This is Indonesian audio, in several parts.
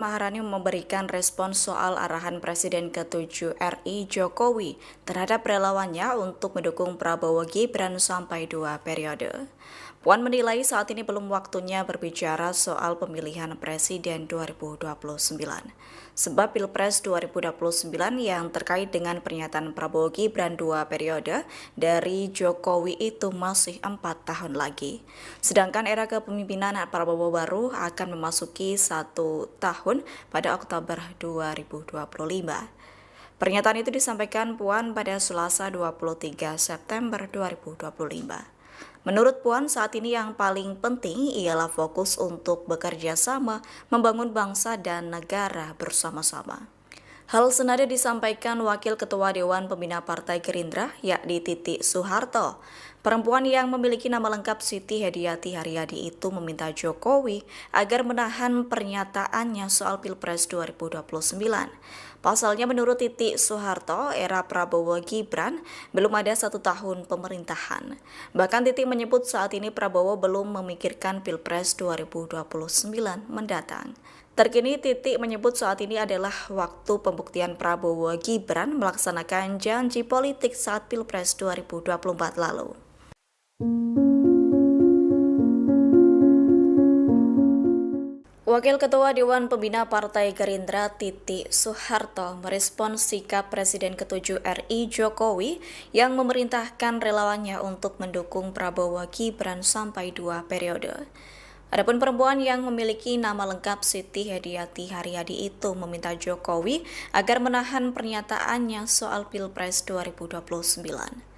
Maharani memberikan respons soal arahan Presiden ke-7 RI Jokowi terhadap relawannya untuk mendukung Prabowo Gibran sampai 2 periode. Puan menilai saat ini belum waktunya berbicara soal pemilihan Presiden 2029. Sebab Pilpres 2029 yang terkait dengan pernyataan Prabowo Gibran 2 periode dari Jokowi itu masih 4 tahun lagi. Sedangkan era kepemimpinan Prabowo baru akan memasuki 1 tahun pada Oktober 2025. Pernyataan itu disampaikan Puan pada Selasa 23 September 2025. Menurut Puan, saat ini yang paling penting ialah fokus untuk bekerja sama, membangun bangsa dan negara bersama-sama. Hal senada disampaikan Wakil Ketua Dewan Pembina Partai Gerindra, yakni Titi Soeharto. Perempuan yang memiliki nama lengkap Siti Hediati Haryadi itu meminta Jokowi agar menahan pernyataannya soal Pilpres 2029. Pasalnya menurut Titi Soeharto, era Prabowo Gibran belum ada 1 tahun pemerintahan. Bahkan Titi menyebut saat ini Prabowo belum memikirkan Pilpres 2029 mendatang. Terkini Titi menyebut saat ini adalah waktu pembuktian Prabowo Gibran melaksanakan janji politik saat Pilpres 2024 lalu. Wakil Ketua Dewan Pembina Partai Gerindra Titi Soeharto merespons sikap Presiden ke-7 RI Jokowi yang memerintahkan relawannya untuk mendukung Prabowo Gibran sampai 2 periode. Adapun perempuan yang memiliki nama lengkap Siti Hediati Haryadi itu meminta Jokowi agar menahan pernyataannya soal Pilpres 2029.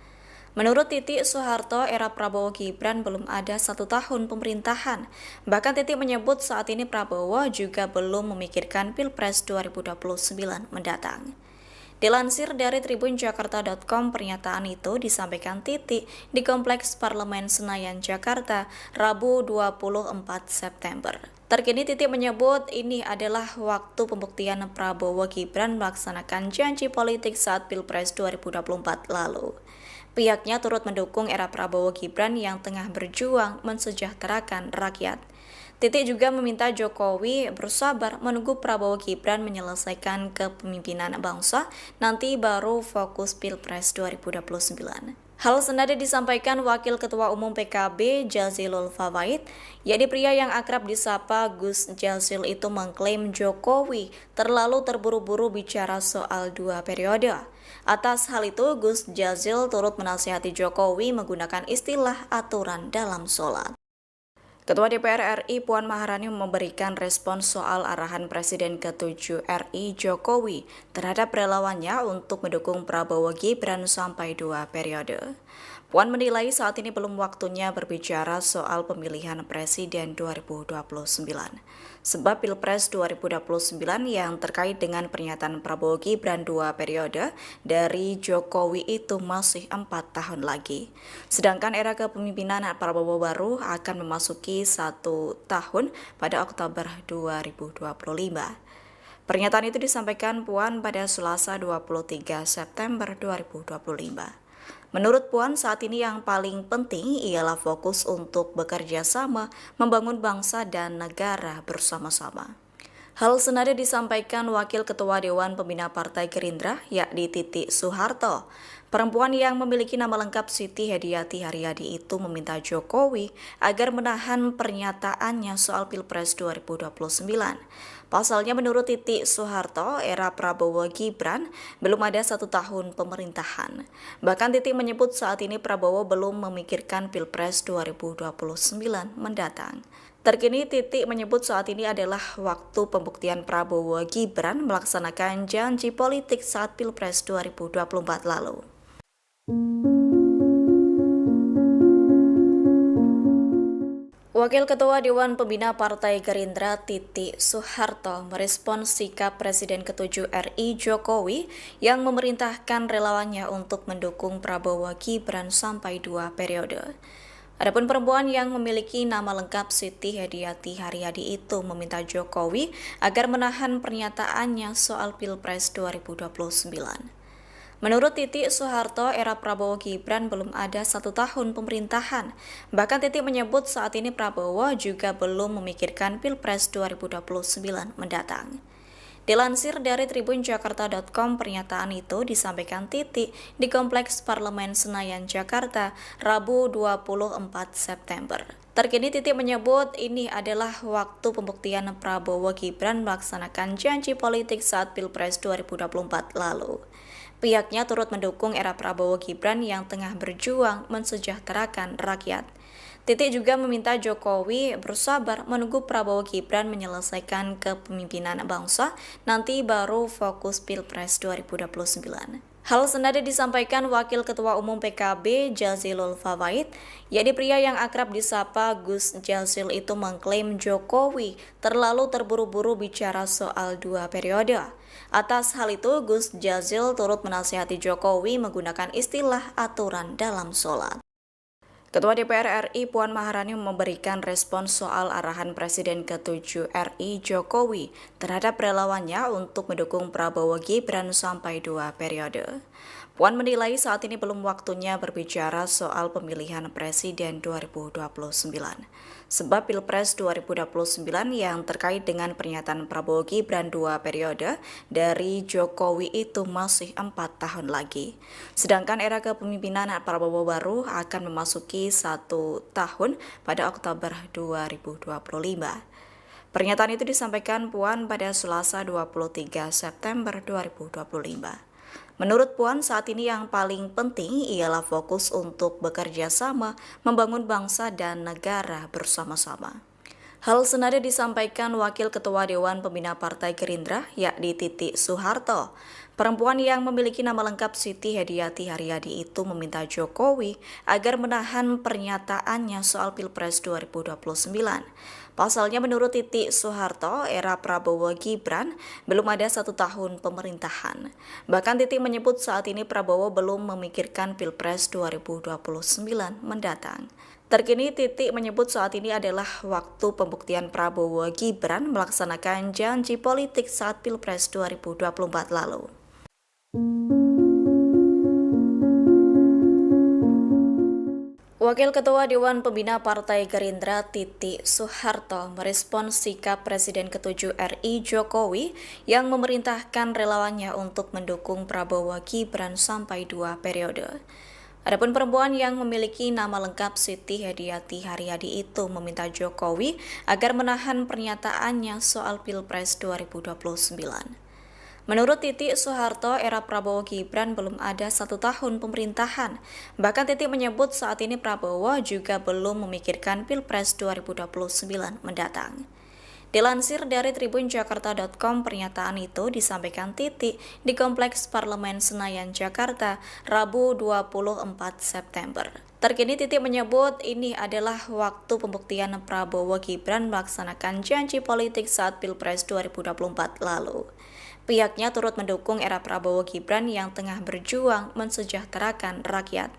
Menurut Titi Soeharto, era Prabowo Gibran belum ada 1 tahun pemerintahan. Bahkan Titi menyebut saat ini Prabowo juga belum memikirkan Pilpres 2029 mendatang. Dilansir dari tribunjakarta.com, pernyataan itu disampaikan Titi di Kompleks Parlemen Senayan, Jakarta, Rabu 24 September. Terkini Titi menyebut ini adalah waktu pembuktian Prabowo Gibran melaksanakan janji politik saat Pilpres 2024 lalu. Pihaknya turut mendukung era Prabowo Gibran yang tengah berjuang mensejahterakan rakyat. Titi juga meminta Jokowi bersabar menunggu Prabowo Gibran menyelesaikan kepemimpinan bangsa, nanti baru fokus Pilpres 2029. Hal senada disampaikan Wakil Ketua Umum PKB Jazilul Fawait, yakni pria yang akrab disapa Gus Jazil itu mengklaim Jokowi terlalu terburu-buru bicara soal 2 periode. Atas hal itu, Gus Jazil turut menasihati Jokowi menggunakan istilah aturan dalam sholat. Ketua DPR RI Puan Maharani memberikan respons soal arahan Presiden ke-7 RI Jokowi terhadap relawannya untuk mendukung Prabowo Gibran sampai 2 periode. Puan menilai saat ini belum waktunya berbicara soal pemilihan Presiden 2029. Sebab Pilpres 2029 yang terkait dengan pernyataan Prabowo Gibran 2 periode dari Jokowi itu masih 4 tahun lagi. Sedangkan era kepemimpinan Prabowo baru akan memasuki 1 tahun pada Oktober 2025. Pernyataan itu disampaikan Puan pada Selasa 23 September 2025. Menurut Puan, saat ini yang paling penting ialah fokus untuk bekerja sama, membangun bangsa dan negara bersama-sama. Hal senada disampaikan Wakil Ketua Dewan Pembina Partai Gerindra, yakni Titi Soeharto. Perempuan yang memiliki nama lengkap Siti Hediati Haryadi itu meminta Jokowi agar menahan pernyataannya soal Pilpres 2029. Pasalnya menurut Titi Soeharto, era Prabowo Gibran belum ada 1 tahun pemerintahan. Bahkan Titi menyebut saat ini Prabowo belum memikirkan Pilpres 2029 mendatang. Terkini Titi menyebut saat ini adalah waktu pembuktian Prabowo Gibran melaksanakan janji politik saat Pilpres 2024 lalu. Wakil Ketua Dewan Pembina Partai Gerindra Titi Soeharto merespons sikap Presiden ke-7 RI Jokowi yang memerintahkan relawannya untuk mendukung Prabowo Gibran sampai 2 periode. Adapun perempuan yang memiliki nama lengkap Siti Hediati Haryadi itu meminta Jokowi agar menahan pernyataannya soal Pilpres 2029. Menurut Titi Soeharto, era Prabowo Gibran belum ada 1 tahun pemerintahan. Bahkan Titi menyebut saat ini Prabowo juga belum memikirkan Pilpres 2029 mendatang. Dilansir dari tribunjakarta.com, pernyataan itu disampaikan Titi di Kompleks Parlemen Senayan, Jakarta, Rabu 24 September. Terkini Titi menyebut ini adalah waktu pembuktian Prabowo Gibran melaksanakan janji politik saat Pilpres 2024 lalu. Pihaknya turut mendukung era Prabowo Gibran yang tengah berjuang mensejahterakan rakyat. Titi juga meminta Jokowi bersabar menunggu Prabowo Gibran menyelesaikan kepemimpinan bangsa, nanti baru fokus Pilpres 2029. Hal senada disampaikan Wakil Ketua Umum PKB Jazilul Fawait, yakni pria yang akrab disapa Gus Jazil itu mengklaim Jokowi terlalu terburu-buru bicara soal 2 periode. Atas hal itu, Gus Jazil turut menasihati Jokowi menggunakan istilah aturan dalam sholat. Ketua DPR RI Puan Maharani memberikan respon soal arahan Presiden ke-7 RI Jokowi terhadap relawannya untuk mendukung Prabowo Gibran sampai 2 periode. Puan menilai saat ini belum waktunya berbicara soal pemilihan Presiden 2029. Sebab Pilpres 2029 yang terkait dengan pernyataan Prabowo Gibran 2 periode dari Jokowi itu masih 4 tahun lagi. Sedangkan era kepemimpinan Prabowo baru akan memasuki 1 tahun pada Oktober 2025. Pernyataan itu disampaikan Puan pada Selasa 23 September 2025. Menurut Puan, saat ini yang paling penting ialah fokus untuk bekerja sama, membangun bangsa dan negara bersama-sama. Hal senada disampaikan Wakil Ketua Dewan Pembina Partai Gerindra, yakni Titi Soeharto. Perempuan yang memiliki nama lengkap Siti Hediyati Haryadi itu meminta Jokowi agar menahan pernyataannya soal Pilpres 2029. Pasalnya menurut Titi Soeharto, era Prabowo Gibran belum ada 1 tahun pemerintahan. Bahkan Titi menyebut saat ini Prabowo belum memikirkan Pilpres 2029 mendatang. Terkini Titi menyebut saat ini adalah waktu pembuktian Prabowo Gibran melaksanakan janji politik saat Pilpres 2024 lalu. Wakil Ketua Dewan Pembina Partai Gerindra Titi Soeharto merespons sikap Presiden ke-7 RI Jokowi yang memerintahkan relawannya untuk mendukung Prabowo Gibran sampai 2 periode. Adapun perempuan yang memiliki nama lengkap Siti Hediyati Haryadi itu meminta Jokowi agar menahan pernyataannya soal Pilpres 2029. Menurut Titi Soeharto, era Prabowo Gibran belum ada 1 tahun pemerintahan. Bahkan Titi menyebut saat ini Prabowo juga belum memikirkan Pilpres 2029 mendatang. Dilansir dari tribunjakarta.com, pernyataan itu disampaikan Titi di Kompleks Parlemen Senayan, Jakarta, Rabu 24 September. Terkini Titi menyebut ini adalah waktu pembuktian Prabowo Gibran melaksanakan janji politik saat Pilpres 2024 lalu. Pihaknya turut mendukung era Prabowo Gibran yang tengah berjuang mensejahterakan rakyat.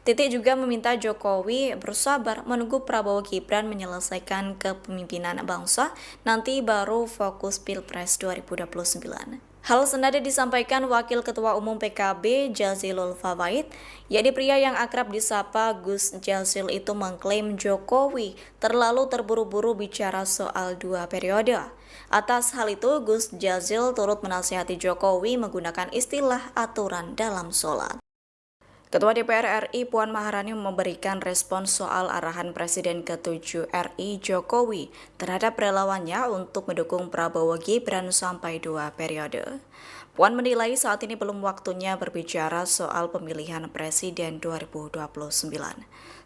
Titi juga meminta Jokowi bersabar menunggu Prabowo Gibran menyelesaikan kepemimpinan bangsa, nanti baru fokus Pilpres 2029. Hal senada disampaikan Wakil Ketua Umum PKB Jazilul Fawait, yakni pria yang akrab disapa Gus Jazil itu mengklaim Jokowi terlalu terburu-buru bicara soal 2 periode. Atas hal itu, Gus Jazil turut menasihati Jokowi menggunakan istilah aturan dalam sholat. Ketua DPR RI Puan Maharani memberikan respon soal arahan Presiden ke-7 RI Jokowi terhadap relawannya untuk mendukung Prabowo Gibran sampai 2 periode. Puan menilai saat ini belum waktunya berbicara soal pemilihan Presiden 2029.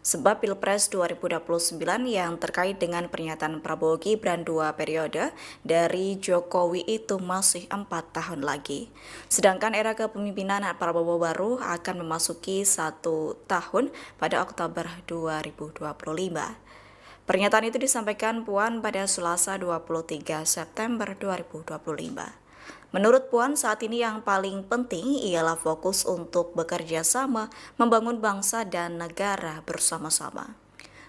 Sebab Pilpres 2029 yang terkait dengan pernyataan Prabowo Gibran 2 periode dari Jokowi itu masih 4 tahun lagi. Sedangkan era kepemimpinan Prabowo baru akan memasuki 1 tahun pada Oktober 2025. Pernyataan itu disampaikan Puan pada Selasa 23 September 2025. Menurut Puan, saat ini yang paling penting ialah fokus untuk bekerja sama, membangun bangsa dan negara bersama-sama.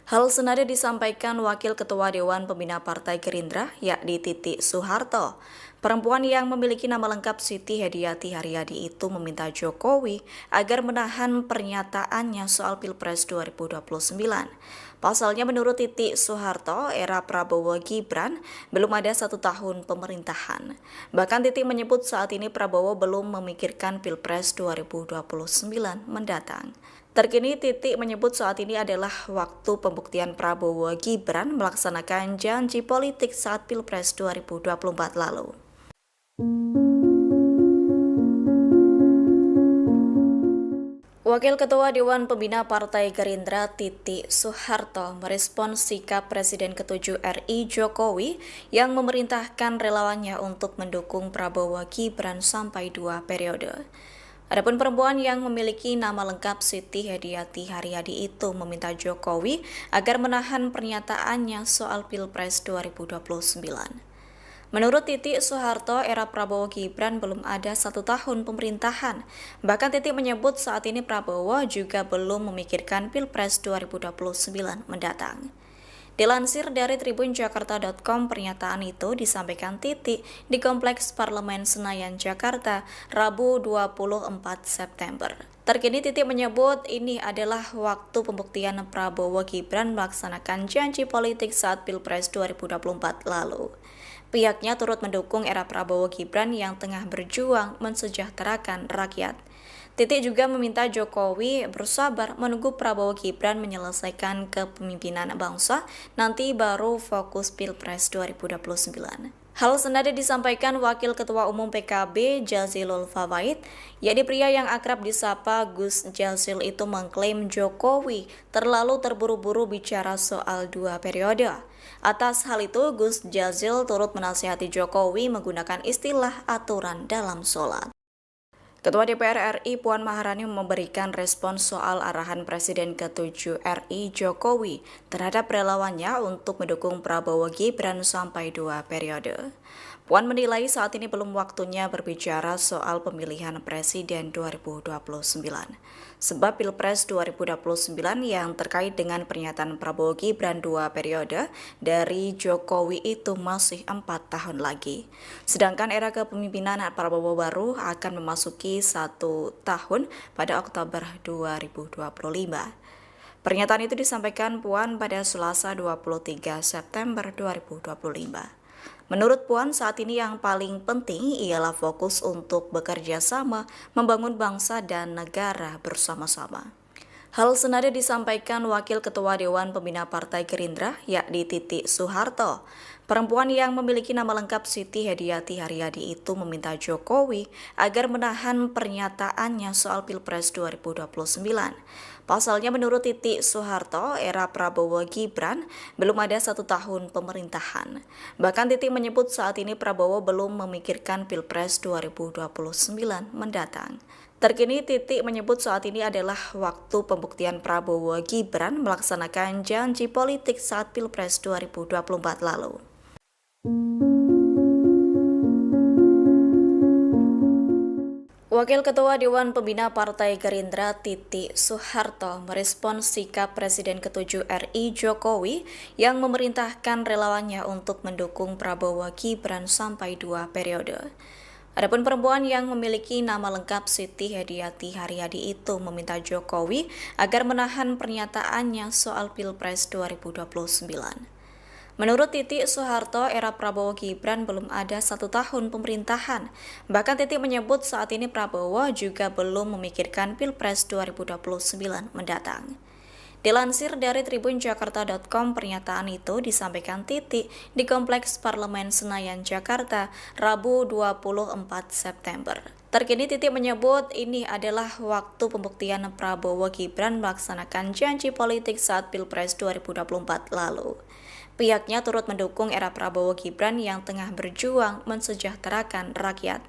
Hal senada disampaikan Wakil Ketua Dewan Pembina Partai Gerindra, yakni Titi Soeharto. Perempuan yang memiliki nama lengkap Siti Hediati Haryadi itu meminta Jokowi agar menahan pernyataannya soal Pilpres 2029. Pasalnya menurut Titi Soeharto, era Prabowo Gibran belum ada 1 tahun pemerintahan. Bahkan Titi menyebut saat ini Prabowo belum memikirkan Pilpres 2029 mendatang. Terkini Titi menyebut saat ini adalah waktu pembuktian Prabowo Gibran melaksanakan janji politik saat Pilpres 2024 lalu. Wakil Ketua Dewan Pembina Partai Gerindra Titi Soeharto merespons sikap Presiden ke-7 RI Jokowi yang memerintahkan relawannya untuk mendukung Prabowo Gibran sampai 2 periode. Adapun perempuan yang memiliki nama lengkap Siti Hediati Haryadi itu meminta Jokowi agar menahan pernyataannya soal Pilpres 2029. Menurut Titi Soeharto, era Prabowo Gibran belum ada 1 tahun pemerintahan. Bahkan Titi menyebut saat ini Prabowo juga belum memikirkan Pilpres 2029 mendatang. Dilansir dari tribunjakarta.com, pernyataan itu disampaikan Titi di Kompleks Parlemen Senayan, Jakarta, Rabu 24 September. Terkini Titi menyebut ini adalah waktu pembuktian Prabowo Gibran melaksanakan janji politik saat Pilpres 2024 lalu. Pihaknya turut mendukung era Prabowo Gibran yang tengah berjuang mensejahterakan rakyat. Titi juga meminta Jokowi bersabar menunggu Prabowo Gibran menyelesaikan kepemimpinan bangsa, nanti baru fokus Pilpres 2029. Hal senada disampaikan Wakil Ketua Umum PKB Jazilul Fawait, yakni pria yang akrab disapa Gus Jazil itu mengklaim Jokowi terlalu terburu-buru bicara soal 2 periode. Atas hal itu, Gus Jazil turut menasihati Jokowi menggunakan istilah aturan dalam sholat. Ketua DPR RI Puan Maharani memberikan respons soal arahan Presiden ke-7 RI Jokowi terhadap relawannya untuk mendukung Prabowo Gibran sampai 2 periode. Puan menilai saat ini belum waktunya berbicara soal pemilihan Presiden 2029. Sebab Pilpres 2029 yang terkait dengan pernyataan Prabowo Gibran 2 periode dari Jokowi itu masih 4 tahun lagi. Sedangkan era kepemimpinan Prabowo baru akan memasuki 1 tahun pada Oktober 2025. Pernyataan itu disampaikan Puan pada Selasa 23 September 2025. Menurut Puan, saat ini yang paling penting ialah fokus untuk bekerja sama membangun bangsa dan negara bersama-sama. Hal senada disampaikan Wakil Ketua Dewan Pembina Partai Gerindra, yakni Titi Soeharto. Perempuan yang memiliki nama lengkap Siti Hediati Haryadi itu meminta Jokowi agar menahan pernyataannya soal Pilpres 2029. Pasalnya menurut Titi Soeharto, era Prabowo Gibran belum ada 1 tahun pemerintahan. Bahkan Titi menyebut saat ini Prabowo belum memikirkan Pilpres 2029 mendatang. Terkini Titi menyebut saat ini adalah waktu pembuktian Prabowo Gibran melaksanakan janji politik saat Pilpres 2024 lalu. Wakil Ketua Dewan Pembina Partai Gerindra Titi Soeharto merespons sikap Presiden ke-7 RI Jokowi yang memerintahkan relawannya untuk mendukung Prabowo Gibran sampai 2 periode. Adapun perempuan yang memiliki nama lengkap Siti Hediati Haryadi itu meminta Jokowi agar menahan pernyataannya soal Pilpres 2029. Menurut Titi Soeharto, era Prabowo Gibran belum ada 1 tahun pemerintahan. Bahkan Titi menyebut saat ini Prabowo juga belum memikirkan Pilpres 2029 mendatang. Dilansir dari tribunjakarta.com, pernyataan itu disampaikan Titi di Kompleks Parlemen Senayan, Jakarta, Rabu 24 September. Terkini Titi menyebut ini adalah waktu pembuktian Prabowo Gibran melaksanakan janji politik saat Pilpres 2024 lalu. Pihaknya turut mendukung era Prabowo Gibran yang tengah berjuang mensejahterakan rakyat.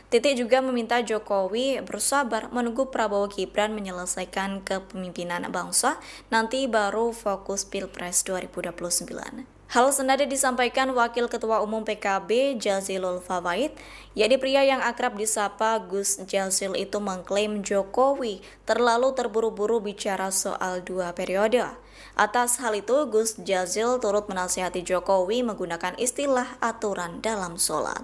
Titi juga meminta Jokowi bersabar menunggu Prabowo Gibran menyelesaikan kepemimpinan bangsa, nanti baru fokus Pilpres 2029. Hal senada disampaikan Wakil Ketua Umum PKB Jazilul Fawait, yakni pria yang akrab disapa Gus Jazil itu mengklaim Jokowi terlalu terburu-buru bicara soal 2 periode. Atas hal itu, Gus Jazil turut menasihati Jokowi menggunakan istilah aturan dalam sholat.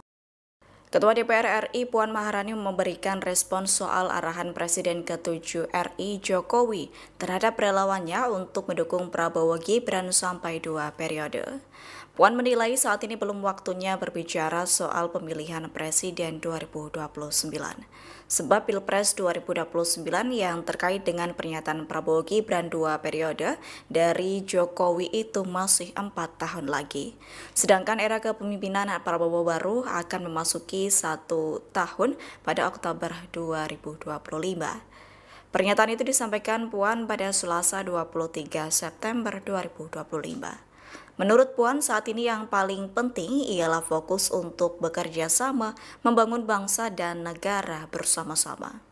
Ketua DPR RI Puan Maharani memberikan respons soal arahan Presiden ke-7 RI Jokowi terhadap relawannya untuk mendukung Prabowo Gibran sampai 2 periode. Puan menilai saat ini belum waktunya berbicara soal pemilihan Presiden 2029. Sebab Pilpres 2029 yang terkait dengan pernyataan Prabowo Gibran 2 periode dari Jokowi itu masih 4 tahun lagi. Sedangkan era kepemimpinan Prabowo baru akan memasuki 1 tahun pada Oktober 2025. Pernyataan itu disampaikan Puan pada Selasa 23 September 2025. Menurut Puan, saat ini yang paling penting ialah fokus untuk bekerja sama, membangun bangsa dan negara bersama-sama.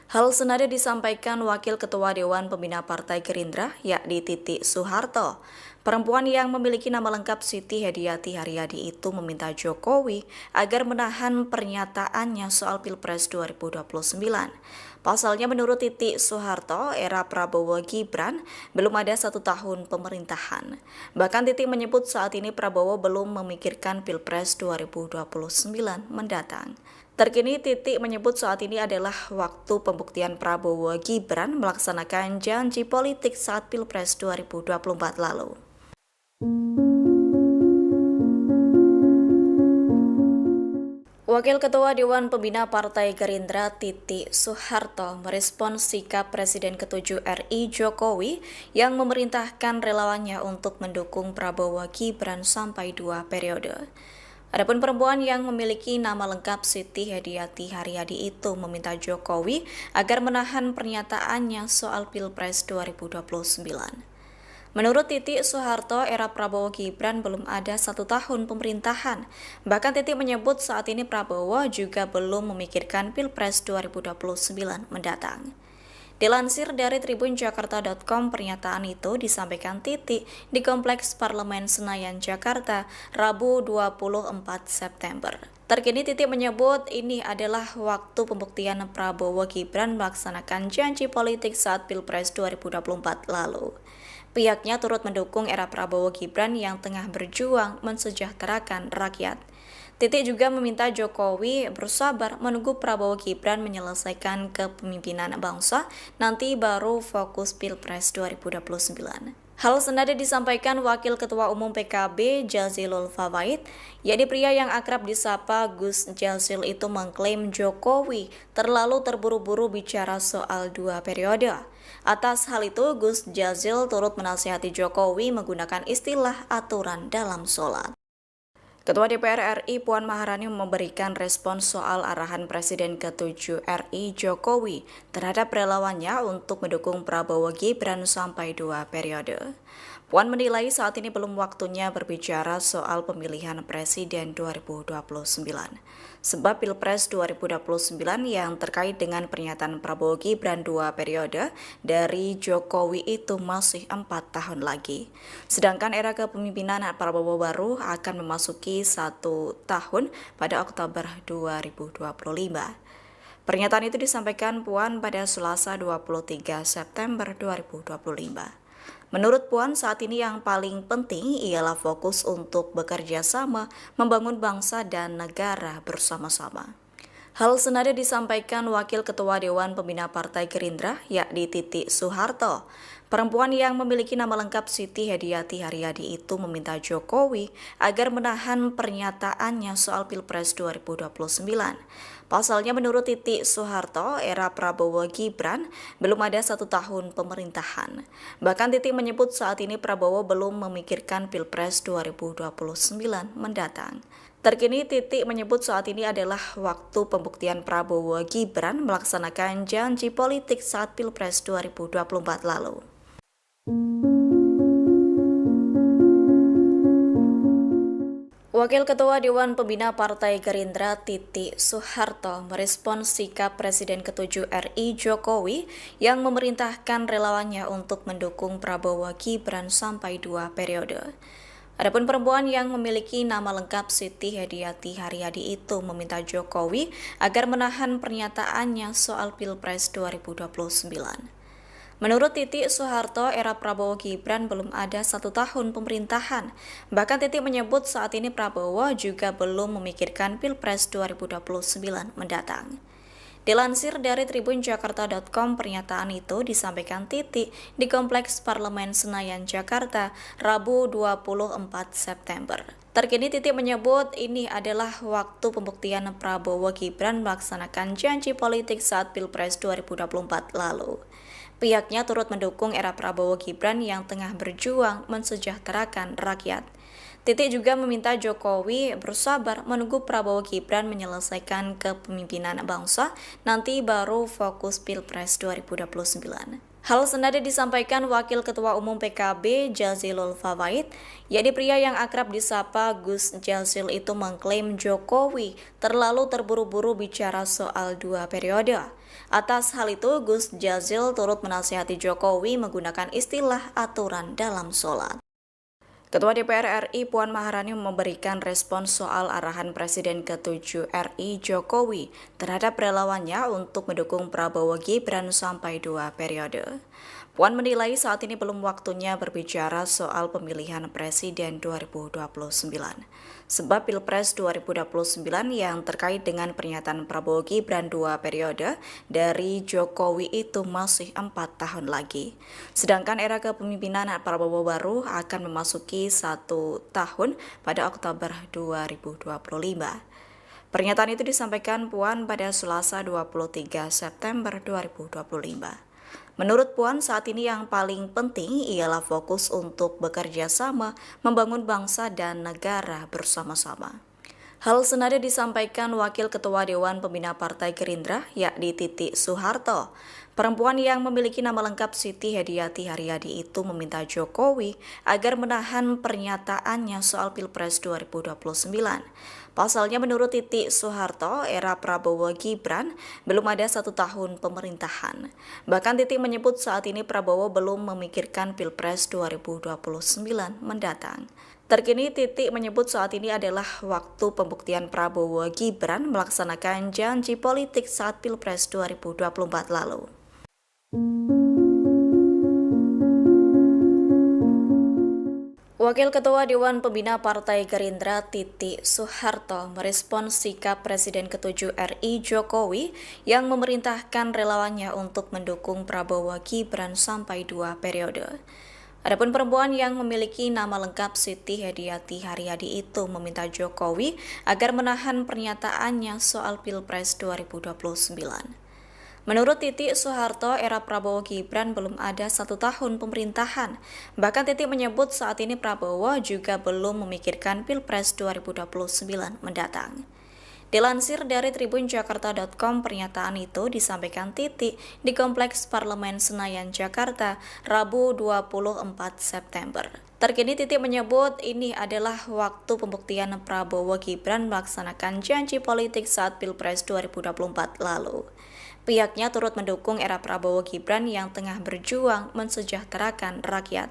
Hal senada disampaikan Wakil Ketua Dewan Pembina Partai Gerindra, yakni Titi Soeharto. Perempuan yang memiliki nama lengkap Siti Hediati Haryadi itu meminta Jokowi agar menahan pernyataannya soal Pilpres 2029. Pasalnya menurut Titi Soeharto, era Prabowo Gibran belum ada 1 tahun pemerintahan. Bahkan Titi menyebut saat ini Prabowo belum memikirkan Pilpres 2029 mendatang. Terkini Titi menyebut saat ini adalah waktu pembuktian Prabowo Gibran melaksanakan janji politik saat Pilpres 2024 lalu. Wakil Ketua Dewan Pembina Partai Gerindra Titi Soeharto merespons sikap Presiden ke-7 RI Jokowi yang memerintahkan relawannya untuk mendukung Prabowo Gibran sampai 2 periode. Adapun perempuan yang memiliki nama lengkap Siti Hediati Haryadi itu meminta Jokowi agar menahan pernyataannya soal Pilpres 2029. Menurut Titi Soeharto, era Prabowo Gibran belum ada 1 tahun pemerintahan. Bahkan Titi menyebut saat ini Prabowo juga belum memikirkan Pilpres 2029 mendatang. Dilansir dari tribunjakarta.com, pernyataan itu disampaikan Titi di Kompleks Parlemen Senayan, Jakarta, Rabu 24 September. Terkini Titi menyebut ini adalah waktu pembuktian Prabowo Gibran melaksanakan janji politik saat Pilpres 2024 lalu. Pihaknya turut mendukung era Prabowo Gibran yang tengah berjuang mensejahterakan rakyat. Titi juga meminta Jokowi bersabar menunggu Prabowo Gibran menyelesaikan kepemimpinan bangsa, nanti baru fokus Pilpres 2029. Hal senada disampaikan Wakil Ketua Umum PKB Jazilul Fawait, yakni pria yang akrab disapa Gus Jazil itu mengklaim Jokowi terlalu terburu-buru bicara soal 2 periode. Atas hal itu, Gus Jazil turut menasihati Jokowi menggunakan istilah aturan dalam sholat. Ketua DPR RI Puan Maharani memberikan respons soal arahan Presiden ke-7 RI Jokowi terhadap relawannya untuk mendukung Prabowo Gibran sampai 2 periode. Puan menilai saat ini belum waktunya berbicara soal pemilihan Presiden 2029. Sebab Pilpres 2029 yang terkait dengan pernyataan Prabowo Gibran 2 periode dari Jokowi itu masih 4 tahun lagi. Sedangkan era kepemimpinan Prabowo baru akan memasuki 1 tahun pada Oktober 2025. Pernyataan itu disampaikan Puan pada Selasa 23 September 2025. Menurut Puan, saat ini yang paling penting ialah fokus untuk bekerja sama, membangun bangsa dan negara bersama-sama. Hal senada disampaikan Wakil Ketua Dewan Pembina Partai Gerindra, yakni Titi Soeharto. Perempuan yang memiliki nama lengkap Siti Hediati Haryadi itu meminta Jokowi agar menahan pernyataannya soal Pilpres 2029. Pasalnya menurut Titi Soeharto, era Prabowo Gibran belum ada 1 tahun pemerintahan. Bahkan Titi menyebut saat ini Prabowo belum memikirkan Pilpres 2029 mendatang. Terkini Titi menyebut saat ini adalah waktu pembuktian Prabowo Gibran melaksanakan janji politik saat Pilpres 2024 lalu. Wakil Ketua Dewan Pembina Partai Gerindra Titi Soeharto merespons sikap Presiden ke-7 RI Jokowi yang memerintahkan relawannya untuk mendukung Prabowo Gibran sampai 2 periode. Adapun perempuan yang memiliki nama lengkap Siti Hediati Haryadi itu meminta Jokowi agar menahan pernyataannya soal Pilpres 2029. Menurut Titi Soeharto, era Prabowo Gibran belum ada 1 tahun pemerintahan. Bahkan Titi menyebut saat ini Prabowo juga belum memikirkan Pilpres 2029 mendatang. Dilansir dari tribunjakarta.com, pernyataan itu disampaikan Titi di Kompleks Parlemen Senayan, Jakarta, Rabu 24 September. Terkini Titi menyebut ini adalah waktu pembuktian Prabowo Gibran melaksanakan janji politik saat Pilpres 2024 lalu. Pihaknya turut mendukung era Prabowo Gibran yang tengah berjuang mensejahterakan rakyat. Titi juga meminta Jokowi bersabar menunggu Prabowo Gibran menyelesaikan kepemimpinan bangsa, nanti baru fokus Pilpres 2029. Hal senada disampaikan Wakil Ketua Umum PKB Jazilul Fawait, yakni pria yang akrab disapa Gus Jazil itu mengklaim Jokowi terlalu terburu-buru bicara soal 2 periode. Atas hal itu, Gus Jazil turut menasihati Jokowi menggunakan istilah aturan dalam sholat. Ketua DPR RI Puan Maharani memberikan respons soal arahan Presiden ke-7 RI Jokowi terhadap relawannya untuk mendukung Prabowo Gibran sampai 2 periode. Puan menilai saat ini belum waktunya berbicara soal pemilihan Presiden 2029. Sebab Pilpres 2029 yang terkait dengan pernyataan Prabowo Gibran 2 periode dari Jokowi itu masih 4 tahun lagi. Sedangkan era kepemimpinan Prabowo baru akan memasuki 1 tahun pada Oktober 2025. Pernyataan itu disampaikan Puan pada Selasa 23 September 2025. Menurut Puan, saat ini yang paling penting ialah fokus untuk bekerja sama, membangun bangsa dan negara bersama-sama. Hal senada disampaikan Wakil Ketua Dewan Pembina Partai Gerindra, yakni Titi Soeharto. Perempuan yang memiliki nama lengkap Siti Hediati Haryadi itu meminta Jokowi agar menahan pernyataannya soal Pilpres 2029. Pasalnya menurut Titi Soeharto, era Prabowo Gibran belum ada 1 tahun pemerintahan. Bahkan Titi menyebut saat ini Prabowo belum memikirkan Pilpres 2029 mendatang. Terkini Titi menyebut saat ini adalah waktu pembuktian Prabowo Gibran melaksanakan janji politik saat Pilpres 2024 lalu. Wakil Ketua Dewan Pembina Partai Gerindra Titi Soeharto merespons sikap Presiden ke-7 RI Jokowi yang memerintahkan relawannya untuk mendukung Prabowo Gibran sampai 2 periode. Adapun perempuan yang memiliki nama lengkap Siti Hediati Haryadi itu meminta Jokowi agar menahan pernyataannya soal Pilpres 2029. Menurut Titi Soeharto, era Prabowo Gibran belum ada 1 tahun pemerintahan. Bahkan Titi menyebut saat ini Prabowo juga belum memikirkan Pilpres 2029 mendatang. Dilansir dari tribunjakarta.com, pernyataan itu disampaikan Titi di Kompleks Parlemen Senayan, Jakarta, Rabu 24 September. Terkini Titi menyebut ini adalah waktu pembuktian Prabowo Gibran melaksanakan janji politik saat Pilpres 2024 lalu. Pihaknya turut mendukung era Prabowo Gibran yang tengah berjuang mensejahterakan rakyat.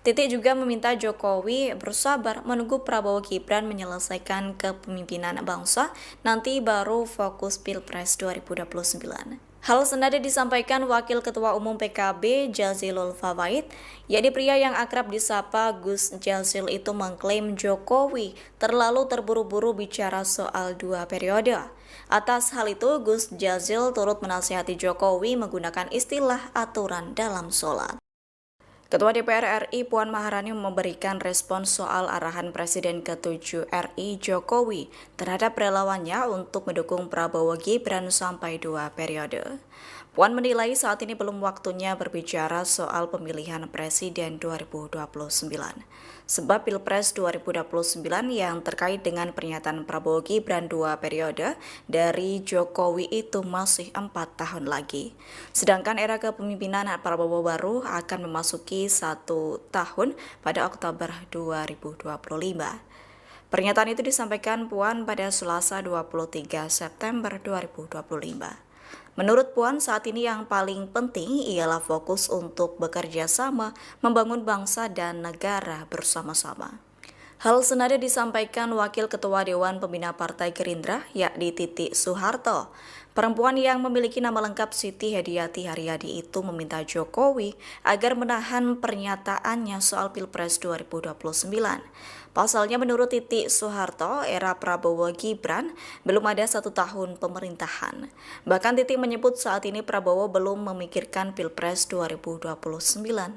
Titi juga meminta Jokowi bersabar menunggu Prabowo Gibran menyelesaikan kepemimpinan bangsa, nanti baru fokus Pilpres 2029. Hal senada disampaikan Wakil Ketua Umum PKB Jazilul Fawait, yakni pria yang akrab disapa Gus Jazil itu mengklaim Jokowi terlalu terburu-buru bicara soal 2 periode. Atas hal itu, Gus Jazil turut menasihati Jokowi menggunakan istilah aturan dalam sholat. Ketua DPR RI Puan Maharani memberikan respons soal arahan Presiden ke-7 RI Jokowi terhadap relawannya untuk mendukung Prabowo Gibran sampai 2 periode. Puan menilai saat ini belum waktunya berbicara soal pemilihan Presiden 2029. Sebab Pilpres 2029 yang terkait dengan pernyataan Prabowo Gibran 2 periode dari Jokowi itu masih 4 tahun lagi. Sedangkan era kepemimpinan Prabowo baru akan memasuki 1 tahun pada Oktober 2025. Pernyataan itu disampaikan Puan pada Selasa 23 September 2025. Menurut Puan, saat ini yang paling penting ialah fokus untuk bekerja sama, membangun bangsa dan negara bersama-sama. Hal senada disampaikan Wakil Ketua Dewan Pembina Partai Gerindra, yakni Titi Soeharto. Perempuan yang memiliki nama lengkap Siti Hediati Haryadi itu meminta Jokowi agar menahan pernyataannya soal Pilpres 2029. Pasalnya menurut Titi Soeharto, era Prabowo Gibran belum ada 1 tahun pemerintahan. Bahkan Titi menyebut saat ini Prabowo belum memikirkan Pilpres 2029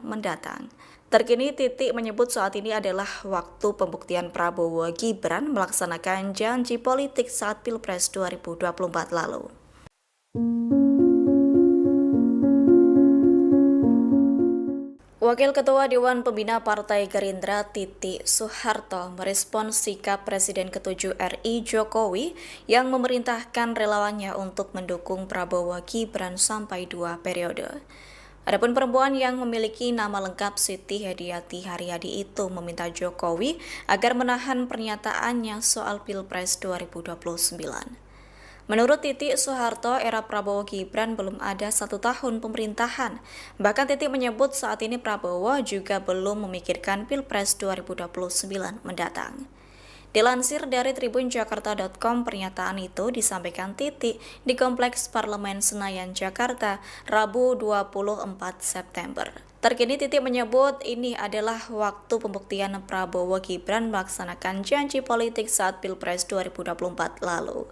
mendatang. Terkini Titi menyebut saat ini adalah waktu pembuktian Prabowo Gibran melaksanakan janji politik saat Pilpres 2024 lalu. Wakil Ketua Dewan Pembina Partai Gerindra Titi Soeharto merespons sikap Presiden ke-7 RI Jokowi yang memerintahkan relawannya untuk mendukung Prabowo Gibran sampai 2 periode. Adapun perempuan yang memiliki nama lengkap Siti Hediati Haryadi itu meminta Jokowi agar menahan pernyataannya soal Pilpres 2029. Menurut Titi Soeharto, era Prabowo Gibran belum ada 1 tahun pemerintahan. Bahkan Titi menyebut saat ini Prabowo juga belum memikirkan Pilpres 2029 mendatang. Dilansir dari tribunjakarta.com, pernyataan itu disampaikan Titi di Kompleks Parlemen Senayan, Jakarta, Rabu 24 September. Terkini Titi menyebut ini adalah waktu pembuktian Prabowo Gibran melaksanakan janji politik saat Pilpres 2024 lalu.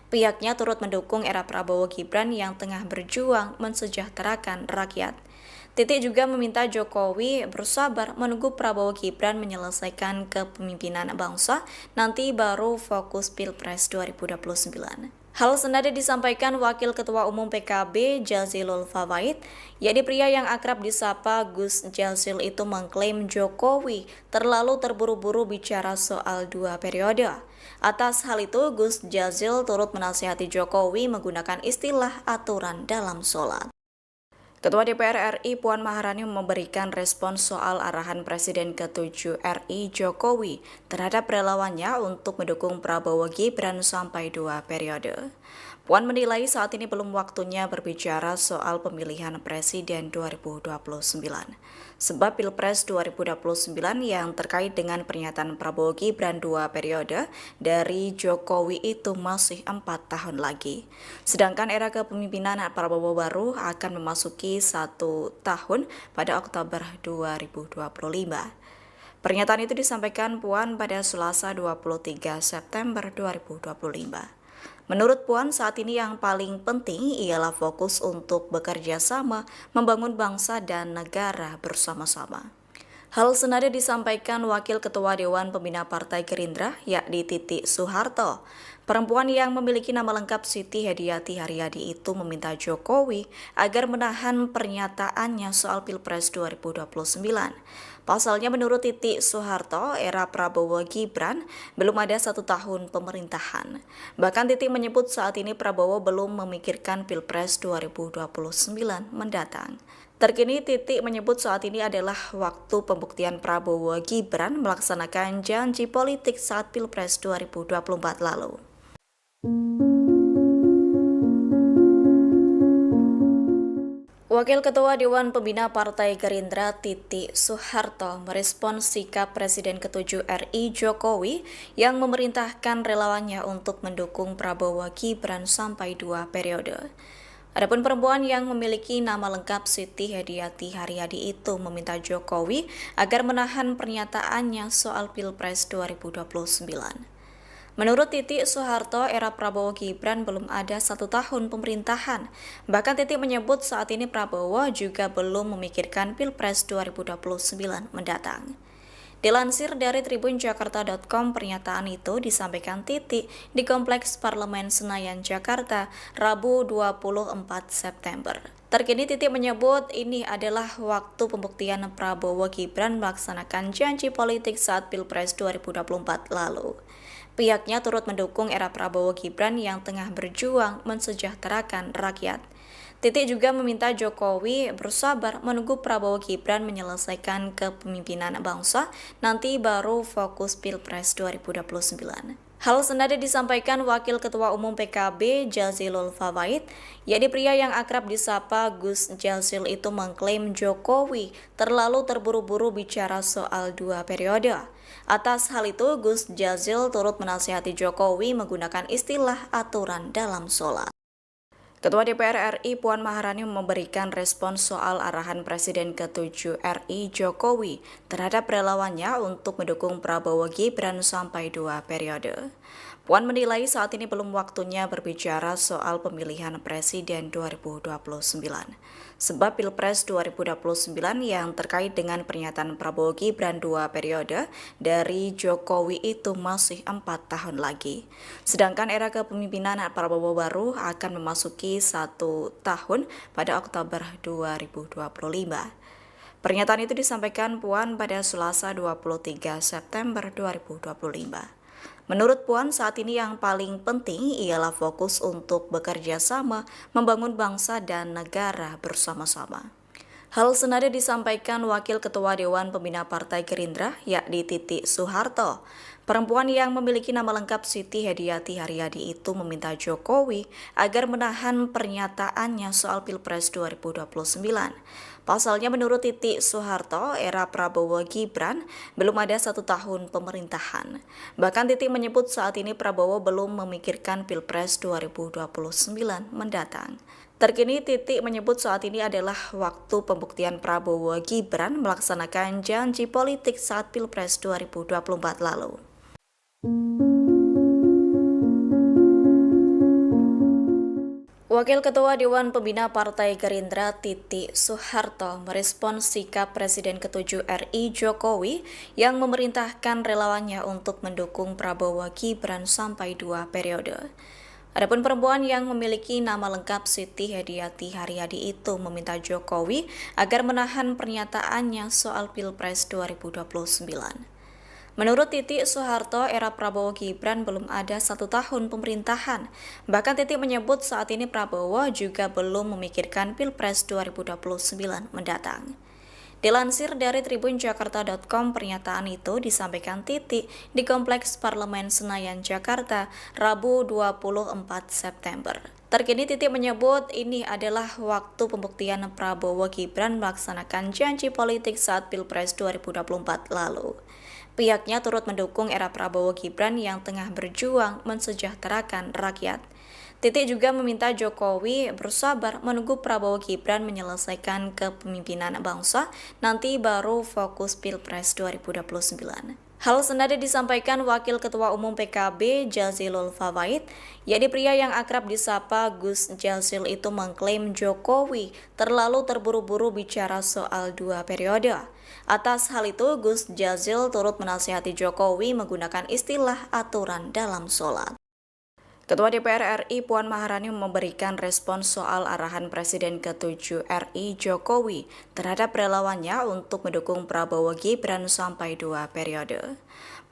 Pihaknya turut mendukung era Prabowo Gibran yang tengah berjuang mensejahterakan rakyat. Titi juga meminta Jokowi bersabar menunggu Prabowo Gibran menyelesaikan kepemimpinan bangsa, nanti baru fokus Pilpres 2029. Hal senada disampaikan Wakil Ketua Umum PKB Jazilul Fawait, yakni pria yang akrab disapa Gus Jazil itu mengklaim Jokowi terlalu terburu-buru bicara soal 2 periode. Atas hal itu, Gus Jazil turut menasihati Jokowi menggunakan istilah aturan dalam sholat. Ketua DPR RI Puan Maharani memberikan respons soal arahan Presiden ke-7 RI Jokowi terhadap relawannya untuk mendukung Prabowo Gibran sampai 2 periode. Puan menilai saat ini belum waktunya berbicara soal pemilihan Presiden 2029. Sebab Pilpres 2029 yang terkait dengan pernyataan Prabowo Gibran 2 periode dari Jokowi itu masih 4 tahun lagi. Sedangkan era kepemimpinan Prabowo baru akan memasuki 1 tahun pada Oktober 2025. Pernyataan itu disampaikan Puan pada Selasa 23 September 2025. Menurut Puan, saat ini yang paling penting ialah fokus untuk bekerja sama, membangun bangsa dan negara bersama-sama. Hal senada disampaikan Wakil Ketua Dewan Pembina Partai Gerindra, yakni Titi Soeharto. Perempuan yang memiliki nama lengkap Siti Hediati Haryadi itu meminta Jokowi agar menahan pernyataannya soal Pilpres 2029. Pasalnya menurut Titi Soeharto, era Prabowo Gibran belum ada 1 tahun pemerintahan. Bahkan Titi menyebut saat ini Prabowo belum memikirkan Pilpres 2029 mendatang. Terkini Titi menyebut saat ini adalah waktu pembuktian Prabowo Gibran melaksanakan janji politik saat Pilpres 2024 lalu. Wakil Ketua Dewan Pembina Partai Gerindra Titi Soeharto merespons sikap Presiden ke-7 RI Jokowi yang memerintahkan relawannya untuk mendukung Prabowo Gibran sampai 2 periode. Adapun perempuan yang memiliki nama lengkap Siti Hediati Haryadi itu meminta Jokowi agar menahan pernyataannya soal Pilpres 2029. Menurut Titi Soeharto, era Prabowo Gibran belum ada 1 tahun pemerintahan. Bahkan Titi menyebut saat ini Prabowo juga belum memikirkan Pilpres 2029 mendatang. Dilansir dari tribunjakarta.com, pernyataan itu disampaikan Titi di Kompleks Parlemen Senayan, Jakarta, Rabu 24 September. Terkini Titi menyebut ini adalah waktu pembuktian Prabowo Gibran melaksanakan janji politik saat Pilpres 2024 lalu. Pihaknya turut mendukung era Prabowo Gibran yang tengah berjuang mensejahterakan rakyat. Titi juga meminta Jokowi bersabar menunggu Prabowo Gibran menyelesaikan kepemimpinan bangsa, nanti baru fokus Pilpres 2029. Hal senada disampaikan Wakil Ketua Umum PKB Jazilul Fawait, yakni pria yang akrab disapa Gus Jazil itu mengklaim Jokowi terlalu terburu-buru bicara soal 2 periode. Atas hal itu, Gus Jazil turut menasihati Jokowi menggunakan istilah aturan dalam sholat. Ketua DPR RI Puan Maharani memberikan respon soal arahan Presiden ke-7 RI Jokowi terhadap relawannya untuk mendukung Prabowo Gibran sampai 2 periode. Puan menilai saat ini belum waktunya berbicara soal pemilihan Presiden 2029. Sebab Pilpres 2029 yang terkait dengan pernyataan Prabowo Gibran 2 periode dari Jokowi itu masih 4 tahun lagi. Sedangkan era kepemimpinan Prabowo baru akan memasuki 1 tahun pada Oktober 2025. Pernyataan itu disampaikan Puan pada Selasa 23 September 2025. Menurut Puan, saat ini yang paling penting ialah fokus untuk bekerja sama, membangun bangsa dan negara bersama-sama. Hal senada disampaikan Wakil Ketua Dewan Pembina Partai Gerindra, yakni Titi Soeharto. Perempuan yang memiliki nama lengkap Siti Hediati Haryadi itu meminta Jokowi agar menahan pernyataannya soal Pilpres 2029. Pasalnya menurut Titi Soeharto, era Prabowo Gibran belum ada 1 tahun pemerintahan. Bahkan Titi menyebut saat ini Prabowo belum memikirkan Pilpres 2029 mendatang. Terkini Titi menyebut saat ini adalah waktu pembuktian Prabowo Gibran melaksanakan janji politik saat Pilpres 2024 lalu. Wakil Ketua Dewan Pembina Partai Gerindra Titi Soeharto merespon sikap Presiden ke-7 RI Jokowi yang memerintahkan relawannya untuk mendukung Prabowo Gibran sampai 2 periode. Adapun perempuan yang memiliki nama lengkap Siti Hediati Haryadi itu meminta Jokowi agar menahan pernyataannya soal Pilpres 2029. Menurut Titi Soeharto, era Prabowo Gibran belum ada 1 tahun pemerintahan. Bahkan Titi menyebut saat ini Prabowo juga belum memikirkan Pilpres 2029 mendatang. Dilansir dari tribunjakarta.com, pernyataan itu disampaikan Titi di Kompleks Parlemen Senayan, Jakarta, Rabu 24 September. Terkini Titi menyebut ini adalah waktu pembuktian Prabowo Gibran melaksanakan janji politik saat Pilpres 2024 lalu. Pihaknya turut mendukung era Prabowo Gibran yang tengah berjuang mensejahterakan rakyat. Titi juga meminta Jokowi bersabar menunggu Prabowo Gibran menyelesaikan kepemimpinan bangsa, nanti baru fokus Pilpres 2029. Hal senada disampaikan Wakil Ketua Umum PKB Jazilul Fawait, yakni pria yang akrab disapa Gus Jazil itu mengklaim Jokowi terlalu terburu-buru bicara soal 2 periode. Atas hal itu, Gus Jazil turut menasihati Jokowi menggunakan istilah aturan dalam sholat. Ketua DPR RI Puan Maharani memberikan respon soal arahan Presiden ke-7 RI Jokowi terhadap relawannya untuk mendukung Prabowo Gibran sampai 2 periode.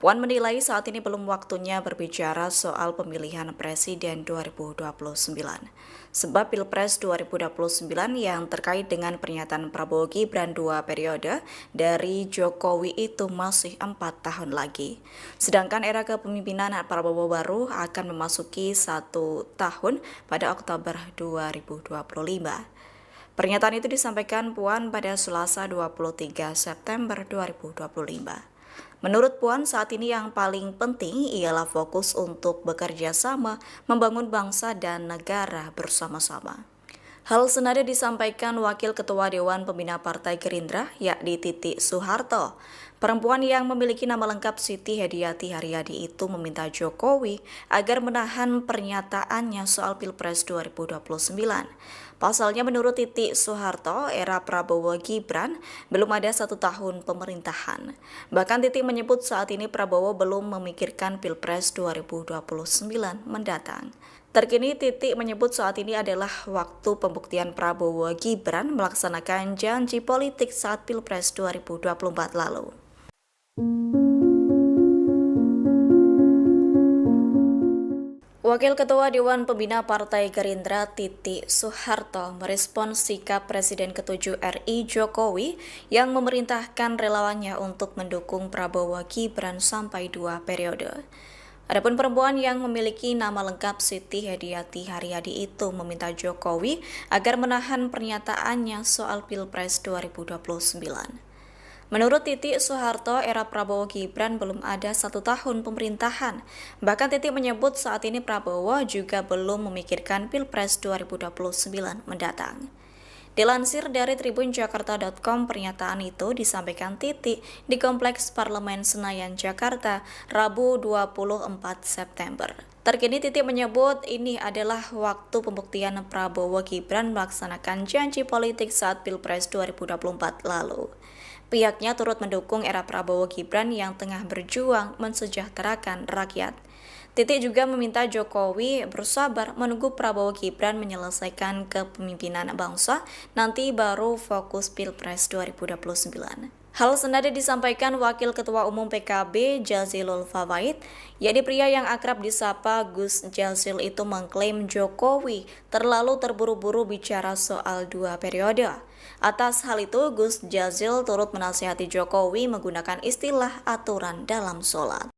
Puan menilai saat ini belum waktunya berbicara soal pemilihan Presiden 2029. Sebab Pilpres 2029 yang terkait dengan pernyataan Prabowo Gibran 2 periode dari Jokowi itu masih 4 tahun lagi. Sedangkan era kepemimpinan Prabowo baru akan memasuki 1 tahun pada Oktober 2025. Pernyataan itu disampaikan Puan pada Selasa 23 September 2025. Menurut Puan, saat ini yang paling penting ialah fokus untuk bekerja sama, membangun bangsa dan negara bersama-sama. Hal senada disampaikan Wakil Ketua Dewan Pembina Partai Gerindra, yakni Titi Soeharto. Perempuan yang memiliki nama lengkap Siti Hediati Haryadi itu meminta Jokowi agar menahan pernyataannya soal Pilpres 2029. Pasalnya menurut Titi Soeharto, era Prabowo Gibran belum ada 1 tahun pemerintahan. Bahkan Titi menyebut saat ini Prabowo belum memikirkan Pilpres 2029 mendatang. Terkini Titi menyebut saat ini adalah waktu pembuktian Prabowo Gibran melaksanakan janji politik saat Pilpres 2024 lalu. Wakil Ketua Dewan Pembina Partai Gerindra Titi Soeharto merespon sikap Presiden ke-7 RI Jokowi yang memerintahkan relawannya untuk mendukung Prabowo Gibran sampai 2 periode. Adapun perempuan yang memiliki nama lengkap Siti Hediati Haryadi itu meminta Jokowi agar menahan pernyataannya soal Pilpres 2029. Menurut Titi Soeharto, era Prabowo Gibran belum ada 1 tahun pemerintahan. Bahkan Titi menyebut saat ini Prabowo juga belum memikirkan Pilpres 2029 mendatang. Dilansir dari tribunjakarta.com, pernyataan itu disampaikan Titi di Kompleks Parlemen Senayan, Jakarta, Rabu 24 September. Terkini Titi menyebut ini adalah waktu pembuktian Prabowo Gibran melaksanakan janji politik saat Pilpres 2024 lalu. Pihaknya turut mendukung era Prabowo Gibran yang tengah berjuang mensejahterakan rakyat. Titi juga meminta Jokowi bersabar menunggu Prabowo Gibran menyelesaikan kepemimpinan bangsa, nanti baru fokus Pilpres 2029. Hal senada disampaikan Wakil Ketua Umum PKB Jazilul Fawait, yakni pria yang akrab disapa Gus Jazil itu mengklaim Jokowi terlalu terburu-buru bicara soal 2 periode. Atas hal itu, Gus Jazil turut menasihati Jokowi menggunakan istilah aturan dalam sholat.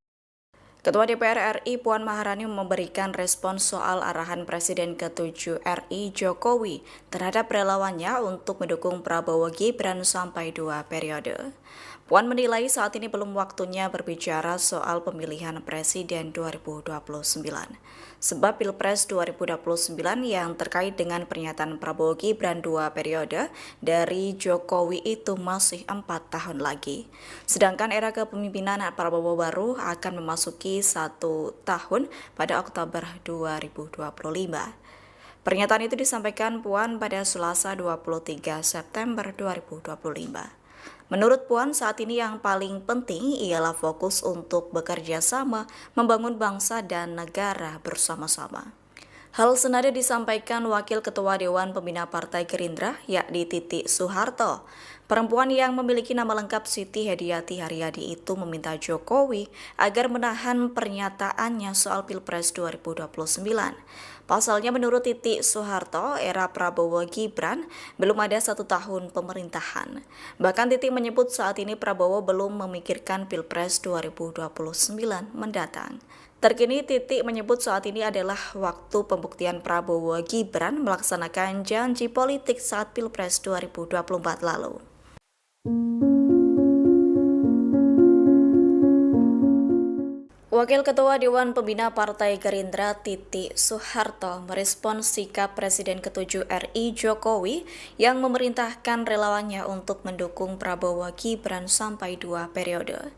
Ketua DPR RI Puan Maharani memberikan respons soal arahan Presiden ke-7 RI Jokowi terhadap relawannya untuk mendukung Prabowo Gibran sampai 2 periode. Puan menilai saat ini belum waktunya berbicara soal pemilihan Presiden 2029. Sebab Pilpres 2029 yang terkait dengan pernyataan Prabowo Gibran 2 periode dari Jokowi itu masih 4 tahun lagi. Sedangkan era kepemimpinan Prabowo baru akan memasuki 1 tahun pada Oktober 2025. Pernyataan itu disampaikan Puan pada Selasa 23 September 2025. Menurut Puan, saat ini yang paling penting ialah fokus untuk bekerja sama, membangun bangsa dan negara bersama-sama. Hal senada disampaikan Wakil Ketua Dewan Pembina Partai Gerindra, yakni Titi Soeharto. Perempuan yang memiliki nama lengkap Siti Hediati Haryadi itu meminta Jokowi agar menahan pernyataannya soal Pilpres 2029. Pasalnya menurut Titi Soeharto, era Prabowo Gibran belum ada 1 tahun pemerintahan. Bahkan Titi menyebut saat ini Prabowo belum memikirkan Pilpres 2029 mendatang. Terkini Titi menyebut saat ini adalah waktu pembuktian Prabowo Gibran melaksanakan janji politik saat Pilpres 2024 lalu. Wakil Ketua Dewan Pembina Partai Gerindra Titi Soeharto merespons sikap Presiden ke-7 RI Jokowi yang memerintahkan relawannya untuk mendukung Prabowo Gibran sampai 2 periode.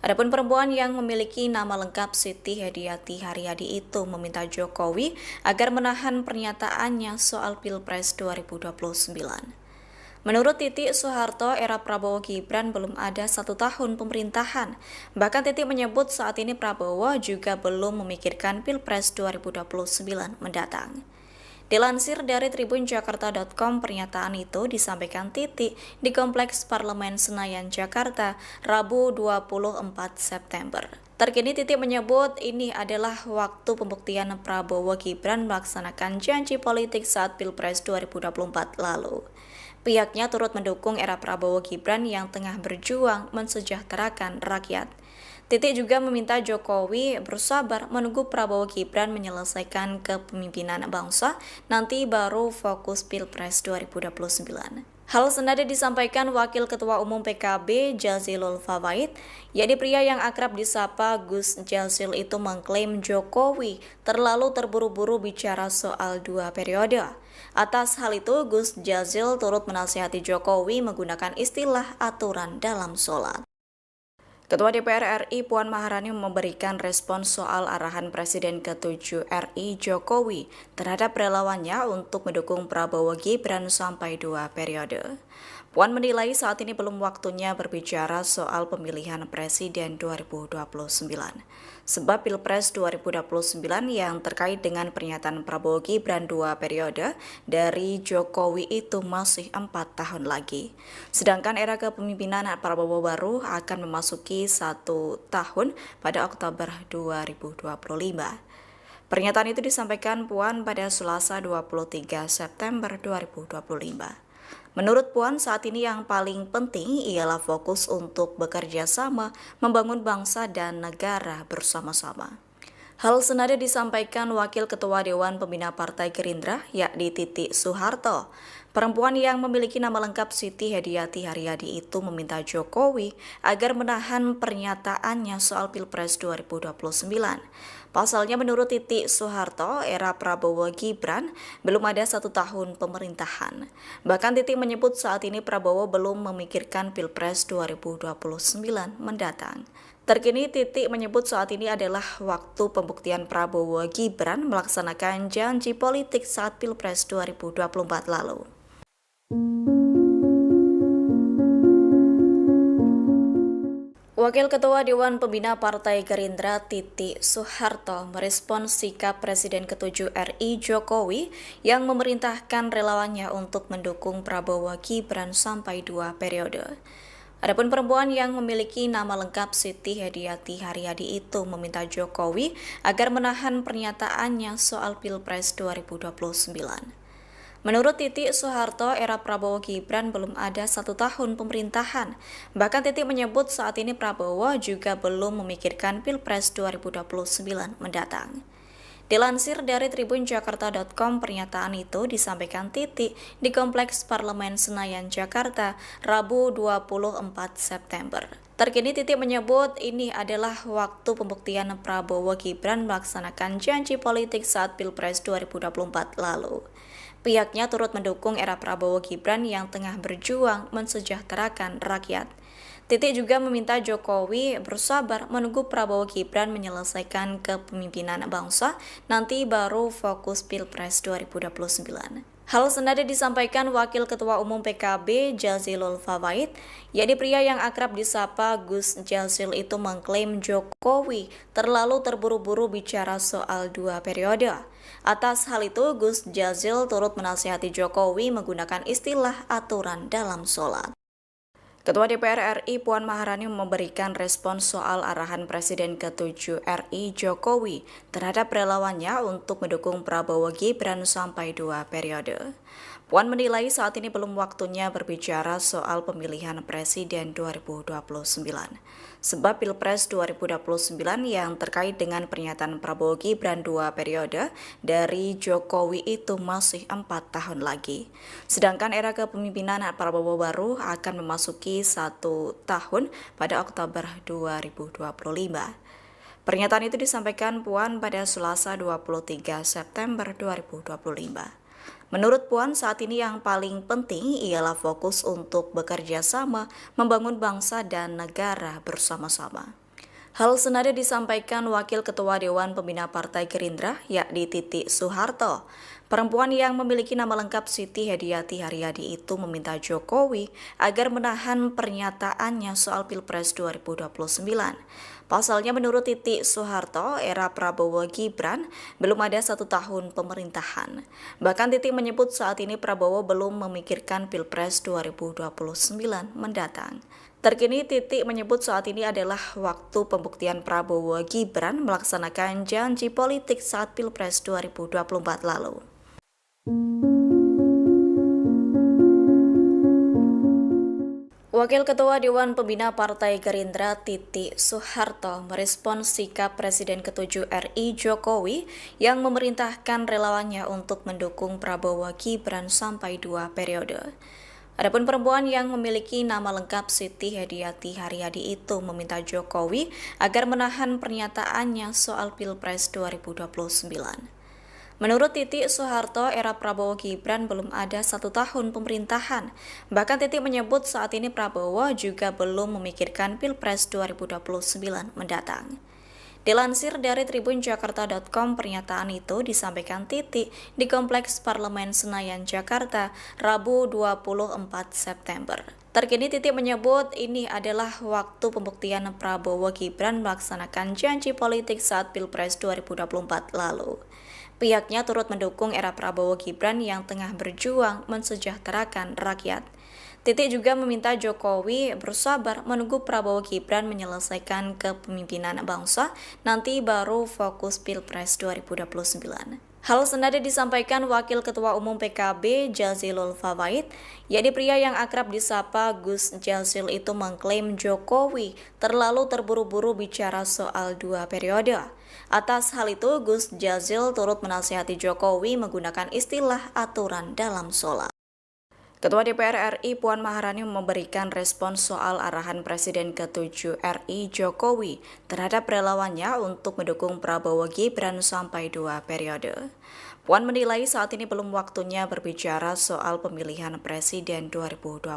Adapun perempuan yang memiliki nama lengkap Siti Hediati Haryadi itu meminta Jokowi agar menahan pernyataannya soal Pilpres 2029. Menurut Titi Soeharto, era Prabowo Gibran belum ada 1 tahun pemerintahan. Bahkan Titi menyebut saat ini Prabowo juga belum memikirkan Pilpres 2029 mendatang. Dilansir dari tribunjakarta.com, pernyataan itu disampaikan Titi di Kompleks Parlemen Senayan, Jakarta, Rabu 24 September. Terkini Titi menyebut ini adalah waktu pembuktian Prabowo Gibran melaksanakan janji politik saat Pilpres 2024 lalu. Pihaknya turut mendukung era Prabowo Gibran yang tengah berjuang mensejahterakan rakyat. Titi juga meminta Jokowi bersabar menunggu Prabowo Gibran menyelesaikan kepemimpinan bangsa, nanti baru fokus Pilpres 2029. Hal senada disampaikan Wakil Ketua Umum PKB Jazilul Fawait, yakni pria yang akrab disapa Gus Jazil itu mengklaim Jokowi terlalu terburu-buru bicara soal 2 periode. Atas hal itu, Gus Jazil turut menasihati Jokowi menggunakan istilah aturan dalam sholat. Ketua DPR RI Puan Maharani memberikan respons soal arahan Presiden ke-7 RI Jokowi terhadap relawannya untuk mendukung Prabowo Gibran sampai 2 periode. Puan menilai saat ini belum waktunya berbicara soal pemilihan Presiden 2029. Sebab Pilpres 2029 yang terkait dengan pernyataan Prabowo Gibran 2 periode dari Jokowi itu masih 4 tahun lagi. Sedangkan era kepemimpinan Prabowo baru akan memasuki 1 tahun pada Oktober 2025. Pernyataan itu disampaikan Puan pada Selasa 23 September 2025. Menurut Puan, saat ini yang paling penting ialah fokus untuk bekerja sama, membangun bangsa dan negara bersama-sama. Hal senada disampaikan Wakil Ketua Dewan Pembina Partai Gerindra, yakni Titi Soeharto. Perempuan yang memiliki nama lengkap Siti Hediati Haryadi itu meminta Jokowi agar menahan pernyataannya soal Pilpres 2029. Pasalnya menurut Titi Soeharto, era Prabowo Gibran belum ada 1 tahun pemerintahan. Bahkan Titi menyebut saat ini Prabowo belum memikirkan Pilpres 2029 mendatang. Terkini Titi menyebut saat ini adalah waktu pembuktian Prabowo Gibran melaksanakan janji politik saat Pilpres 2024 lalu. Wakil Ketua Dewan Pembina Partai Gerindra Titi Soeharto merespon sikap Presiden ke-7 RI Jokowi yang memerintahkan relawannya untuk mendukung Prabowo Gibran sampai 2 periode. Adapun perempuan yang memiliki nama lengkap Siti Hediati Haryadi itu meminta Jokowi agar menahan pernyataannya soal Pilpres 2029. Menurut Titi Soeharto, era Prabowo Gibran belum ada 1 tahun pemerintahan. Bahkan Titi menyebut saat ini Prabowo juga belum memikirkan Pilpres 2029 mendatang. Dilansir dari tribunjakarta.com, pernyataan itu disampaikan Titi di Kompleks Parlemen Senayan, Jakarta, Rabu 24 September. Terkini Titi menyebut ini adalah waktu pembuktian Prabowo Gibran melaksanakan janji politik saat Pilpres 2024 lalu. Pihaknya turut mendukung era Prabowo Gibran yang tengah berjuang mensejahterakan rakyat. Titi juga meminta Jokowi bersabar menunggu Prabowo Gibran menyelesaikan kepemimpinan bangsa, nanti baru fokus Pilpres 2029. Hal senada disampaikan Wakil Ketua Umum PKB Jazilul Fawait, yakni pria yang akrab disapa Gus Jazil itu mengklaim Jokowi terlalu terburu-buru bicara soal 2 periode. Atas hal itu, Gus Jazil turut menasihati Jokowi menggunakan istilah aturan dalam sholat. Ketua DPR RI Puan Maharani memberikan respons soal arahan Presiden ke-7 RI Jokowi terhadap relawannya untuk mendukung Prabowo Gibran sampai 2 periode. Puan menilai saat ini belum waktunya berbicara soal pemilihan Presiden 2029. Sebab Pilpres 2029 yang terkait dengan pernyataan Prabowo Gibran 2 periode dari Jokowi itu masih 4 tahun lagi. Sedangkan era kepemimpinan Prabowo baru akan memasuki 1 tahun pada Oktober 2025. Pernyataan itu disampaikan Puan pada Selasa 23 September 2025. Menurut Puan, saat ini yang paling penting ialah fokus untuk bekerja sama, membangun bangsa dan negara bersama-sama. Hal senada disampaikan Wakil Ketua Dewan Pembina Partai Gerindra, yakni Titi Soeharto. Perempuan yang memiliki nama lengkap Siti Hediati Haryadi itu meminta Jokowi agar menahan pernyataannya soal Pilpres 2029. Pasalnya menurut Titi Soeharto, era Prabowo Gibran belum ada 1 tahun pemerintahan. Bahkan Titi menyebut saat ini Prabowo belum memikirkan Pilpres 2029 mendatang. Terkini Titi menyebut saat ini adalah waktu pembuktian Prabowo Gibran melaksanakan janji politik saat Pilpres 2024 lalu. Wakil Ketua Dewan Pembina Partai Gerindra Titi Soeharto merespon sikap Presiden ke-7 RI Jokowi yang memerintahkan relawannya untuk mendukung Prabowo Gibran sampai 2 periode. Adapun perempuan yang memiliki nama lengkap Siti Hediati Haryadi itu meminta Jokowi agar menahan pernyataannya soal Pilpres 2029. Menurut Titi Soeharto, era Prabowo Gibran belum ada 1 tahun pemerintahan. Bahkan Titi menyebut saat ini Prabowo juga belum memikirkan Pilpres 2029 mendatang. Dilansir dari tribunjakarta.com, pernyataan itu disampaikan Titi di Kompleks Parlemen Senayan, Jakarta, Rabu 24 September. Terkini Titi menyebut ini adalah waktu pembuktian Prabowo Gibran melaksanakan janji politik saat Pilpres 2024 lalu. Pihaknya turut mendukung era Prabowo Gibran yang tengah berjuang mensejahterakan rakyat. Titi juga meminta Jokowi bersabar menunggu Prabowo Gibran menyelesaikan kepemimpinan bangsa, nanti baru fokus Pilpres 2029. Hal senada disampaikan Wakil Ketua Umum PKB Jazilul Fawait, yakni pria yang akrab disapa Gus Jazil itu mengklaim Jokowi terlalu terburu-buru bicara soal 2 periode. Atas hal itu, Gus Jazil turut menasihati Jokowi menggunakan istilah aturan dalam sholat. Ketua DPR RI Puan Maharani memberikan respons soal arahan Presiden ke-7 RI Jokowi terhadap relawannya untuk mendukung Prabowo Gibran sampai 2 periode. Puan menilai saat ini belum waktunya berbicara soal pemilihan Presiden 2029.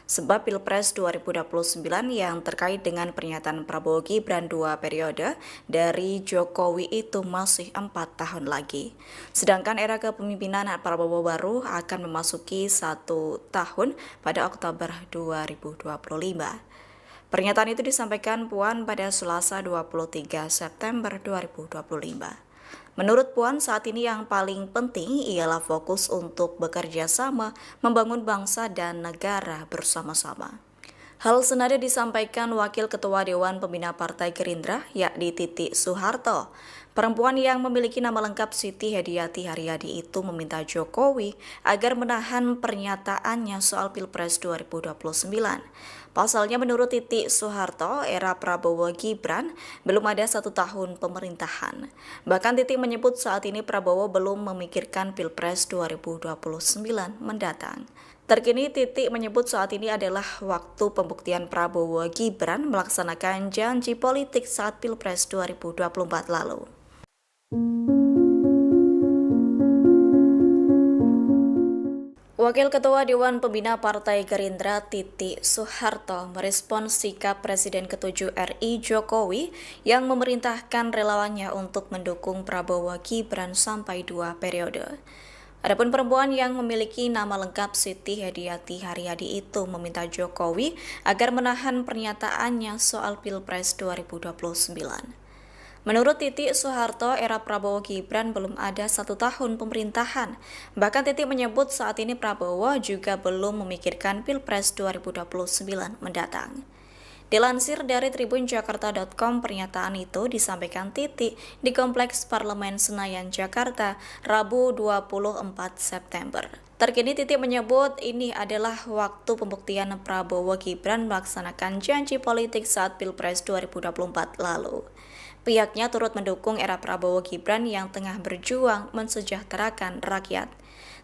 Sebab Pilpres 2029 yang terkait dengan pernyataan Prabowo Gibran 2 periode dari Jokowi itu masih 4 tahun lagi. Sedangkan era kepemimpinan Prabowo baru akan memasuki 1 tahun pada Oktober 2025. Pernyataan itu disampaikan Puan pada Selasa 23 September 2025. Menurut Puan, saat ini yang paling penting ialah fokus untuk bekerja sama membangun bangsa dan negara bersama-sama. Hal senada disampaikan Wakil Ketua Dewan Pembina Partai Gerindra, yakni Titi Soeharto. Perempuan yang memiliki nama lengkap Siti Hediati Haryadi itu meminta Jokowi agar menahan pernyataannya soal Pilpres 2029. Pasalnya menurut Titi Soeharto, era Prabowo Gibran belum ada 1 tahun pemerintahan. Bahkan Titi menyebut saat ini Prabowo belum memikirkan Pilpres 2029 mendatang. Terkini Titi menyebut saat ini adalah waktu pembuktian Prabowo Gibran melaksanakan janji politik saat Pilpres 2024 lalu. Wakil Ketua Dewan Pembina Partai Gerindra Titi Soeharto merespons sikap Presiden ke-7 RI Jokowi yang memerintahkan relawannya untuk mendukung Prabowo Gibran sampai 2 periode. Adapun perempuan yang memiliki nama lengkap Siti Hediati Haryadi itu meminta Jokowi agar menahan pernyataannya soal Pilpres 2029. Menurut Titi Soeharto, era Prabowo Gibran belum ada 1 tahun pemerintahan. Bahkan Titi menyebut saat ini Prabowo juga belum memikirkan Pilpres 2029 mendatang. Dilansir dari tribunjakarta.com, pernyataan itu disampaikan Titi di Kompleks Parlemen Senayan, Jakarta, Rabu 24 September. Terkini Titi menyebut ini adalah waktu pembuktian Prabowo Gibran melaksanakan janji politik saat Pilpres 2024 lalu. Pihaknya turut mendukung era Prabowo Gibran yang tengah berjuang mensejahterakan rakyat.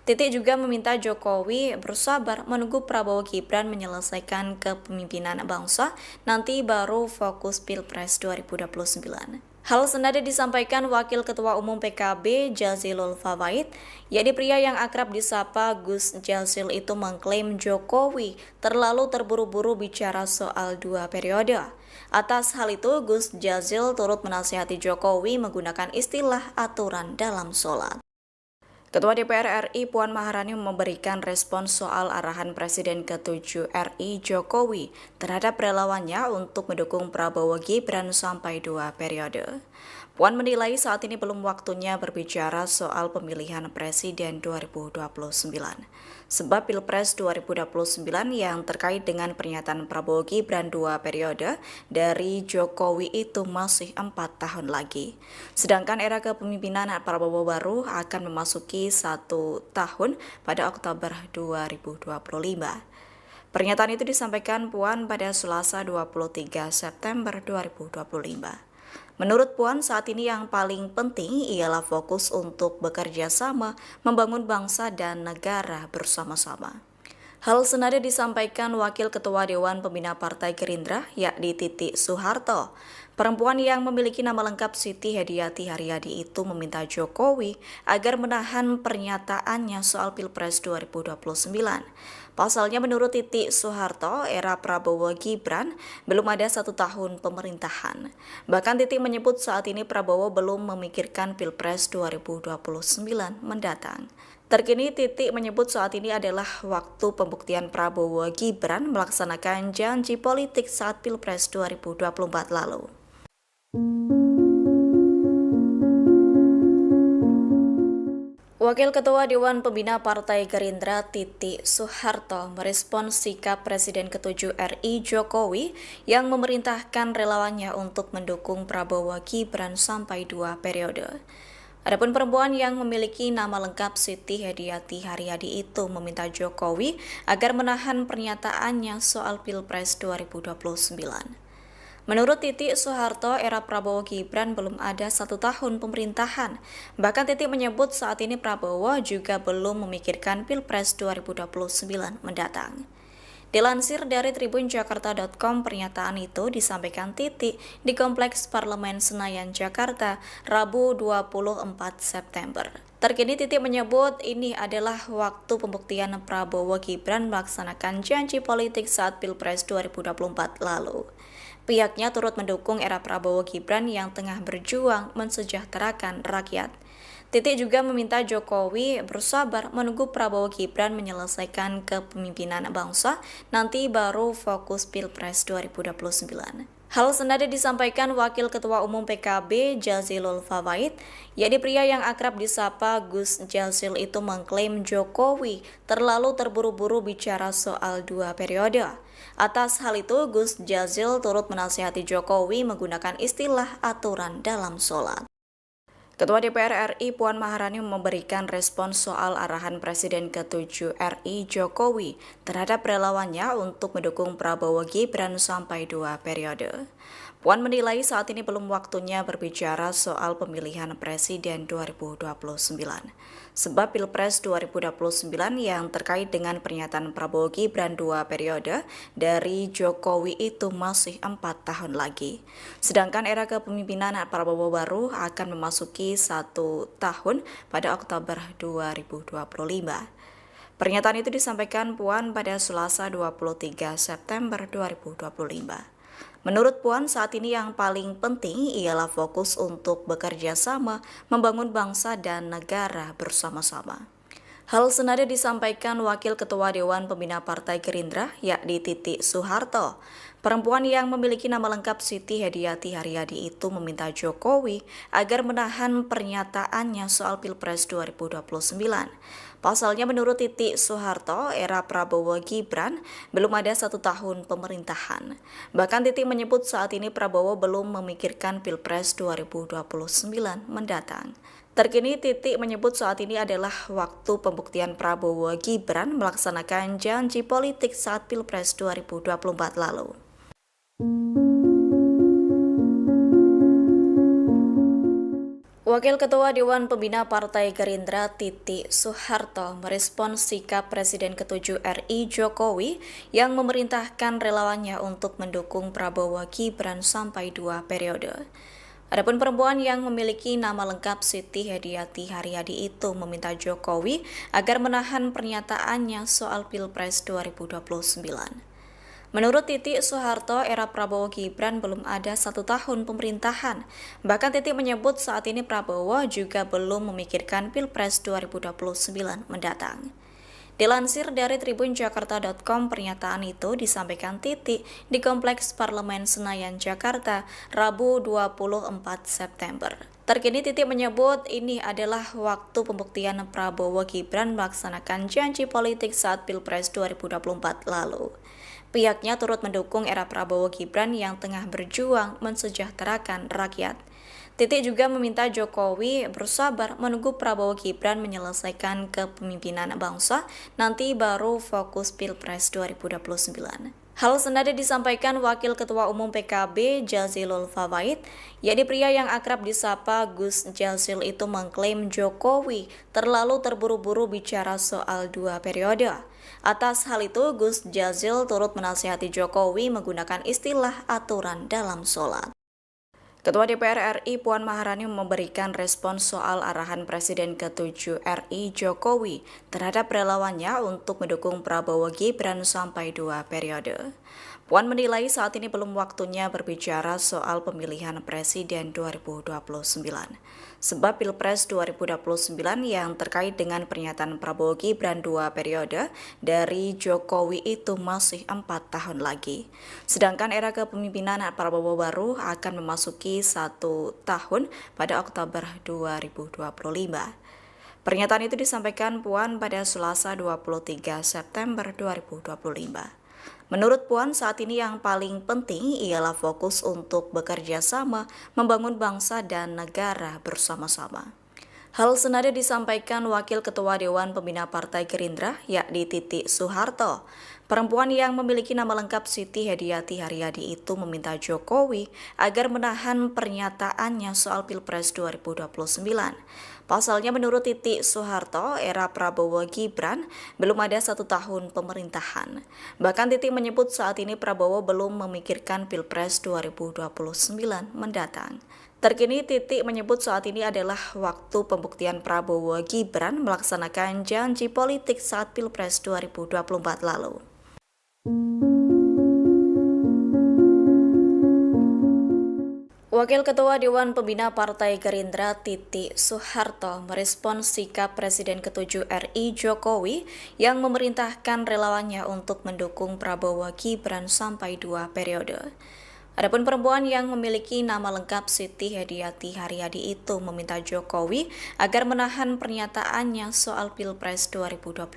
Titi juga meminta Jokowi bersabar menunggu Prabowo Gibran menyelesaikan kepemimpinan bangsa, nanti baru fokus Pilpres 2029. Hal senada disampaikan Wakil Ketua Umum PKB Jazilul Fawait, yakni pria yang akrab disapa Gus Jazil itu mengklaim Jokowi terlalu terburu-buru bicara soal 2 periode. Atas hal itu, Gus Jazil turut menasihati Jokowi menggunakan istilah aturan dalam sholat. Ketua DPR RI Puan Maharani memberikan respons soal arahan Presiden ke-7 RI Jokowi terhadap relawannya untuk mendukung Prabowo Gibran sampai 2 periode. Puan menilai saat ini belum waktunya berbicara soal pemilihan Presiden 2029. Sebab Pilpres 2029 yang terkait dengan pernyataan Prabowo Gibran 2 periode dari Jokowi itu masih 4 tahun lagi. Sedangkan era kepemimpinan Prabowo baru akan memasuki 1 tahun pada Oktober 2025. Pernyataan itu disampaikan Puan pada Selasa 23 September 2025. Menurut Puan, saat ini yang paling penting ialah fokus untuk bekerja sama membangun bangsa dan negara bersama-sama. Hal senada disampaikan Wakil Ketua Dewan Pembina Partai Gerindra, yakni Titi Soeharto. Perempuan yang memiliki nama lengkap Siti Hediati Haryadi itu meminta Jokowi agar menahan pernyataannya soal Pilpres 2029. Pasalnya menurut Titi Soeharto, era Prabowo Gibran belum ada 1 tahun pemerintahan. Bahkan Titi menyebut saat ini Prabowo belum memikirkan Pilpres 2029 mendatang. Terkini Titi menyebut saat ini adalah waktu pembuktian Prabowo Gibran melaksanakan janji politik saat Pilpres 2024 lalu. Wakil Ketua Dewan Pembina Partai Gerindra Titi Soeharto merespons sikap Presiden ke-7 RI Jokowi yang memerintahkan relawannya untuk mendukung Prabowo Gibran sampai 2 periode. Adapun perempuan yang memiliki nama lengkap Siti Hediati Haryadi itu meminta Jokowi agar menahan pernyataannya soal Pilpres 2029. Menurut Titi Soeharto, era Prabowo Gibran belum ada 1 tahun pemerintahan. Bahkan Titi menyebut saat ini Prabowo juga belum memikirkan Pilpres 2029 mendatang. Dilansir dari tribunjakarta.com, pernyataan itu disampaikan Titi di Kompleks Parlemen Senayan, Jakarta, Rabu 24 September. Terkini Titi menyebut ini adalah waktu pembuktian Prabowo Gibran melaksanakan janji politik saat Pilpres 2024 lalu. Pihaknya turut mendukung era Prabowo Gibran yang tengah berjuang mensejahterakan rakyat. Titi juga meminta Jokowi bersabar menunggu Prabowo Gibran menyelesaikan kepemimpinan bangsa, nanti baru fokus Pilpres 2029. Hal senada disampaikan Wakil Ketua Umum PKB Jazilul Fawait, yakni pria yang akrab disapa Gus Jazil itu mengklaim Jokowi terlalu terburu-buru bicara soal 2 periode. Atas hal itu, Gus Jazil turut menasihati Jokowi menggunakan istilah aturan dalam sholat. Ketua DPR RI Puan Maharani memberikan respons soal arahan Presiden ke-7 RI Jokowi terhadap relawannya untuk mendukung Prabowo Gibran sampai 2 periode. Puan menilai saat ini belum waktunya berbicara soal pemilihan Presiden 2029. Sebab Pilpres 2029 yang terkait dengan pernyataan Prabowo Gibran 2 periode dari Jokowi itu masih 4 tahun lagi. Sedangkan era kepemimpinan Prabowo baru akan memasuki 1 tahun pada Oktober 2025. Pernyataan itu disampaikan Puan pada Selasa 23 September 2025. Menurut Puan, saat ini yang paling penting ialah fokus untuk bekerja sama, membangun bangsa dan negara bersama-sama. Hal senada disampaikan Wakil Ketua Dewan Pembina Partai Gerindra, yakni Titi Soeharto. Perempuan yang memiliki nama lengkap Siti Hediati Haryadi itu meminta Jokowi agar menahan pernyataannya soal Pilpres 2029. Pasalnya menurut Titi Soeharto, era Prabowo Gibran belum ada 1 tahun pemerintahan. Bahkan Titi menyebut saat ini Prabowo belum memikirkan Pilpres 2029 mendatang. Terkini Titi menyebut saat ini adalah waktu pembuktian Prabowo Gibran melaksanakan janji politik saat Pilpres 2024 lalu. Wakil Ketua Dewan Pembina Partai Gerindra Titi Soeharto merespons sikap Presiden ke-7 RI Jokowi yang memerintahkan relawannya untuk mendukung Prabowo Gibran sampai 2 periode. Adapun perempuan yang memiliki nama lengkap Siti Hediati Haryadi itu meminta Jokowi agar menahan pernyataannya soal Pilpres 2029. Menurut Titi Soeharto, era Prabowo Gibran belum ada 1 tahun pemerintahan. Bahkan Titi menyebut saat ini Prabowo juga belum memikirkan Pilpres 2029 mendatang. Dilansir dari tribunjakarta.com, pernyataan itu disampaikan Titi di Kompleks Parlemen Senayan, Jakarta, Rabu 24 September. Terkini Titi menyebut ini adalah waktu pembuktian Prabowo Gibran melaksanakan janji politik saat Pilpres 2024 lalu. Pihaknya turut mendukung era Prabowo Gibran yang tengah berjuang mensejahterakan rakyat. Titi juga meminta Jokowi bersabar menunggu Prabowo Gibran menyelesaikan kepemimpinan bangsa, nanti baru fokus Pilpres 2029. Hal senada disampaikan Wakil Ketua Umum PKB Jazilul Fawait, yakni pria yang akrab disapa Gus Jazil itu mengklaim Jokowi terlalu terburu-buru bicara soal 2 periode. Atas hal itu, Gus Jazil turut menasihati Jokowi menggunakan istilah aturan dalam sholat. Ketua DPR RI Puan Maharani memberikan respons soal arahan Presiden ke-7 RI Jokowi terhadap relawannya untuk mendukung Prabowo Gibran sampai 2 periode. Puan menilai saat ini belum waktunya berbicara soal pemilihan Presiden 2029. Sebab Pilpres 2029 yang terkait dengan pernyataan Prabowo Gibran 2 periode dari Jokowi itu masih 4 tahun lagi. Sedangkan era kepemimpinan Prabowo baru akan memasuki 1 tahun pada Oktober 2025. Pernyataan itu disampaikan Puan pada Selasa 23 September 2025. Menurut Puan, saat ini yang paling penting ialah fokus untuk bekerja sama, membangun bangsa dan negara bersama-sama. Hal senada disampaikan Wakil Ketua Dewan Pembina Partai Gerindra, yakni Titi Soeharto. Perempuan yang memiliki nama lengkap Siti Hediati Haryadi itu meminta Jokowi agar menahan pernyataannya soal Pilpres 2029. Pasalnya menurut Titi Soeharto, era Prabowo Gibran belum ada 1 tahun pemerintahan. Bahkan Titi menyebut saat ini Prabowo belum memikirkan Pilpres 2029 mendatang. Terkini Titi menyebut saat ini adalah waktu pembuktian Prabowo Gibran melaksanakan janji politik saat Pilpres 2024 lalu. Wakil Ketua Dewan Pembina Partai Gerindra Titi Soeharto merespons sikap Presiden ke-7 RI Jokowi yang memerintahkan relawannya untuk mendukung Prabowo Gibran sampai 2 periode. Adapun perempuan yang memiliki nama lengkap Siti Hediati Haryadi itu meminta Jokowi agar menahan pernyataannya soal Pilpres 2029.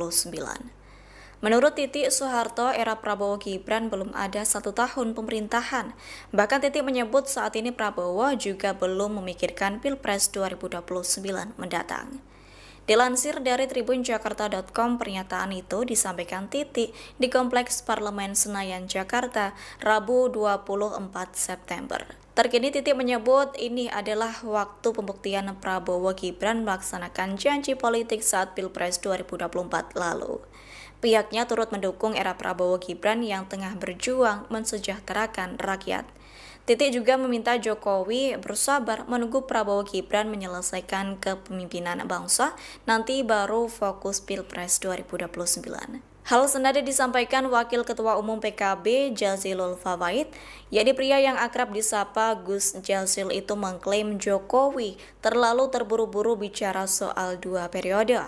Menurut Titi Soeharto, era Prabowo Gibran belum ada 1 tahun pemerintahan. Bahkan Titi menyebut saat ini Prabowo juga belum memikirkan Pilpres 2029 mendatang. Dilansir dari tribunjakarta.com, pernyataan itu disampaikan Titi di Kompleks Parlemen Senayan, Jakarta, Rabu 24 September. Terkini Titi menyebut ini adalah waktu pembuktian Prabowo Gibran melaksanakan janji politik saat Pilpres 2024 lalu. Pihaknya turut mendukung era Prabowo Gibran yang tengah berjuang mensejahterakan rakyat. Titi juga meminta Jokowi bersabar menunggu Prabowo Gibran menyelesaikan kepemimpinan bangsa, nanti baru fokus Pilpres 2029. Hal senada disampaikan Wakil Ketua Umum PKB Jazilul Fawait, yakni pria yang akrab disapa Gus Jazil itu mengklaim Jokowi terlalu terburu-buru bicara soal 2 periode.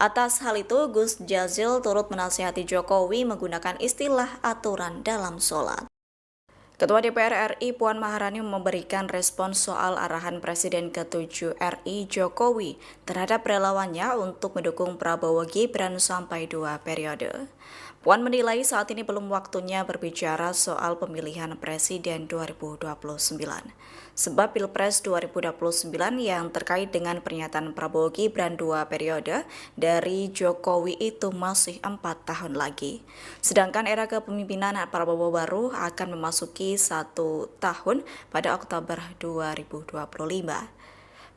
Atas hal itu, Gus Jazil turut menasihati Jokowi menggunakan istilah aturan dalam sholat. Ketua DPR RI Puan Maharani memberikan respons soal arahan Presiden ke-7 RI Jokowi terhadap relawannya untuk mendukung Prabowo Gibran sampai 2 periode. Puan menilai saat ini belum waktunya berbicara soal pemilihan Presiden 2029. Sebab Pilpres 2029 yang terkait dengan pernyataan Prabowo Gibran 2 periode dari Jokowi itu masih 4 tahun lagi. Sedangkan era kepemimpinan Prabowo baru akan memasuki 1 tahun pada Oktober 2025.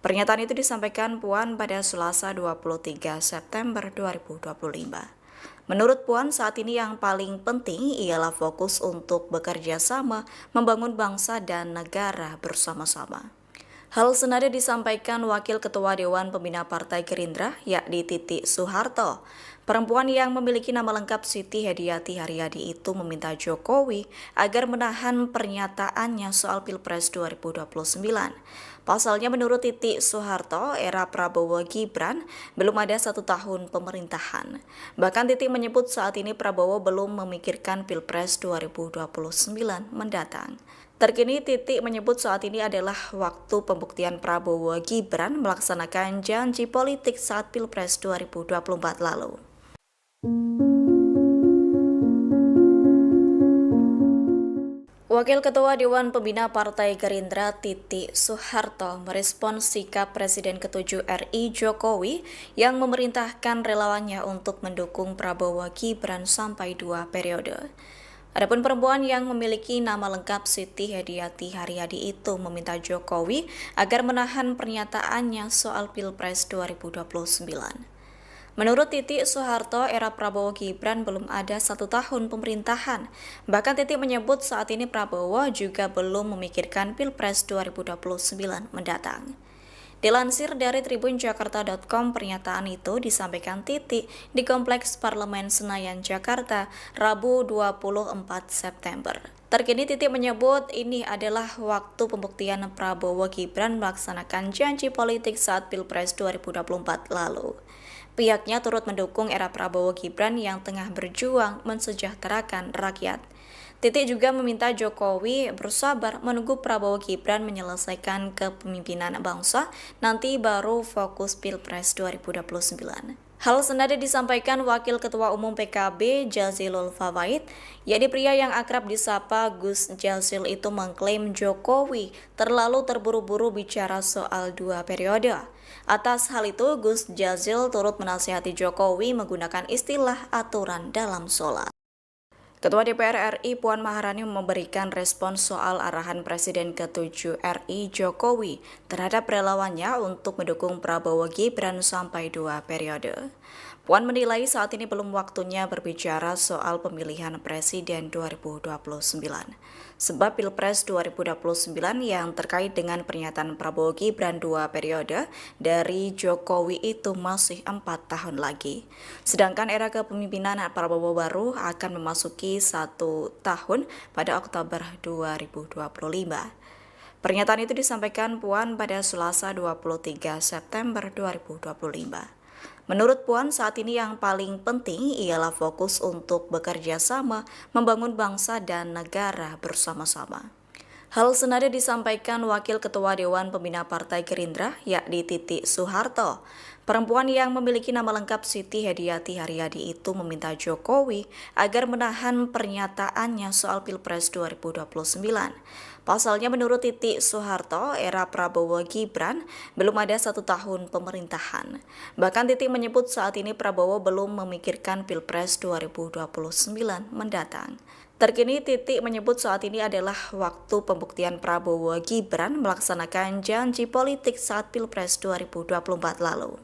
Pernyataan itu disampaikan Puan pada Selasa 23 September 2025. Menurut Puan, saat ini yang paling penting ialah fokus untuk bekerja sama, membangun bangsa dan negara bersama-sama. Hal senada disampaikan Wakil Ketua Dewan Pembina Partai Gerindra, yakni Titi Soeharto. Perempuan yang memiliki nama lengkap Siti Hediati Haryadi itu meminta Jokowi agar menahan pernyataannya soal Pilpres 2029. Pasalnya menurut Titi Soeharto, era Prabowo Gibran belum ada 1 tahun pemerintahan. Bahkan Titi menyebut saat ini Prabowo belum memikirkan Pilpres 2029 mendatang. Terkini Titi menyebut saat ini adalah waktu pembuktian Prabowo Gibran melaksanakan janji politik saat Pilpres 2024 lalu. Wakil Ketua Dewan Pembina Partai Gerindra Titi Soeharto merespons sikap Presiden ke-7 RI Jokowi yang memerintahkan relawannya untuk mendukung Prabowo Gibran sampai 2 periode. Adapun perempuan yang memiliki nama lengkap Siti Hediati Haryadi itu meminta Jokowi agar menahan pernyataannya soal Pilpres 2029. Menurut Titi Soeharto, era Prabowo Gibran belum ada 1 tahun pemerintahan. Bahkan Titi menyebut saat ini Prabowo juga belum memikirkan Pilpres 2029 mendatang. Dilansir dari tribunjakarta.com, pernyataan itu disampaikan Titi di Kompleks Parlemen Senayan, Jakarta, Rabu 24 September. Terkini Titi menyebut ini adalah waktu pembuktian Prabowo Gibran melaksanakan janji politik saat Pilpres 2024 lalu. Pihaknya turut mendukung era Prabowo Gibran yang tengah berjuang mensejahterakan rakyat. Titi juga meminta Jokowi bersabar menunggu Prabowo Gibran menyelesaikan kepemimpinan bangsa, nanti baru fokus Pilpres 2029. Hal senada disampaikan Wakil Ketua Umum PKB Jazilul Fawait, yakni pria yang akrab disapa Gus Jazil itu mengklaim Jokowi terlalu terburu-buru bicara soal 2 periode. Atas hal itu, Gus Jazil turut menasihati Jokowi menggunakan istilah aturan dalam sholat. Ketua DPR RI Puan Maharani memberikan respons soal arahan Presiden ke-7 RI Jokowi terhadap relawannya untuk mendukung Prabowo Gibran sampai 2 periode. Puan menilai saat ini belum waktunya berbicara soal pemilihan Presiden 2029. Sebab Pilpres 2029 yang terkait dengan pernyataan Prabowo Gibran 2 periode dari Jokowi itu masih 4 tahun lagi. Sedangkan era kepemimpinan Prabowo baru akan memasuki 1 tahun pada Oktober 2025. Pernyataan itu disampaikan Puan pada Selasa 23 September 2025. Menurut Puan, saat ini yang paling penting ialah fokus untuk bekerja sama, membangun bangsa dan negara bersama-sama. Hal senada disampaikan Wakil Ketua Dewan Pembina Partai Gerindra, yakni Titi Soeharto. Perempuan yang memiliki nama lengkap Siti Hediati Haryadi itu meminta Jokowi agar menahan pernyataannya soal Pilpres 2029. Pasalnya menurut Titi Soeharto, era Prabowo Gibran belum ada 1 tahun pemerintahan. Bahkan Titi menyebut saat ini Prabowo belum memikirkan Pilpres 2029 mendatang. Terkini Titi menyebut saat ini adalah waktu pembuktian Prabowo Gibran melaksanakan janji politik saat Pilpres 2024 lalu.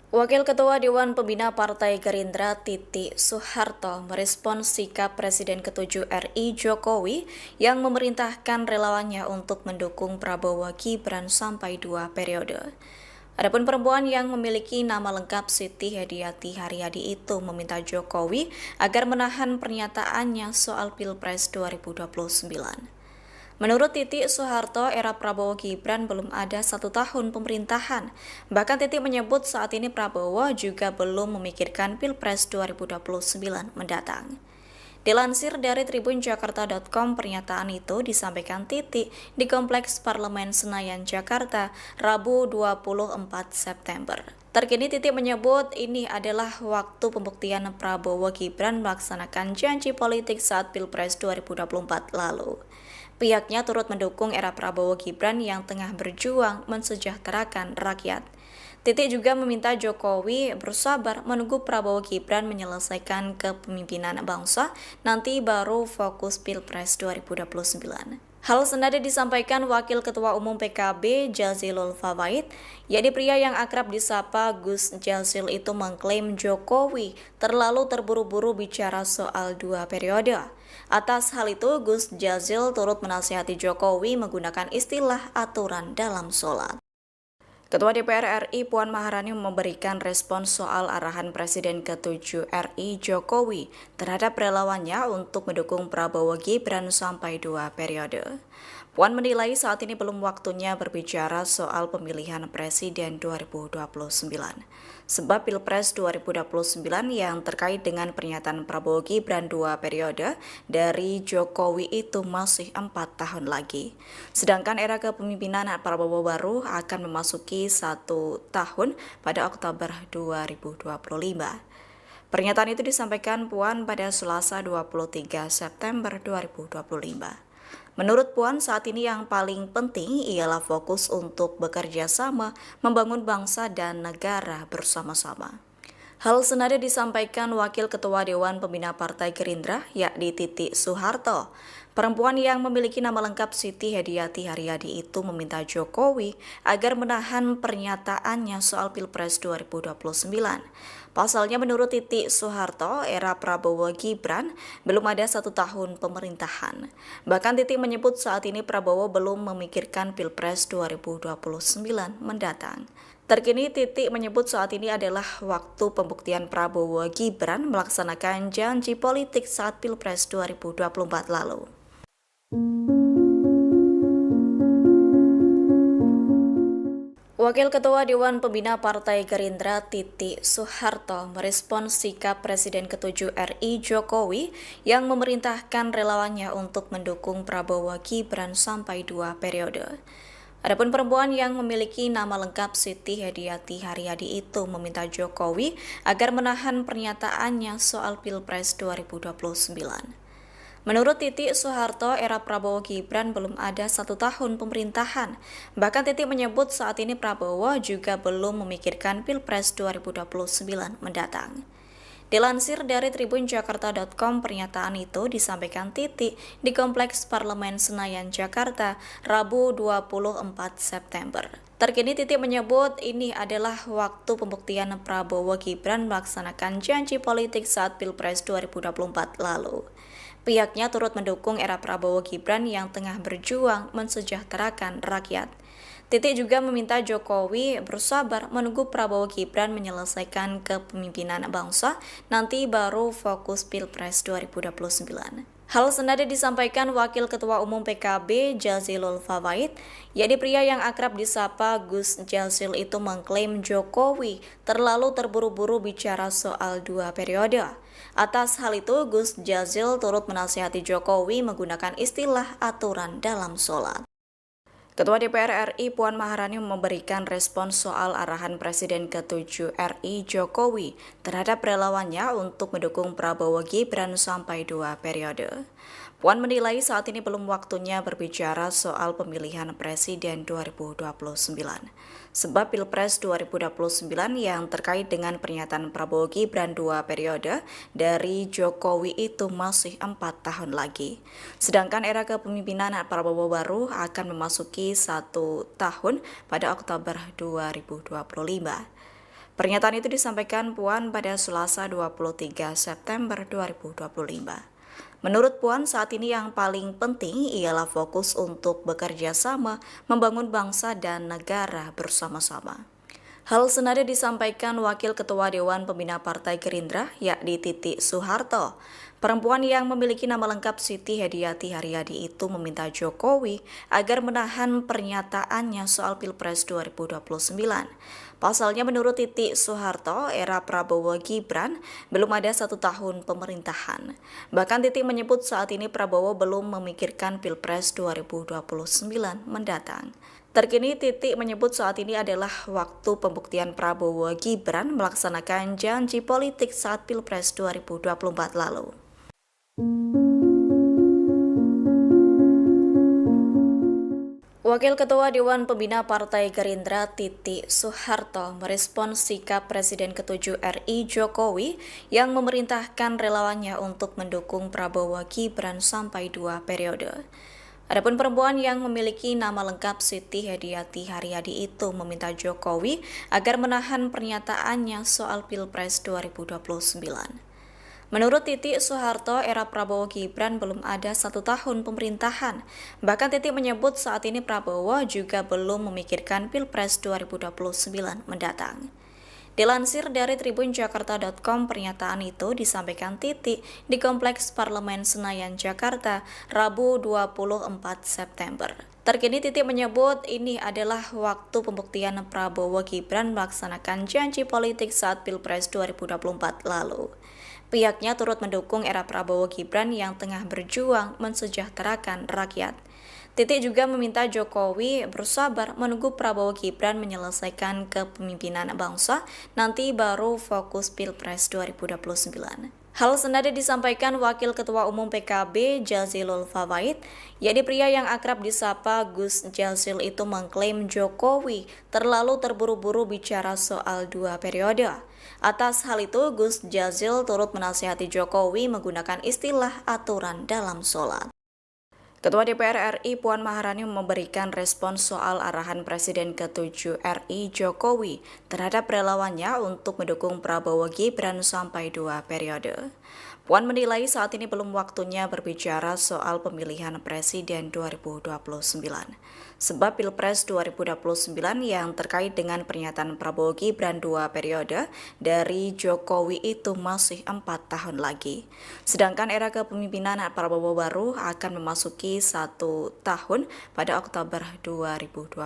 Wakil Ketua Dewan Pembina Partai Gerindra Titi Soeharto merespons sikap Presiden ke-7 RI Jokowi yang memerintahkan relawannya untuk mendukung Prabowo Gibran sampai 2 periode. Adapun perempuan yang memiliki nama lengkap Siti Hediati Haryadi itu meminta Jokowi agar menahan pernyataannya soal Pilpres 2029. Menurut Titi Soeharto, era Prabowo Gibran belum ada 1 tahun pemerintahan. Bahkan Titi menyebut saat ini Prabowo juga belum memikirkan Pilpres 2029 mendatang. Dilansir dari tribunjakarta.com, pernyataan itu disampaikan Titi di Kompleks Parlemen Senayan, Jakarta, Rabu 24 September. Terkini Titi menyebut ini adalah waktu pembuktian Prabowo Gibran melaksanakan janji politik saat Pilpres 2024 lalu. Pihaknya turut mendukung era Prabowo Gibran yang tengah berjuang mensejahterakan rakyat. Titi juga meminta Jokowi bersabar menunggu Prabowo Gibran menyelesaikan kepemimpinan bangsa, nanti baru fokus Pilpres 2029. Hal senada disampaikan Wakil Ketua Umum PKB Jazilul Fawait, yakni pria yang akrab disapa Gus Jazil itu mengklaim Jokowi terlalu terburu-buru bicara soal 2 periode. Atas hal itu, Gus Jazil turut menasihati Jokowi menggunakan istilah aturan dalam sholat. Ketua DPR RI Puan Maharani memberikan respons soal arahan Presiden ke-7 RI Jokowi terhadap relawannya untuk mendukung Prabowo Gibran sampai 2 periode. Puan menilai saat ini belum waktunya berbicara soal pemilihan Presiden 2029. Sebab Pilpres 2029 yang terkait dengan pernyataan Prabowo Gibran 2 periode dari Jokowi itu masih 4 tahun lagi. Sedangkan era kepemimpinan Prabowo baru akan memasuki 1 tahun pada Oktober 2025. Pernyataan itu disampaikan Puan pada Selasa 23 September 2025. Menurut Puan, saat ini yang paling penting ialah fokus untuk bekerja sama, membangun bangsa dan negara bersama-sama. Hal senada disampaikan Wakil Ketua Dewan Pembina Partai Gerindra, yakni Titi Soeharto. Perempuan yang memiliki nama lengkap Siti Hediati Haryadi itu meminta Jokowi agar menahan pernyataannya soal Pilpres 2029. Pasalnya menurut Titi Soeharto, era Prabowo Gibran belum ada 1 tahun pemerintahan. Bahkan Titi menyebut saat ini Prabowo belum memikirkan Pilpres 2029 mendatang. Terkini Titi menyebut saat ini adalah waktu pembuktian Prabowo Gibran melaksanakan janji politik saat Pilpres 2024 lalu. Wakil Ketua Dewan Pembina Partai Gerindra Titi Soeharto merespons sikap Presiden ke-7 RI Jokowi yang memerintahkan relawannya untuk mendukung Prabowo Gibran sampai 2 periode. Adapun perempuan yang memiliki nama lengkap Siti Hediati Haryadi itu meminta Jokowi agar menahan pernyataannya soal Pilpres 2029. Menurut Titi Soeharto, era Prabowo Gibran belum ada 1 tahun pemerintahan. Bahkan Titi menyebut saat ini Prabowo juga belum memikirkan Pilpres 2029 mendatang. Dilansir dari tribunjakarta.com, pernyataan itu disampaikan Titi di Kompleks Parlemen Senayan, Jakarta, Rabu 24 September. Terkini Titi menyebut ini adalah waktu pembuktian Prabowo Gibran melaksanakan janji politik saat Pilpres 2024 lalu. Pihaknya turut mendukung era Prabowo Gibran yang tengah berjuang mensejahterakan rakyat. Titi juga meminta Jokowi bersabar menunggu Prabowo Gibran menyelesaikan kepemimpinan bangsa, nanti baru fokus Pilpres 2029. Hal senada disampaikan Wakil Ketua Umum PKB Jazilul Fawait, yakni pria yang akrab disapa Gus Jazil itu mengklaim Jokowi terlalu terburu-buru bicara soal 2 periode. Atas hal itu, Gus Jazil turut menasihati Jokowi menggunakan istilah aturan dalam sholat. Ketua DPR RI Puan Maharani memberikan respons soal arahan Presiden ke-7 RI Jokowi terhadap relawannya untuk mendukung Prabowo Gibran sampai 2 periode. Puan menilai saat ini belum waktunya berbicara soal pemilihan Presiden 2029. Sebab Pilpres 2029 yang terkait dengan pernyataan Prabowo Gibran 2 periode dari Jokowi itu masih 4 tahun lagi. Sedangkan era kepemimpinan Prabowo baru akan memasuki 1 tahun pada Oktober 2025. Pernyataan itu disampaikan Puan pada Selasa 23 September 2025. Menurut Puan, saat ini yang paling penting ialah fokus untuk bekerja sama, membangun bangsa dan negara bersama-sama. Hal senada disampaikan Wakil Ketua Dewan Pembina Partai Gerindra, yakni Titi Soeharto. Perempuan yang memiliki nama lengkap Siti Hediati Haryadi itu meminta Jokowi agar menahan pernyataannya soal Pilpres 2029. Pasalnya menurut Titi Soeharto, era Prabowo Gibran belum ada 1 tahun pemerintahan. Bahkan Titi menyebut saat ini Prabowo belum memikirkan Pilpres 2029 mendatang. Terkini Titi menyebut saat ini adalah waktu pembuktian Prabowo Gibran melaksanakan janji politik saat Pilpres 2024 lalu. Wakil Ketua Dewan Pembina Partai Gerindra Titi Soeharto merespons sikap Presiden ke-7 RI Jokowi yang memerintahkan relawannya untuk mendukung Prabowo Gibran sampai 2 periode. Adapun perempuan yang memiliki nama lengkap Siti Hediati Haryadi itu meminta Jokowi agar menahan pernyataannya soal Pilpres 2029. Menurut Titi Soeharto, era Prabowo Gibran belum ada 1 tahun pemerintahan. Bahkan Titi menyebut saat ini Prabowo juga belum memikirkan Pilpres 2029 mendatang. Dilansir dari tribunjakarta.com, pernyataan itu disampaikan Titi di Kompleks Parlemen Senayan, Jakarta, Rabu 24 September. Terkini Titi menyebut ini adalah waktu pembuktian Prabowo Gibran melaksanakan janji politik saat Pilpres 2024 lalu. Pihaknya turut mendukung era Prabowo Gibran yang tengah berjuang mensejahterakan rakyat. Titi juga meminta Jokowi bersabar menunggu Prabowo Gibran menyelesaikan kepemimpinan bangsa, nanti baru fokus Pilpres 2029. Hal senada disampaikan Wakil Ketua Umum PKB Jazilul Fawait, yakni pria yang akrab disapa Gus Jazil itu mengklaim Jokowi terlalu terburu-buru bicara soal 2 periode. Atas hal itu, Gus Jazil turut menasihati Jokowi menggunakan istilah aturan dalam sholat. Ketua DPR RI Puan Maharani memberikan respons soal arahan Presiden ke-7 RI Jokowi terhadap relawannya untuk mendukung Prabowo Gibran sampai 2 periode. Puan menilai saat ini belum waktunya berbicara soal pemilihan Presiden 2029. Sebab Pilpres 2029 yang terkait dengan pernyataan Prabowo Gibran 2 periode dari Jokowi itu masih 4 tahun lagi. Sedangkan era kepemimpinan Prabowo baru akan memasuki 1 tahun pada Oktober 2025.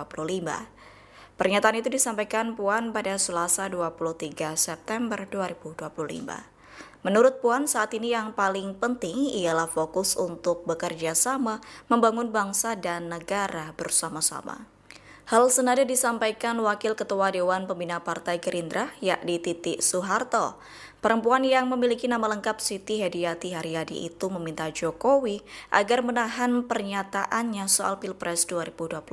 Pernyataan itu disampaikan Puan pada Selasa 23 September 2025. Menurut Puan, saat ini yang paling penting ialah fokus untuk bekerja sama, membangun bangsa dan negara bersama-sama. Hal senada disampaikan Wakil Ketua Dewan Pembina Partai Gerindra, yakni Titi Soeharto. Perempuan yang memiliki nama lengkap Siti Hediati Haryadi itu meminta Jokowi agar menahan pernyataannya soal Pilpres 2029.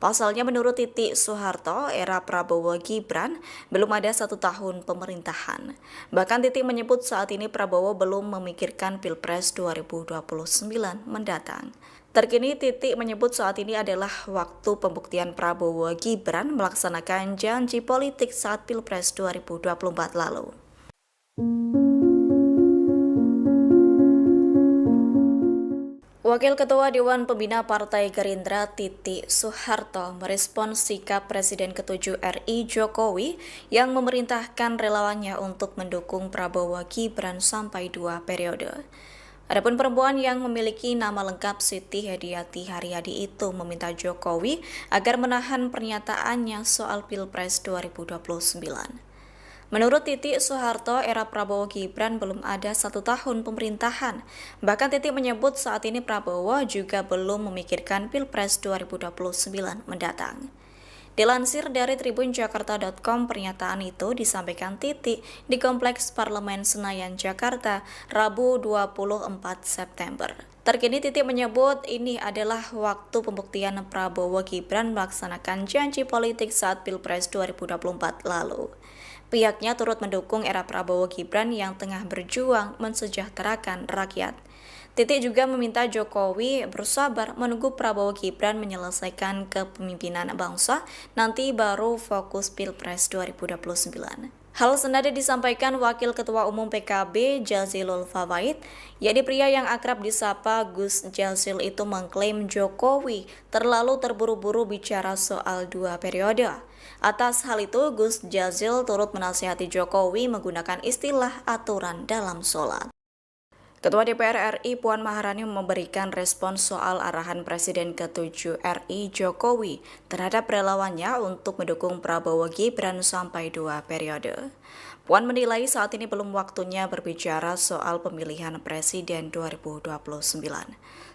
Pasalnya menurut Titi Soeharto, era Prabowo Gibran belum ada 1 tahun pemerintahan. Bahkan Titi menyebut saat ini Prabowo belum memikirkan Pilpres 2029 mendatang. Terkini Titi menyebut saat ini adalah waktu pembuktian Prabowo Gibran melaksanakan janji politik saat Pilpres 2024 lalu. Wakil Ketua Dewan Pembina Partai Gerindra Titi Soeharto merespons sikap Presiden ke-7 RI Jokowi yang memerintahkan relawannya untuk mendukung Prabowo Gibran sampai 2 periode. Adapun perempuan yang memiliki nama lengkap Siti Hediati Haryadi itu meminta Jokowi agar menahan pernyataannya soal Pilpres 2029. Menurut Titi Soeharto, era Prabowo Gibran belum ada 1 tahun pemerintahan. Bahkan Titi menyebut saat ini Prabowo juga belum memikirkan Pilpres 2029 mendatang. Dilansir dari tribunjakarta.com, pernyataan itu disampaikan Titi di Kompleks Parlemen Senayan, Jakarta, Rabu 24 September. Terkini Titi menyebut ini adalah waktu pembuktian Prabowo Gibran melaksanakan janji politik saat Pilpres 2024 lalu. Pihaknya turut mendukung era Prabowo Gibran yang tengah berjuang mensejahterakan rakyat. Titi juga meminta Jokowi bersabar menunggu Prabowo Gibran menyelesaikan kepemimpinan bangsa, nanti baru fokus Pilpres 2029. Hal senada disampaikan Wakil Ketua Umum PKB Jazilul Fawait, yakni pria yang akrab disapa Gus Jazil itu mengklaim Jokowi terlalu terburu-buru bicara soal 2 periode. Atas hal itu, Gus Jazil turut menasihati Jokowi menggunakan istilah aturan dalam sholat. Ketua DPR RI Puan Maharani memberikan respons soal arahan Presiden ke-7 RI Jokowi terhadap relawannya untuk mendukung Prabowo Gibran sampai 2 periode. Puan menilai saat ini belum waktunya berbicara soal pemilihan Presiden 2029.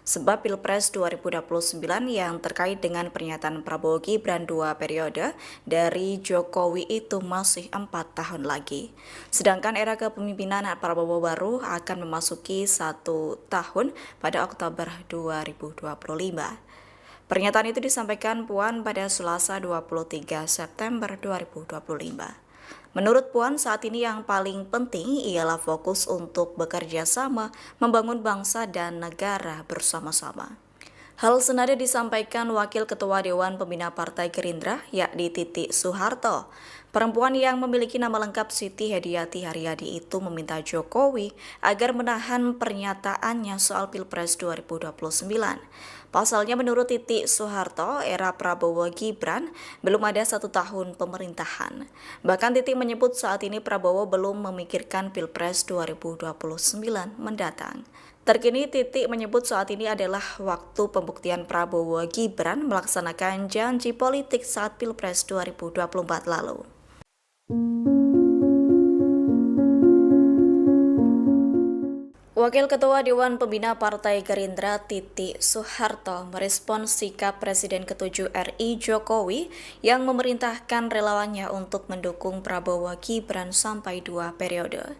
Sebab Pilpres 2029 yang terkait dengan pernyataan Prabowo Gibran 2 periode dari Jokowi itu masih 4 tahun lagi. Sedangkan era kepemimpinan Prabowo baru akan memasuki 1 tahun pada Oktober 2025. Pernyataan itu disampaikan Puan pada Selasa 23 September 2025. Menurut Puan, saat ini yang paling penting ialah fokus untuk bekerja sama membangun bangsa dan negara bersama-sama. Hal senada disampaikan Wakil Ketua Dewan Pembina Partai Gerindra, yakni Titi Soeharto. Perempuan yang memiliki nama lengkap Siti Hediati Haryadi itu meminta Jokowi agar menahan pernyataannya soal Pilpres 2029. Pasalnya menurut Titi Soeharto, era Prabowo Gibran belum ada 1 tahun pemerintahan. Bahkan Titi menyebut saat ini Prabowo belum memikirkan Pilpres 2029 mendatang. Terkini Titi menyebut saat ini adalah waktu pembuktian Prabowo Gibran melaksanakan janji politik saat Pilpres 2024 lalu. Wakil Ketua Dewan Pembina Partai Gerindra Titi Soeharto merespons sikap Presiden ke-7 RI Jokowi yang memerintahkan relawannya untuk mendukung Prabowo Gibran sampai 2 periode.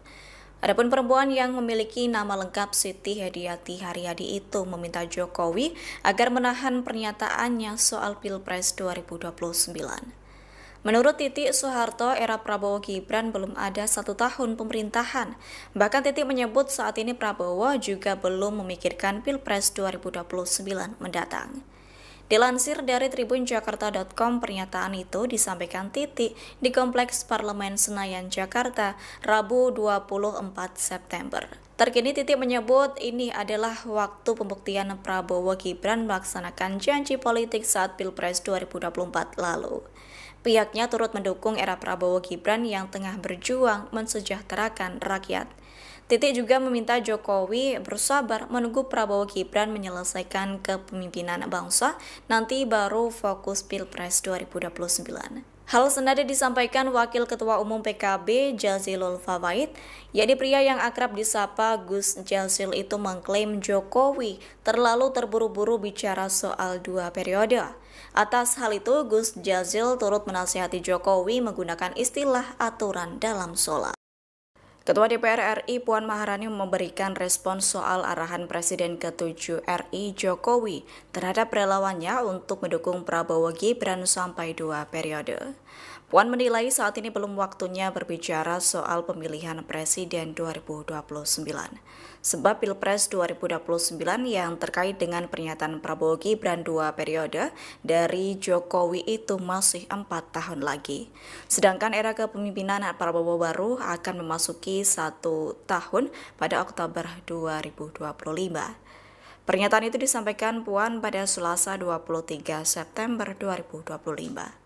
Adapun perempuan yang memiliki nama lengkap Siti Hediati Haryadi itu meminta Jokowi agar menahan pernyataannya soal Pilpres 2029. Menurut Titi Soeharto, era Prabowo Gibran belum ada 1 tahun pemerintahan. Bahkan Titi menyebut saat ini Prabowo juga belum memikirkan Pilpres 2029 mendatang. Dilansir dari tribunjakarta.com, pernyataan itu disampaikan Titi di Kompleks Parlemen Senayan, Jakarta, Rabu 24 September. Terkini Titi menyebut ini adalah waktu pembuktian Prabowo Gibran melaksanakan janji politik saat Pilpres 2024 lalu. Pihaknya turut mendukung era Prabowo Gibran yang tengah berjuang mensejahterakan rakyat. Titi juga meminta Jokowi bersabar menunggu Prabowo Gibran menyelesaikan kepemimpinan bangsa, nanti baru fokus Pilpres 2029. Hal senada disampaikan Wakil Ketua Umum PKB Jazilul Fawait, yakni pria yang akrab disapa Gus Jazil itu mengklaim Jokowi terlalu terburu-buru bicara soal 2 periode. Atas hal itu, Gus Jazil turut menasihati Jokowi menggunakan istilah aturan dalam sholat. Ketua DPR RI Puan Maharani memberikan respons soal arahan Presiden ke-7 RI Jokowi terhadap relawannya untuk mendukung Prabowo Gibran sampai 2 periode. Puan menilai saat ini belum waktunya berbicara soal pemilihan Presiden 2029. Sebab Pilpres 2029 yang terkait dengan pernyataan Prabowo Gibran 2 periode dari Jokowi itu masih 4 tahun lagi. Sedangkan era kepemimpinan Prabowo baru akan memasuki 1 tahun pada Oktober 2025. Pernyataan itu disampaikan Puan pada Selasa 23 September 2025.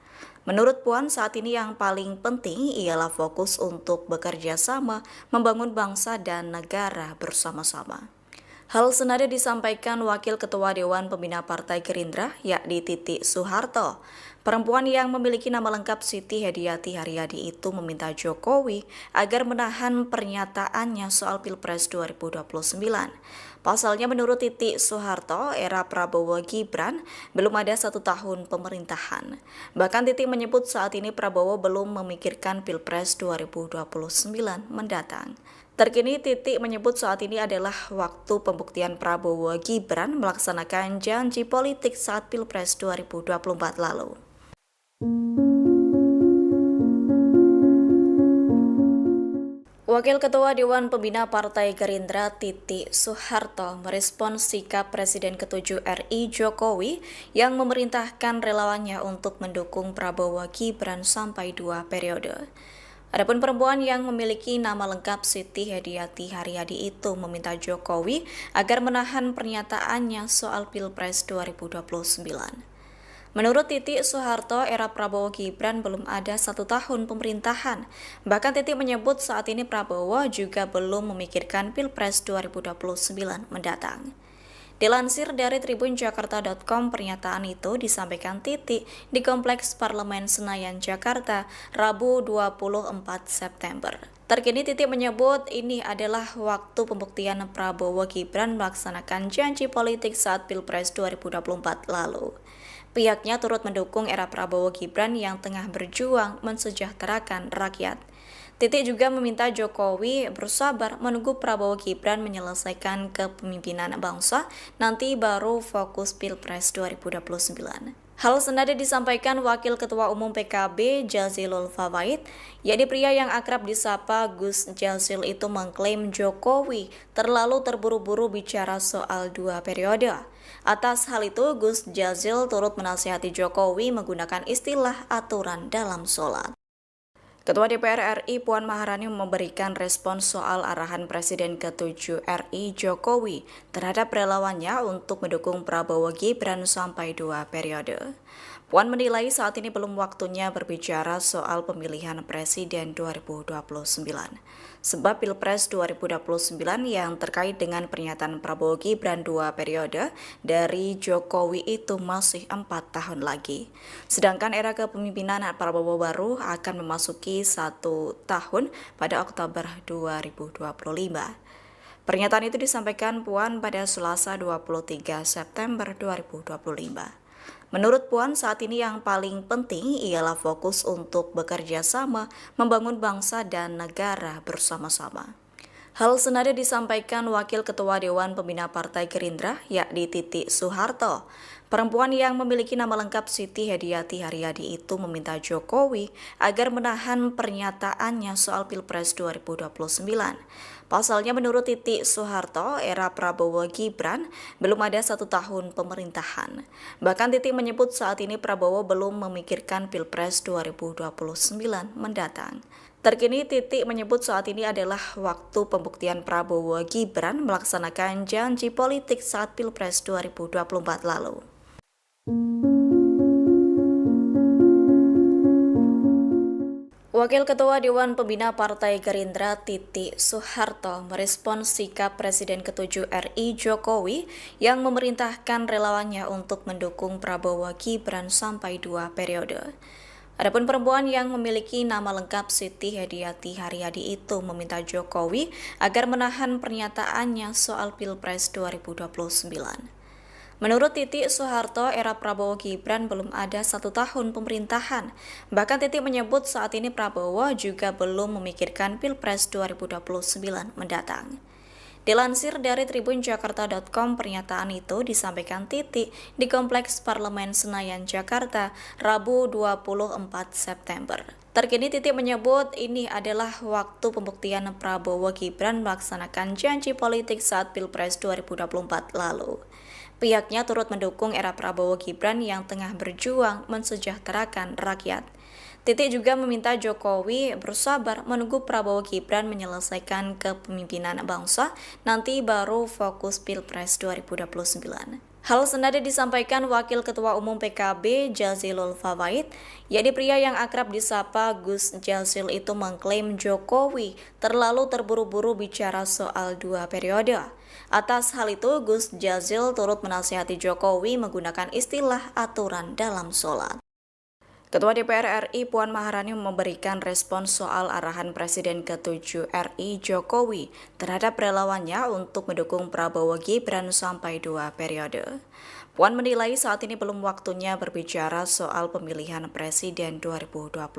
Menurut Puan, saat ini yang paling penting ialah fokus untuk bekerja sama, membangun bangsa dan negara bersama-sama. Hal senada disampaikan Wakil Ketua Dewan Pembina Partai Gerindra, yakni Titi Soeharto. Perempuan yang memiliki nama lengkap Siti Hediati Haryadi itu meminta Jokowi agar menahan pernyataannya soal Pilpres 2029. Pasalnya menurut Titi Soeharto, era Prabowo Gibran belum ada 1 tahun pemerintahan. Bahkan Titi menyebut saat ini Prabowo belum memikirkan Pilpres 2029 mendatang. Terkini Titi menyebut saat ini adalah waktu pembuktian Prabowo Gibran melaksanakan janji politik saat Pilpres 2024 lalu. Wakil Ketua Dewan Pembina Partai Gerindra Titi Soeharto merespons sikap Presiden ke-7 RI Jokowi yang memerintahkan relawannya untuk mendukung Prabowo Gibran sampai 2 periode. Adapun perempuan yang memiliki nama lengkap Siti Hediati Haryadi itu meminta Jokowi agar menahan pernyataannya soal Pilpres 2029. Menurut Titi Soeharto, era Prabowo Gibran belum ada 1 tahun pemerintahan. Bahkan Titi menyebut saat ini Prabowo juga belum memikirkan Pilpres 2029 mendatang. Dilansir dari tribunjakarta.com, pernyataan itu disampaikan Titi di Kompleks Parlemen Senayan, Jakarta, Rabu 24 September. Terkini Titi menyebut ini adalah waktu pembuktian Prabowo Gibran melaksanakan janji politik saat Pilpres 2024 lalu. Pihaknya turut mendukung era Prabowo Gibran yang tengah berjuang mensejahterakan rakyat. Titi juga meminta Jokowi bersabar menunggu Prabowo Gibran menyelesaikan kepemimpinan bangsa, nanti baru fokus Pilpres 2029. Hal senada disampaikan Wakil Ketua Umum PKB Jazilul Fawait, yakni pria yang akrab disapa Gus Jazil itu mengklaim Jokowi terlalu terburu-buru bicara soal 2 periode. Atas hal itu, Gus Jazil turut menasihati Jokowi menggunakan istilah aturan dalam sholat. Ketua DPR RI Puan Maharani memberikan respons soal arahan Presiden ke-7 RI Jokowi terhadap relawannya untuk mendukung Prabowo Gibran sampai 2 periode. Puan menilai saat ini belum waktunya berbicara soal pemilihan Presiden 2029. Sebab Pilpres 2029 yang terkait dengan pernyataan Prabowo Gibran 2 periode dari Jokowi itu masih 4 tahun lagi. Sedangkan era kepemimpinan Prabowo baru akan memasuki 1 tahun pada Oktober 2025. Pernyataan itu disampaikan Puan pada Selasa 23 September 2025. Menurut Puan, saat ini yang paling penting ialah fokus untuk bekerja sama, membangun bangsa dan negara bersama-sama. Hal senada disampaikan Wakil Ketua Dewan Pembina Partai Gerindra, yakni Titi Soeharto. Perempuan yang memiliki nama lengkap Siti Hediati Haryadi itu meminta Jokowi agar menahan pernyataannya soal Pilpres 2029. Pasalnya menurut Titi Soeharto, era Prabowo Gibran belum ada 1 tahun pemerintahan. Bahkan Titi menyebut saat ini Prabowo belum memikirkan Pilpres 2029 mendatang. Terkini Titi menyebut saat ini adalah waktu pembuktian Prabowo Gibran melaksanakan janji politik saat Pilpres 2024 lalu. Wakil Ketua Dewan Pembina Partai Gerindra Titi Soeharto merespons sikap Presiden ke-7 RI Jokowi yang memerintahkan relawannya untuk mendukung Prabowo Gibran sampai 2 periode. Adapun perempuan yang memiliki nama lengkap Siti Hediati Haryadi itu meminta Jokowi agar menahan pernyataannya soal Pilpres 2029. Menurut Titi Soeharto, era Prabowo Gibran belum ada 1 tahun pemerintahan. Bahkan Titi menyebut saat ini Prabowo juga belum memikirkan Pilpres 2029 mendatang. Dilansir dari tribunjakarta.com, pernyataan itu disampaikan Titi di Kompleks Parlemen Senayan, Jakarta, Rabu 24 September. Terkini Titi menyebut ini adalah waktu pembuktian Prabowo Gibran melaksanakan janji politik saat Pilpres 2024 lalu. Pihaknya turut mendukung era Prabowo Gibran yang tengah berjuang mensejahterakan rakyat. Titi juga meminta Jokowi bersabar menunggu Prabowo Gibran menyelesaikan kepemimpinan bangsa, nanti baru fokus Pilpres 2029. Hal senada disampaikan Wakil Ketua Umum PKB Jazilul Fawait, yakni pria yang akrab disapa Gus Jazil itu mengklaim Jokowi terlalu terburu-buru bicara soal 2 periode. Atas hal itu, Gus Jazil turut menasihati Jokowi menggunakan istilah aturan dalam sholat. Ketua DPR RI Puan Maharani memberikan respons soal arahan Presiden ke-7 RI Jokowi terhadap relawannya untuk mendukung Prabowo Gibran sampai 2 periode. Puan menilai saat ini belum waktunya berbicara soal pemilihan Presiden 2029.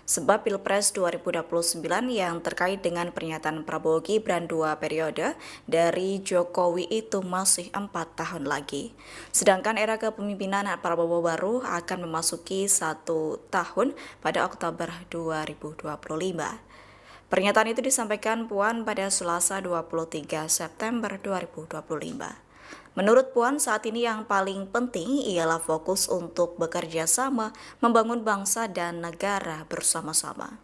Sebab Pilpres 2029 yang terkait dengan pernyataan Prabowo Gibran 2 periode dari Jokowi itu masih 4 tahun lagi. Sedangkan era kepemimpinan Prabowo baru akan memasuki 1 tahun pada Oktober 2025. Pernyataan itu disampaikan Puan pada Selasa 23 September 2025. Menurut Puan, saat ini yang paling penting ialah fokus untuk bekerja sama, membangun bangsa dan negara bersama-sama.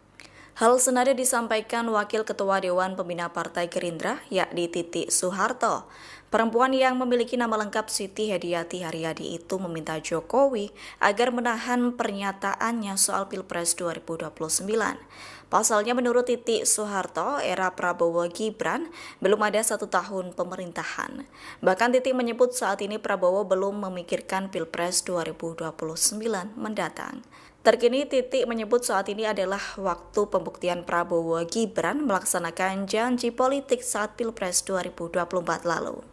Hal senada disampaikan Wakil Ketua Dewan Pembina Partai Gerindra, yakni Titi Soeharto. Perempuan yang memiliki nama lengkap Siti Hediati Haryadi itu meminta Jokowi agar menahan pernyataannya soal Pilpres 2029. Pasalnya menurut Titi Soeharto, era Prabowo Gibran belum ada 1 tahun pemerintahan. Bahkan Titi menyebut saat ini Prabowo belum memikirkan Pilpres 2029 mendatang. Terkini Titi menyebut saat ini adalah waktu pembuktian Prabowo Gibran melaksanakan janji politik saat Pilpres 2024 lalu.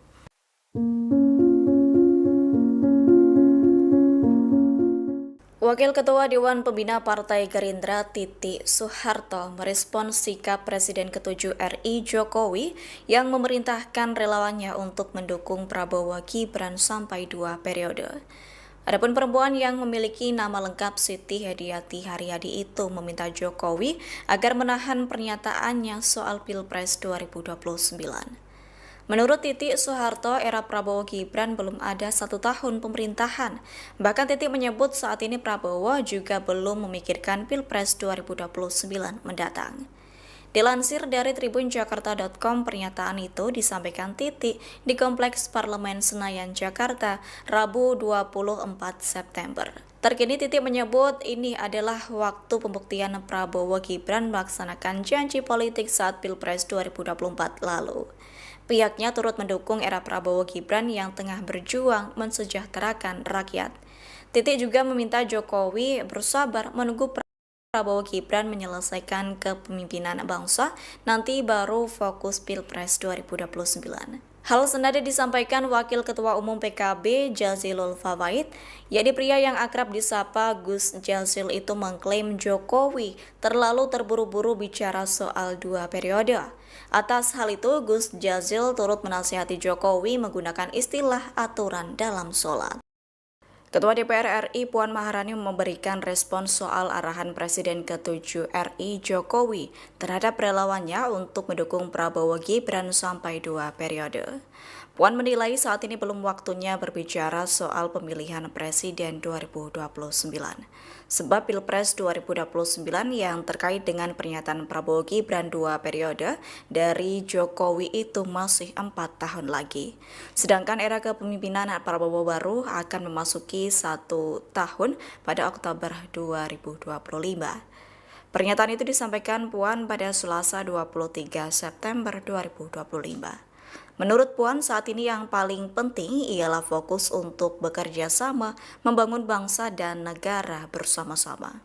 Wakil Ketua Dewan Pembina Partai Gerindra Titi Soeharto merespons sikap Presiden ke-7 RI Jokowi yang memerintahkan relawannya untuk mendukung Prabowo Gibran sampai 2 periode. Adapun perempuan yang memiliki nama lengkap Siti Hediati Haryadi itu meminta Jokowi agar menahan pernyataannya soal Pilpres 2029. Menurut Titi Soeharto, era Prabowo Gibran belum ada 1 tahun pemerintahan. Bahkan Titi menyebut saat ini Prabowo juga belum memikirkan Pilpres 2029 mendatang. Dilansir dari tribunjakarta.com, pernyataan itu disampaikan Titi di Kompleks Parlemen Senayan, Jakarta, Rabu 24 September. Terkini Titi menyebut ini adalah waktu pembuktian Prabowo Gibran melaksanakan janji politik saat Pilpres 2024 lalu. Pihaknya turut mendukung era Prabowo Gibran yang tengah berjuang mensejahterakan rakyat. Titi juga meminta Jokowi bersabar menunggu Prabowo Gibran menyelesaikan kepemimpinan bangsa, nanti baru fokus Pilpres 2029. Hal senada disampaikan Wakil Ketua Umum PKB Jazilul Fawait, yakni pria yang akrab disapa Gus Jazil itu mengklaim Jokowi terlalu terburu-buru bicara soal 2 periode. Atas hal itu, Gus Jazil turut menasihati Jokowi menggunakan istilah aturan dalam sholat. Ketua DPR RI Puan Maharani memberikan respons soal arahan Presiden ke-7 RI Jokowi terhadap relawannya untuk mendukung Prabowo Gibran sampai 2 periode. Puan menilai saat ini belum waktunya berbicara soal pemilihan Presiden 2029. Sebab Pilpres 2029 yang terkait dengan pernyataan Prabowo Gibran 2 periode dari Jokowi itu masih 4 tahun lagi. Sedangkan era kepemimpinan Prabowo baru akan memasuki 1 tahun pada Oktober 2025. Pernyataan itu disampaikan Puan pada Selasa 23 September 2025. Menurut Puan, saat ini yang paling penting ialah fokus untuk bekerja sama, membangun bangsa dan negara bersama-sama.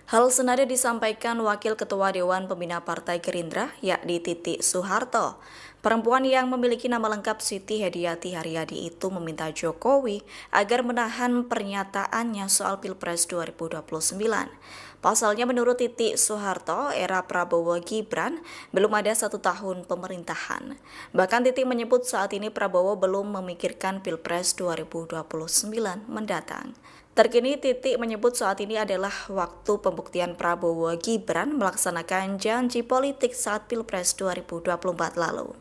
Hal senada disampaikan Wakil Ketua Dewan Pembina Partai Gerindra, yakni Titi Soeharto. Perempuan yang memiliki nama lengkap Siti Hediati Haryadi itu meminta Jokowi agar menahan pernyataannya soal Pilpres 2029. Pasalnya menurut Titi Soeharto, era Prabowo Gibran belum ada 1 tahun pemerintahan. Bahkan Titi menyebut saat ini Prabowo belum memikirkan Pilpres 2029 mendatang. Terkini Titi menyebut saat ini adalah waktu pembuktian Prabowo Gibran melaksanakan janji politik saat Pilpres 2024 lalu.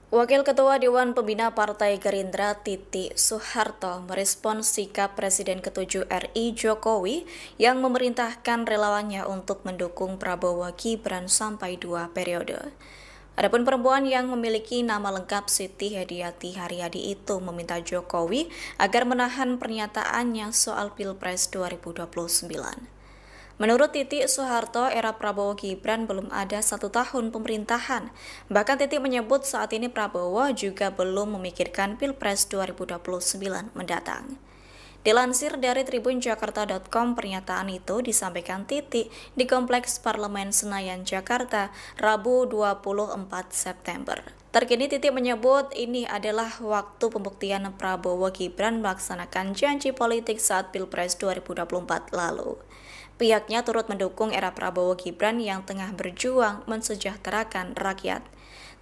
Wakil Ketua Dewan Pembina Partai Gerindra Titi Soeharto merespons sikap Presiden ke-7 RI Jokowi yang memerintahkan relawannya untuk mendukung Prabowo Gibran sampai 2 periode. Adapun perempuan yang memiliki nama lengkap Siti Hediati Haryadi itu meminta Jokowi agar menahan pernyataannya soal Pilpres 2029. Menurut Titi Soeharto, era Prabowo Gibran belum ada 1 tahun pemerintahan. Bahkan Titi menyebut saat ini Prabowo juga belum memikirkan Pilpres 2029 mendatang. Dilansir dari tribunjakarta.com, pernyataan itu disampaikan Titi di Kompleks Parlemen Senayan, Jakarta, Rabu 24 September. Terkini Titi menyebut ini adalah waktu pembuktian Prabowo Gibran melaksanakan janji politik saat Pilpres 2024 lalu. Pihaknya turut mendukung era Prabowo Gibran yang tengah berjuang mensejahterakan rakyat.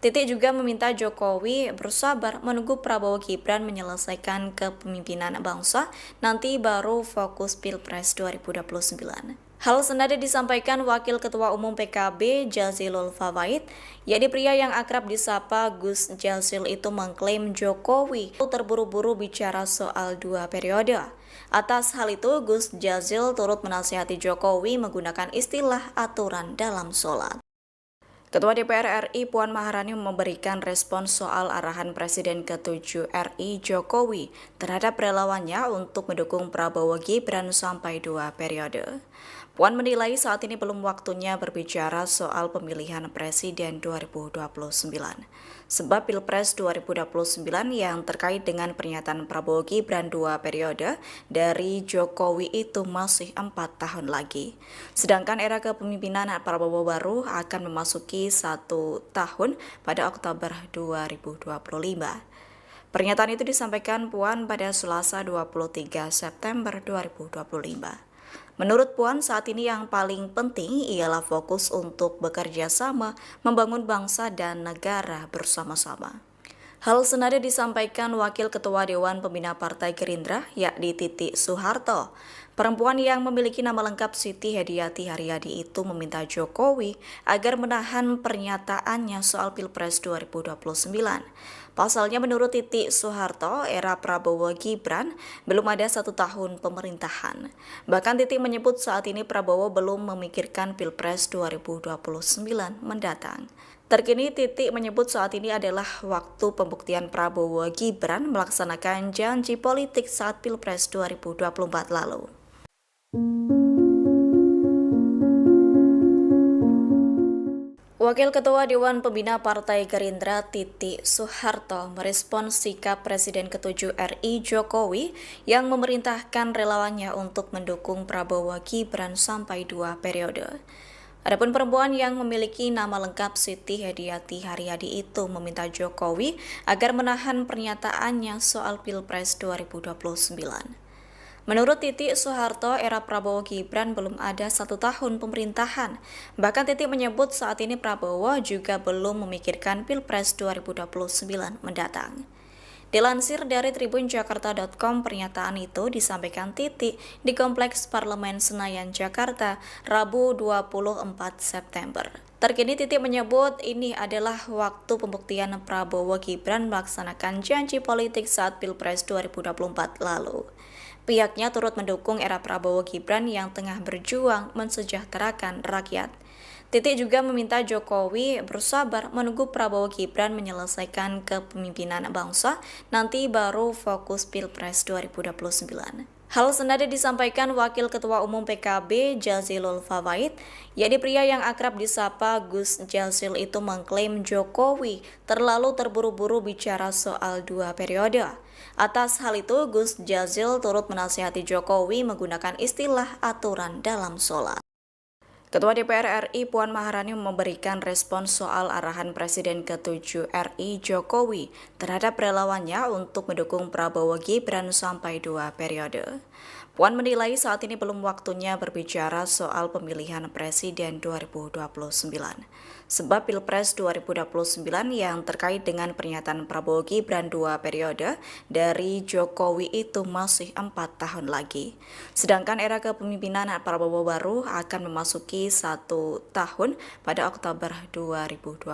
Titi juga meminta Jokowi bersabar menunggu Prabowo Gibran menyelesaikan kepemimpinan bangsa, nanti baru fokus Pilpres 2029. Hal senada disampaikan Wakil Ketua Umum PKB Jazilul Fawait, yakni pria yang akrab disapa Gus Jazil itu mengklaim Jokowi terburu-buru bicara soal 2 periode. Atas hal itu, Gus Jazil turut menasihati Jokowi menggunakan istilah aturan dalam sholat. Ketua DPR RI Puan Maharani memberikan respons soal arahan Presiden ke-7 RI Jokowi terhadap relawannya untuk mendukung Prabowo Gibran sampai 2 periode. Puan menilai saat ini belum waktunya berbicara soal pemilihan Presiden 2029. Sebab Pilpres 2029 yang terkait dengan pernyataan Prabowo Gibran 2 periode dari Jokowi itu masih 4 tahun lagi. Sedangkan era kepemimpinan Prabowo baru akan memasuki 1 tahun pada Oktober 2025. Pernyataan itu disampaikan Puan pada Selasa 23 September 2025. Menurut Puan, saat ini yang paling penting ialah fokus untuk bekerja sama, membangun bangsa dan negara bersama-sama. Hal senada disampaikan Wakil Ketua Dewan Pembina Partai Gerindra, yakni Titi Soeharto. Perempuan yang memiliki nama lengkap Siti Hediati Haryadi itu meminta Jokowi agar menahan pernyataannya soal Pilpres 2029. Pasalnya menurut Titi Soeharto, era Prabowo Gibran belum ada 1 tahun pemerintahan. Bahkan Titi menyebut saat ini Prabowo belum memikirkan Pilpres 2029 mendatang. Terkini Titi menyebut saat ini adalah waktu pembuktian Prabowo Gibran melaksanakan janji politik saat Pilpres 2024 lalu. Wakil Ketua Dewan Pembina Partai Gerindra Titi Soeharto merespons sikap Presiden ke-7 RI Jokowi yang memerintahkan relawannya untuk mendukung Prabowo Gibran sampai 2 periode. Adapun perempuan yang memiliki nama lengkap Siti Hediati Haryadi itu meminta Jokowi agar menahan pernyataannya soal Pilpres 2029. Menurut Titi Soeharto, era Prabowo Gibran belum ada 1 tahun pemerintahan. Bahkan Titi menyebut saat ini Prabowo juga belum memikirkan Pilpres 2029 mendatang. Dilansir dari tribunjakarta.com, pernyataan itu disampaikan Titi di Kompleks Parlemen Senayan, Jakarta, Rabu 24 September. Terkini Titi menyebut ini adalah waktu pembuktian Prabowo Gibran melaksanakan janji politik saat Pilpres 2024 lalu. Pihaknya turut mendukung era Prabowo Gibran yang tengah berjuang mensejahterakan rakyat. Titi juga meminta Jokowi bersabar menunggu Prabowo Gibran menyelesaikan kepemimpinan bangsa, nanti baru fokus Pilpres 2029. Hal senada disampaikan Wakil Ketua Umum PKB Jazilul Fawait, yakni pria yang akrab disapa Gus Jazil itu mengklaim Jokowi terlalu terburu-buru bicara soal 2 periode. Atas hal itu, Gus Jazil turut menasihati Jokowi menggunakan istilah aturan dalam sholat. Ketua DPR RI Puan Maharani memberikan respons soal arahan Presiden ke-7 RI Jokowi terhadap relawannya untuk mendukung Prabowo Gibran sampai 2 periode. Puan menilai saat ini belum waktunya berbicara soal pemilihan Presiden 2029. Sebab Pilpres 2029 yang terkait dengan pernyataan Prabowo Gibran 2 periode dari Jokowi itu masih 4 tahun lagi. Sedangkan era kepemimpinan Prabowo baru akan memasuki 1 tahun pada Oktober 2025.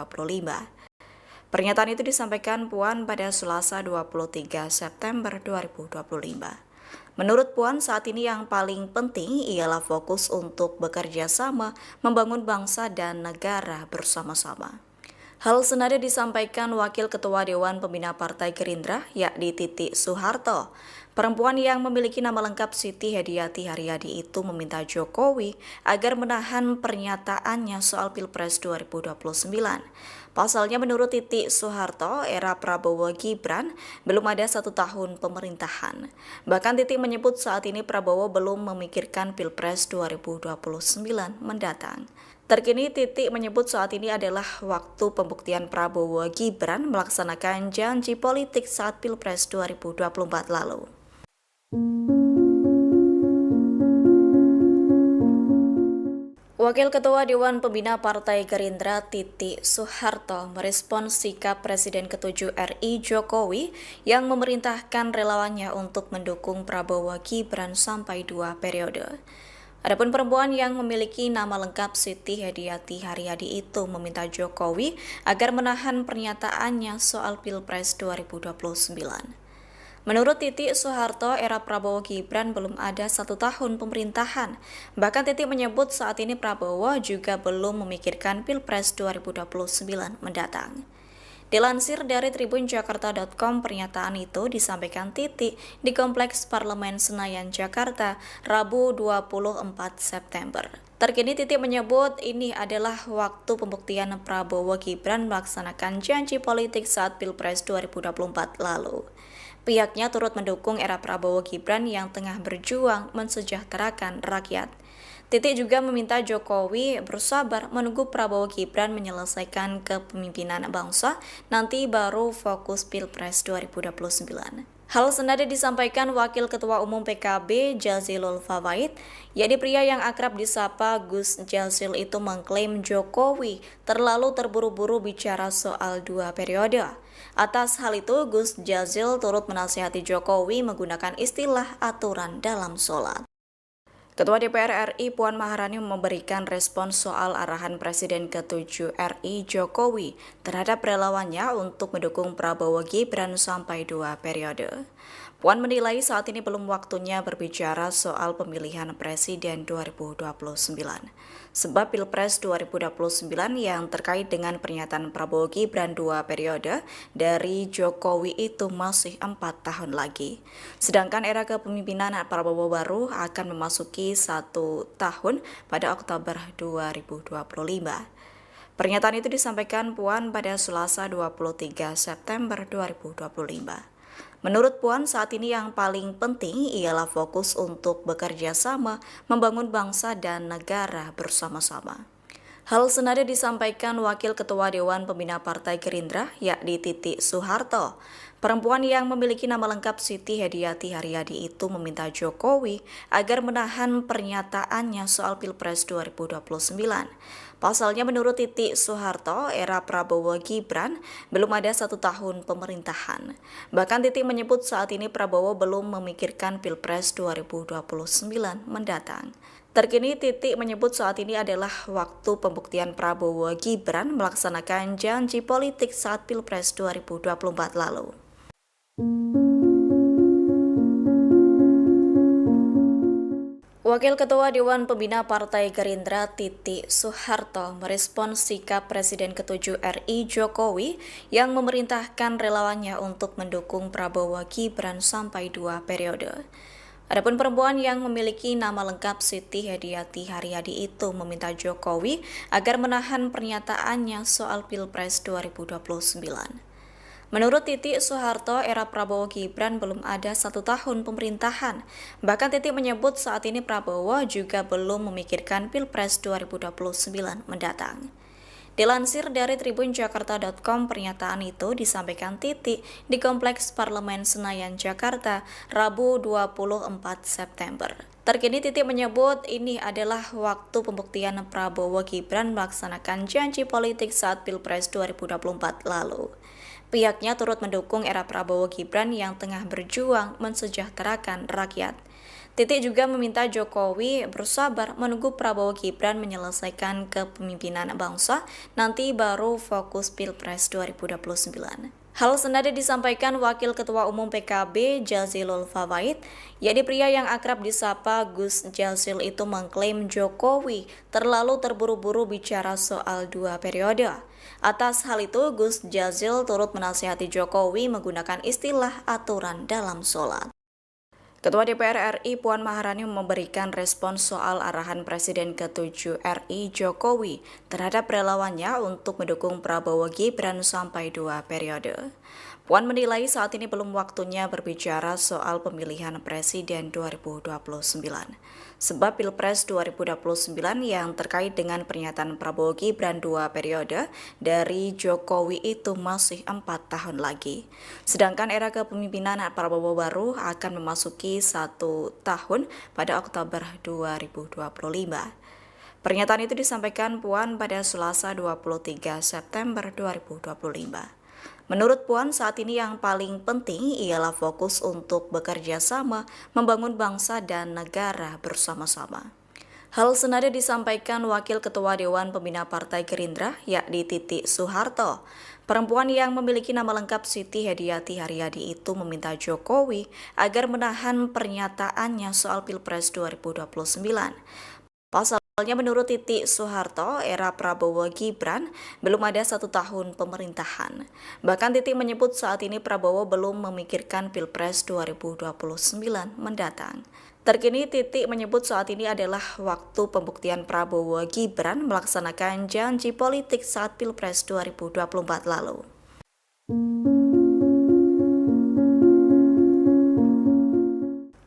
Pernyataan itu disampaikan Puan pada Selasa 23 September 2025. Menurut Puan, saat ini yang paling penting ialah fokus untuk bekerja sama, membangun bangsa dan negara bersama-sama. Hal senada disampaikan Wakil Ketua Dewan Pembina Partai Gerindra, yakni Titi Soeharto. Perempuan yang memiliki nama lengkap Siti Hediyati Haryadi itu meminta Jokowi agar menahan pernyataannya soal Pilpres 2029. Pasalnya menurut Titi Soeharto, era Prabowo Gibran belum ada 1 tahun pemerintahan. Bahkan Titi menyebut saat ini Prabowo belum memikirkan Pilpres 2029 mendatang. Terkini Titi menyebut saat ini adalah waktu pembuktian Prabowo Gibran melaksanakan janji politik saat Pilpres 2024 lalu. Wakil Ketua Dewan Pembina Partai Gerindra Titi Soeharto merespons sikap Presiden ke-7 RI Jokowi yang memerintahkan relawannya untuk mendukung Prabowo Gibran sampai 2 periode. Adapun perempuan yang memiliki nama lengkap Siti Hediyati Haryadi itu meminta Jokowi agar menahan pernyataannya soal Pilpres 2029. Menurut Titi Soeharto, era Prabowo Gibran belum ada 1 tahun pemerintahan. Bahkan Titi menyebut saat ini Prabowo juga belum memikirkan Pilpres 2029 mendatang. Dilansir dari tribunjakarta.com, pernyataan itu disampaikan Titi di Kompleks Parlemen Senayan, Jakarta, Rabu 24 September. Terkini Titi menyebut ini adalah waktu pembuktian Prabowo Gibran melaksanakan janji politik saat Pilpres 2024 lalu. Pihaknya turut mendukung era Prabowo Gibran yang tengah berjuang mensejahterakan rakyat. Titi juga meminta Jokowi bersabar menunggu Prabowo Gibran menyelesaikan kepemimpinan bangsa, nanti baru fokus Pilpres 2029. Hal senada disampaikan Wakil Ketua Umum PKB Jazilul Fawait, yakni pria yang akrab disapa Gus Jazil itu mengklaim Jokowi terlalu terburu-buru bicara soal 2 periode. Atas hal itu, Gus Jazil turut menasihati Jokowi menggunakan istilah aturan dalam sholat. Ketua DPR RI Puan Maharani memberikan respons soal arahan Presiden ke-7 RI Jokowi terhadap relawannya untuk mendukung Prabowo Gibran sampai 2 periode. Puan menilai saat ini belum waktunya berbicara soal pemilihan Presiden 2029. Sebab Pilpres 2029 yang terkait dengan pernyataan Prabowo Gibran 2 periode dari Jokowi itu masih 4 tahun lagi. Sedangkan era kepemimpinan Prabowo baru akan memasuki 1 tahun pada Oktober 2025. Pernyataan itu disampaikan Puan pada Selasa 23 September 2025. Menurut Puan, saat ini yang paling penting ialah fokus untuk bekerja sama, membangun bangsa dan negara bersama-sama. Hal senada disampaikan Wakil Ketua Dewan Pembina Partai Gerindra, yakni Titi Soeharto. Perempuan yang memiliki nama lengkap Siti Hediyati Haryadi itu meminta Jokowi agar menahan pernyataannya soal Pilpres 2029. Pasalnya menurut Titi Soeharto, era Prabowo Gibran belum ada 1 tahun pemerintahan. Bahkan Titi menyebut saat ini Prabowo belum memikirkan Pilpres 2029 mendatang. Terkini Titi menyebut saat ini adalah waktu pembuktian Prabowo Gibran melaksanakan janji politik saat Pilpres 2024 lalu. Wakil Ketua Dewan Pembina Partai Gerindra Titi Soeharto merespons sikap Presiden ke-7 RI Jokowi yang memerintahkan relawannya untuk mendukung Prabowo Gibran sampai 2 periode. Adapun perempuan yang memiliki nama lengkap Siti Hediati Haryadi itu meminta Jokowi agar menahan pernyataannya soal Pilpres 2029. Menurut Titi Soeharto, era Prabowo Gibran belum ada 1 tahun pemerintahan. Bahkan Titi menyebut saat ini Prabowo juga belum memikirkan Pilpres 2029 mendatang. Dilansir dari tribunjakarta.com, pernyataan itu disampaikan Titi di Kompleks Parlemen Senayan, Jakarta, Rabu 24 September. Terkini Titi menyebut ini adalah waktu pembuktian Prabowo Gibran melaksanakan janji politik saat Pilpres 2024 lalu. Pihaknya turut mendukung era Prabowo Gibran yang tengah berjuang mensejahterakan rakyat. Titi juga meminta Jokowi bersabar menunggu Prabowo Gibran menyelesaikan kepemimpinan bangsa, nanti baru fokus Pilpres 2029. Hal senada disampaikan Wakil Ketua Umum PKB Jazilul Fawait, yakni pria yang akrab disapa Gus Jazil itu mengklaim Jokowi terlalu terburu-buru bicara soal 2 periode. Atas hal itu, Gus Jazil turut menasihati Jokowi menggunakan istilah aturan dalam sholat. Ketua DPR RI Puan Maharani memberikan respons soal arahan Presiden ke-7 RI Jokowi terhadap relawannya untuk mendukung Prabowo Gibran sampai 2 periode. Puan menilai saat ini belum waktunya berbicara soal pemilihan Presiden 2029. Sebab Pilpres 2029 yang terkait dengan pernyataan Prabowo Gibran 2 periode dari Jokowi itu masih 4 tahun lagi. Sedangkan era kepemimpinan Prabowo baru akan memasuki 1 tahun pada Oktober 2025. Pernyataan itu disampaikan Puan pada Selasa 23 September 2025. Menurut Puan, saat ini yang paling penting ialah fokus untuk bekerja sama, membangun bangsa dan negara bersama-sama. Hal senada disampaikan Wakil Ketua Dewan Pembina Partai Gerindra, yakni Titi Soeharto. Perempuan yang memiliki nama lengkap Siti Hediati Haryadi itu meminta Jokowi agar menahan pernyataannya soal Pilpres 2029. Pasalnya menurut Titi Soeharto, era Prabowo Gibran belum ada 1 tahun pemerintahan. Bahkan Titi menyebut saat ini Prabowo belum memikirkan Pilpres 2029 mendatang. Terkini Titi menyebut saat ini adalah waktu pembuktian Prabowo Gibran melaksanakan janji politik saat Pilpres 2024 lalu.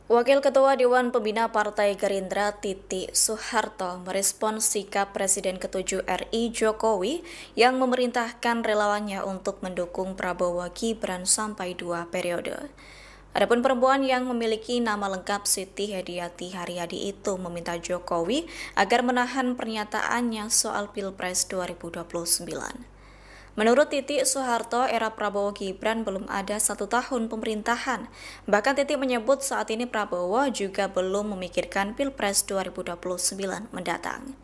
Wakil Ketua Dewan Pembina Partai Gerindra Titi Soeharto merespons sikap Presiden ke-7 RI Jokowi yang memerintahkan relawannya untuk mendukung Prabowo Gibran sampai 2 periode. Adapun perempuan yang memiliki nama lengkap Siti Hediati Haryadi itu meminta Jokowi agar menahan pernyataannya soal Pilpres 2029. Menurut Titi Soeharto, era Prabowo Gibran belum ada 1 tahun pemerintahan. Bahkan Titi menyebut saat ini Prabowo juga belum memikirkan Pilpres 2029 mendatang.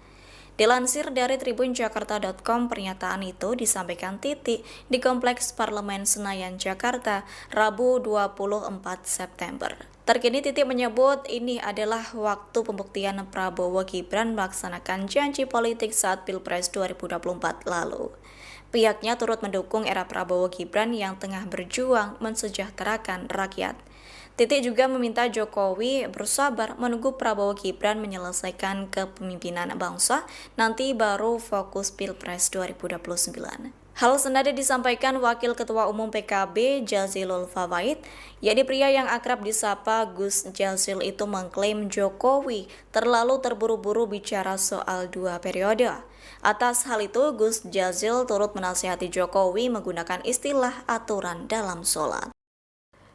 Dilansir dari tribunjakarta.com, pernyataan itu disampaikan Titi di Kompleks Parlemen Senayan, Jakarta, Rabu 24 September. Terkini Titi menyebut ini adalah waktu pembuktian Prabowo Gibran melaksanakan janji politik saat Pilpres 2024 lalu. Pihaknya turut mendukung era Prabowo Gibran yang tengah berjuang mensejahterakan rakyat. Titi juga meminta Jokowi bersabar menunggu Prabowo Gibran menyelesaikan kepemimpinan bangsa, nanti baru fokus Pilpres 2029. Hal senada disampaikan Wakil Ketua Umum PKB Jazilul Fawait, yakni pria yang akrab disapa Gus Jazil itu mengklaim Jokowi terlalu terburu-buru bicara soal 2 periode. Atas hal itu, Gus Jazil turut menasihati Jokowi menggunakan istilah aturan dalam sholat.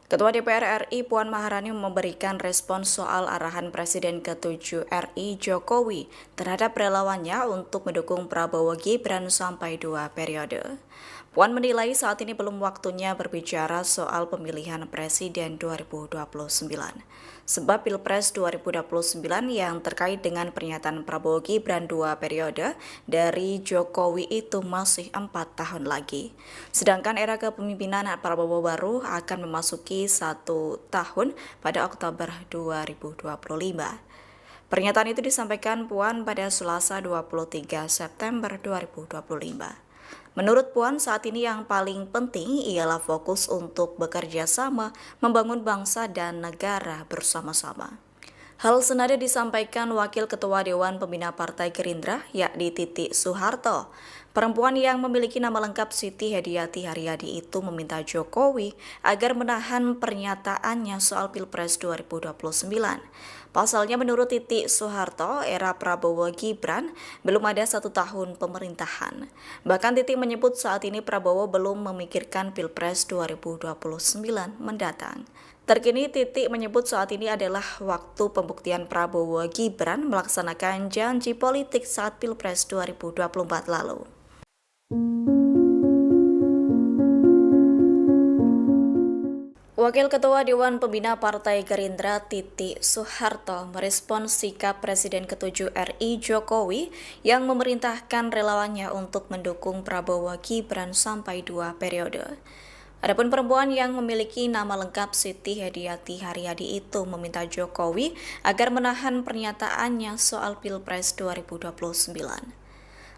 Ketua DPR RI Puan Maharani memberikan respons soal arahan Presiden ke-7 RI Jokowi terhadap relawannya untuk mendukung Prabowo Gibran sampai 2 periode. Puan menilai saat ini belum waktunya berbicara soal pemilihan Presiden 2029. Sebab Pilpres 2029 yang terkait dengan pernyataan Prabowo Gibran 2 periode dari Jokowi itu masih 4 tahun lagi. Sedangkan era kepemimpinan Prabowo baru akan memasuki 1 tahun pada Oktober 2025. Pernyataan itu disampaikan Puan pada Selasa 23 September 2025. Menurut Puan, saat ini yang paling penting ialah fokus untuk bekerja sama membangun bangsa dan negara bersama-sama. Hal senada disampaikan Wakil Ketua Dewan Pembina Partai Gerindra, yakni Titi Soeharto. Perempuan yang memiliki nama lengkap Siti Hediati Haryadi itu meminta Jokowi agar menahan pernyataannya soal Pilpres 2029. Pasalnya menurut Titi Soeharto, era Prabowo Gibran belum ada 1 tahun pemerintahan. Bahkan Titi menyebut saat ini Prabowo belum memikirkan Pilpres 2029 mendatang. Terkini Titi menyebut saat ini adalah waktu pembuktian Prabowo Gibran melaksanakan janji politik saat Pilpres 2024 lalu. Wakil Ketua Dewan Pembina Partai Gerindra Titi Soeharto merespons sikap Presiden ke-7 RI Jokowi yang memerintahkan relawannya untuk mendukung Prabowo Gibran sampai 2 periode. Adapun perempuan yang memiliki nama lengkap Siti Hediati Haryadi itu meminta Jokowi agar menahan pernyataannya soal Pilpres 2029.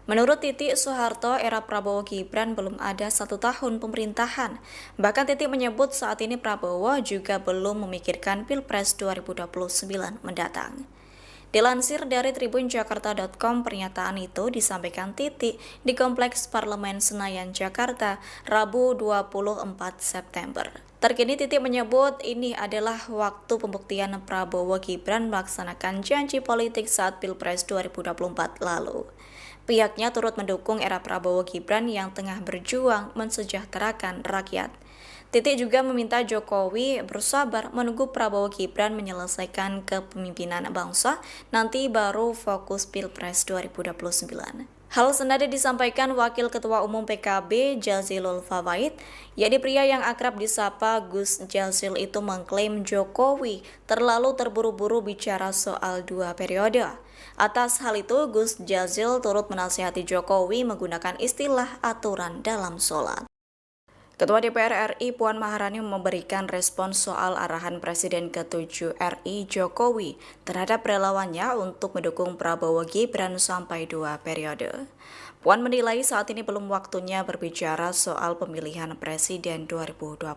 Menurut Titi Soeharto, era Prabowo Gibran belum ada 1 tahun pemerintahan. Bahkan Titi menyebut saat ini Prabowo juga belum memikirkan Pilpres 2029 mendatang. Dilansir dari tribunjakarta.com, pernyataan itu disampaikan Titi di Kompleks Parlemen Senayan, Jakarta, Rabu 24 September. Terkini Titi menyebut ini adalah waktu pembuktian Prabowo Gibran melaksanakan janji politik saat Pilpres 2024 lalu. Pihaknya turut mendukung era Prabowo Gibran yang tengah berjuang mensejahterakan rakyat. Titi juga meminta Jokowi bersabar menunggu Prabowo Gibran menyelesaikan kepemimpinan bangsa, nanti baru fokus Pilpres 2029. Hal senada disampaikan Wakil Ketua Umum PKB Jazilul Fawait, yakni pria yang akrab disapa Gus Jazil itu mengklaim Jokowi terlalu terburu-buru bicara soal 2 periode. Atas hal itu, Gus Jazil turut menasihati Jokowi menggunakan istilah aturan dalam sholat. Ketua DPR RI Puan Maharani memberikan respons soal arahan Presiden ke-7 RI Jokowi terhadap relawannya untuk mendukung Prabowo Gibran sampai 2 periode. Puan menilai saat ini belum waktunya berbicara soal pemilihan Presiden 2029.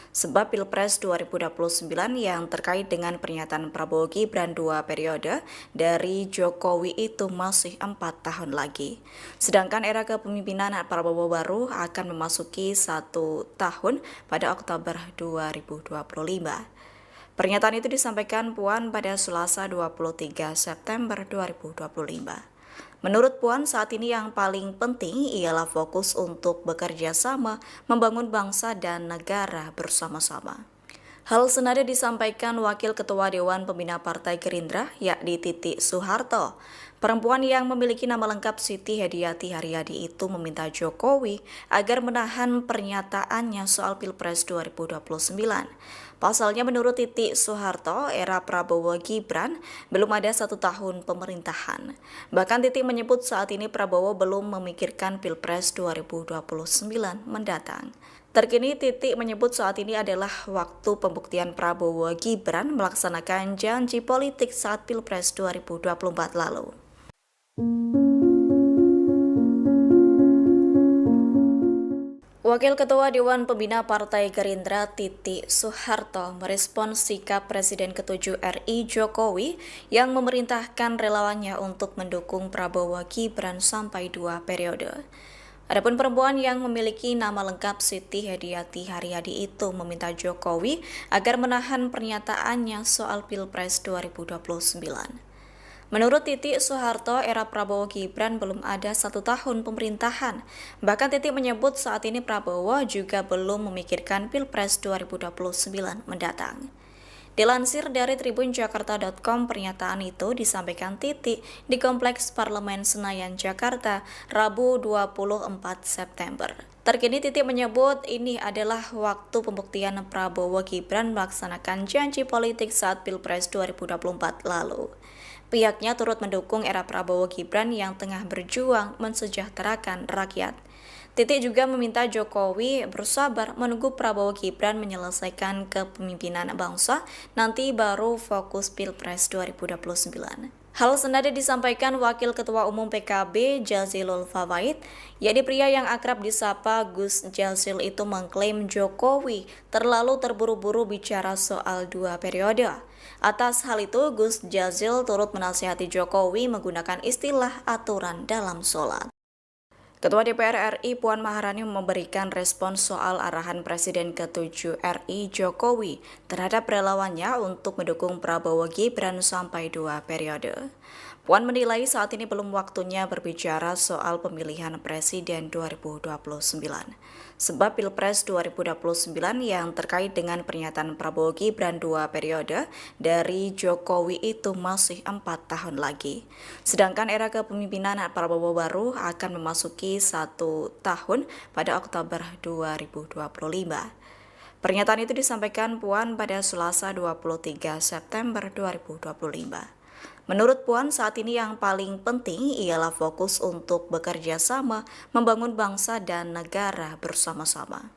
Sebab Pilpres 2029 yang terkait dengan pernyataan Prabowo Gibran 2 periode dari Jokowi itu masih 4 tahun lagi. Sedangkan era kepemimpinan Prabowo baru akan memasuki 1 tahun pada Oktober 2025. Pernyataan itu disampaikan Puan pada Selasa 23 September 2025. Menurut Puan, saat ini yang paling penting ialah fokus untuk bekerja sama membangun bangsa dan negara bersama-sama. Hal senada disampaikan Wakil Ketua Dewan Pembina Partai Gerindra, yakni Titi Soeharto. Perempuan yang memiliki nama lengkap Siti Hediati Haryadi itu meminta Jokowi agar menahan pernyataannya soal Pilpres 2029. Pasalnya menurut Titi Soeharto, era Prabowo Gibran belum ada 1 tahun pemerintahan. Bahkan Titi menyebut saat ini Prabowo belum memikirkan Pilpres 2029 mendatang. Terkini Titi menyebut saat ini adalah waktu pembuktian Prabowo Gibran melaksanakan janji politik saat Pilpres 2024 lalu. Wakil Ketua Dewan Pembina Partai Gerindra Titi Soeharto merespons sikap Presiden ke-7 RI Jokowi yang memerintahkan relawannya untuk mendukung Prabowo Gibran sampai 2 periode. Adapun perempuan yang memiliki nama lengkap Siti Hediati Haryadi itu meminta Jokowi agar menahan pernyataannya soal Pilpres 2029. Menurut Titi Soeharto, era Prabowo Gibran belum ada 1 tahun pemerintahan. Bahkan Titi menyebut saat ini Prabowo juga belum memikirkan Pilpres 2029 mendatang. Dilansir dari tribunjakarta.com, pernyataan itu disampaikan Titi di Kompleks Parlemen Senayan, Jakarta, Rabu 24 September. Terkini Titi menyebut ini adalah waktu pembuktian Prabowo Gibran melaksanakan janji politik saat Pilpres 2024 lalu. Pihaknya turut mendukung era Prabowo Gibran yang tengah berjuang mensejahterakan rakyat. Titi juga meminta Jokowi bersabar menunggu Prabowo Gibran menyelesaikan kepemimpinan bangsa, nanti baru fokus Pilpres 2029. Hal senada disampaikan Wakil Ketua Umum PKB Jazilul Fawait, yakni pria yang akrab disapa Gus Jazil itu mengklaim Jokowi terlalu terburu-buru bicara soal 2 periode. Atas hal itu, Gus Jazil turut menasihati Jokowi menggunakan istilah aturan dalam sholat. Ketua DPR RI Puan Maharani memberikan respons soal arahan Presiden ke-7 RI Jokowi terhadap relawannya untuk mendukung Prabowo Gibran sampai 2 periode. Puan menilai saat ini belum waktunya berbicara soal pemilihan Presiden 2029. Sebab Pilpres 2029 yang terkait dengan pernyataan Prabowo Gibran 2 periode dari Jokowi itu masih 4 tahun lagi. Sedangkan era kepemimpinan Prabowo baru akan memasuki 1 tahun pada Oktober 2025. Pernyataan itu disampaikan Puan pada Selasa 23 September 2025. Menurut Puan, saat ini yang paling penting ialah fokus untuk bekerja sama, membangun bangsa dan negara bersama-sama.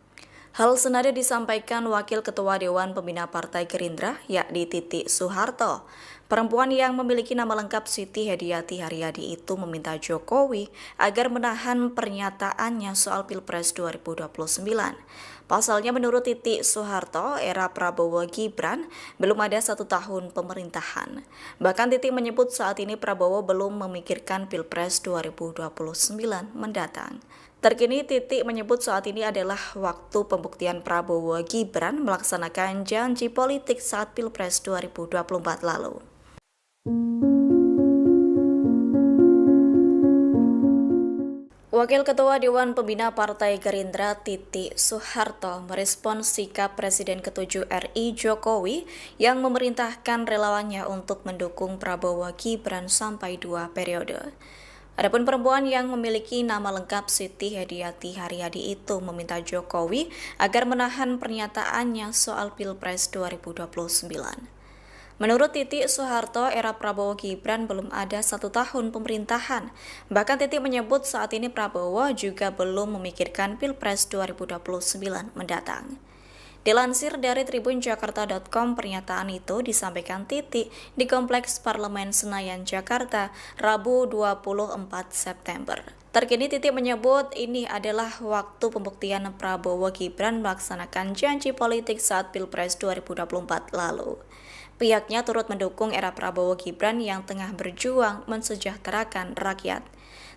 Hal senada disampaikan Wakil Ketua Dewan Pembina Partai Gerindra, yakni Titi Soeharto. Perempuan yang memiliki nama lengkap Siti Hediati Haryadi itu meminta Jokowi agar menahan pernyataannya soal Pilpres 2029. Pasalnya menurut Titi Soeharto, era Prabowo Gibran belum ada 1 tahun pemerintahan. Bahkan Titi menyebut saat ini Prabowo belum memikirkan Pilpres 2029 mendatang. Terkini Titi menyebut saat ini adalah waktu pembuktian Prabowo Gibran melaksanakan janji politik saat Pilpres 2024 lalu. Wakil Ketua Dewan Pembina Partai Gerindra Titi Soeharto merespons sikap Presiden ke-7 RI Jokowi yang memerintahkan relawannya untuk mendukung Prabowo Gibran sampai 2 periode. Adapun perempuan yang memiliki nama lengkap Siti Hediati Haryadi itu meminta Jokowi agar menahan pernyataannya soal Pilpres 2029. Menurut Titi Soeharto, era Prabowo Gibran belum ada 1 tahun pemerintahan. Bahkan Titi menyebut saat ini Prabowo juga belum memikirkan Pilpres 2029 mendatang. Dilansir dari tribunjakarta.com, pernyataan itu disampaikan Titi di Kompleks Parlemen Senayan, Jakarta, Rabu 24 September. Terkini Titi menyebut ini adalah waktu pembuktian Prabowo Gibran melaksanakan janji politik saat Pilpres 2024 lalu. Pihaknya turut mendukung era Prabowo Gibran yang tengah berjuang mensejahterakan rakyat.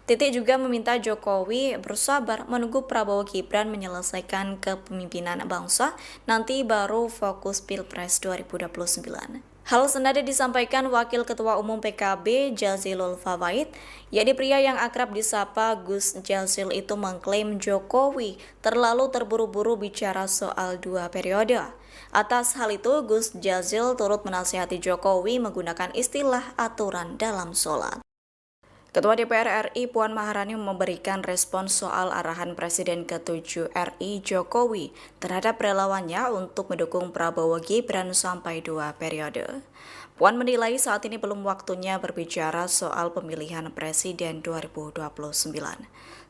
Titi juga meminta Jokowi bersabar menunggu Prabowo Gibran menyelesaikan kepemimpinan bangsa, nanti baru fokus Pilpres 2029. Hal senada disampaikan Wakil Ketua Umum PKB Jazilul Fawait, yakni pria yang akrab disapa Gus Jazil itu mengklaim Jokowi terlalu terburu-buru bicara soal 2 periode. Atas hal itu, Gus Jazil turut menasihati Jokowi menggunakan istilah aturan dalam sholat. Ketua DPR RI Puan Maharani memberikan respons soal arahan Presiden ke-7 RI Jokowi terhadap relawannya untuk mendukung Prabowo Gibran sampai 2 periode. Puan menilai saat ini belum waktunya berbicara soal pemilihan Presiden 2029.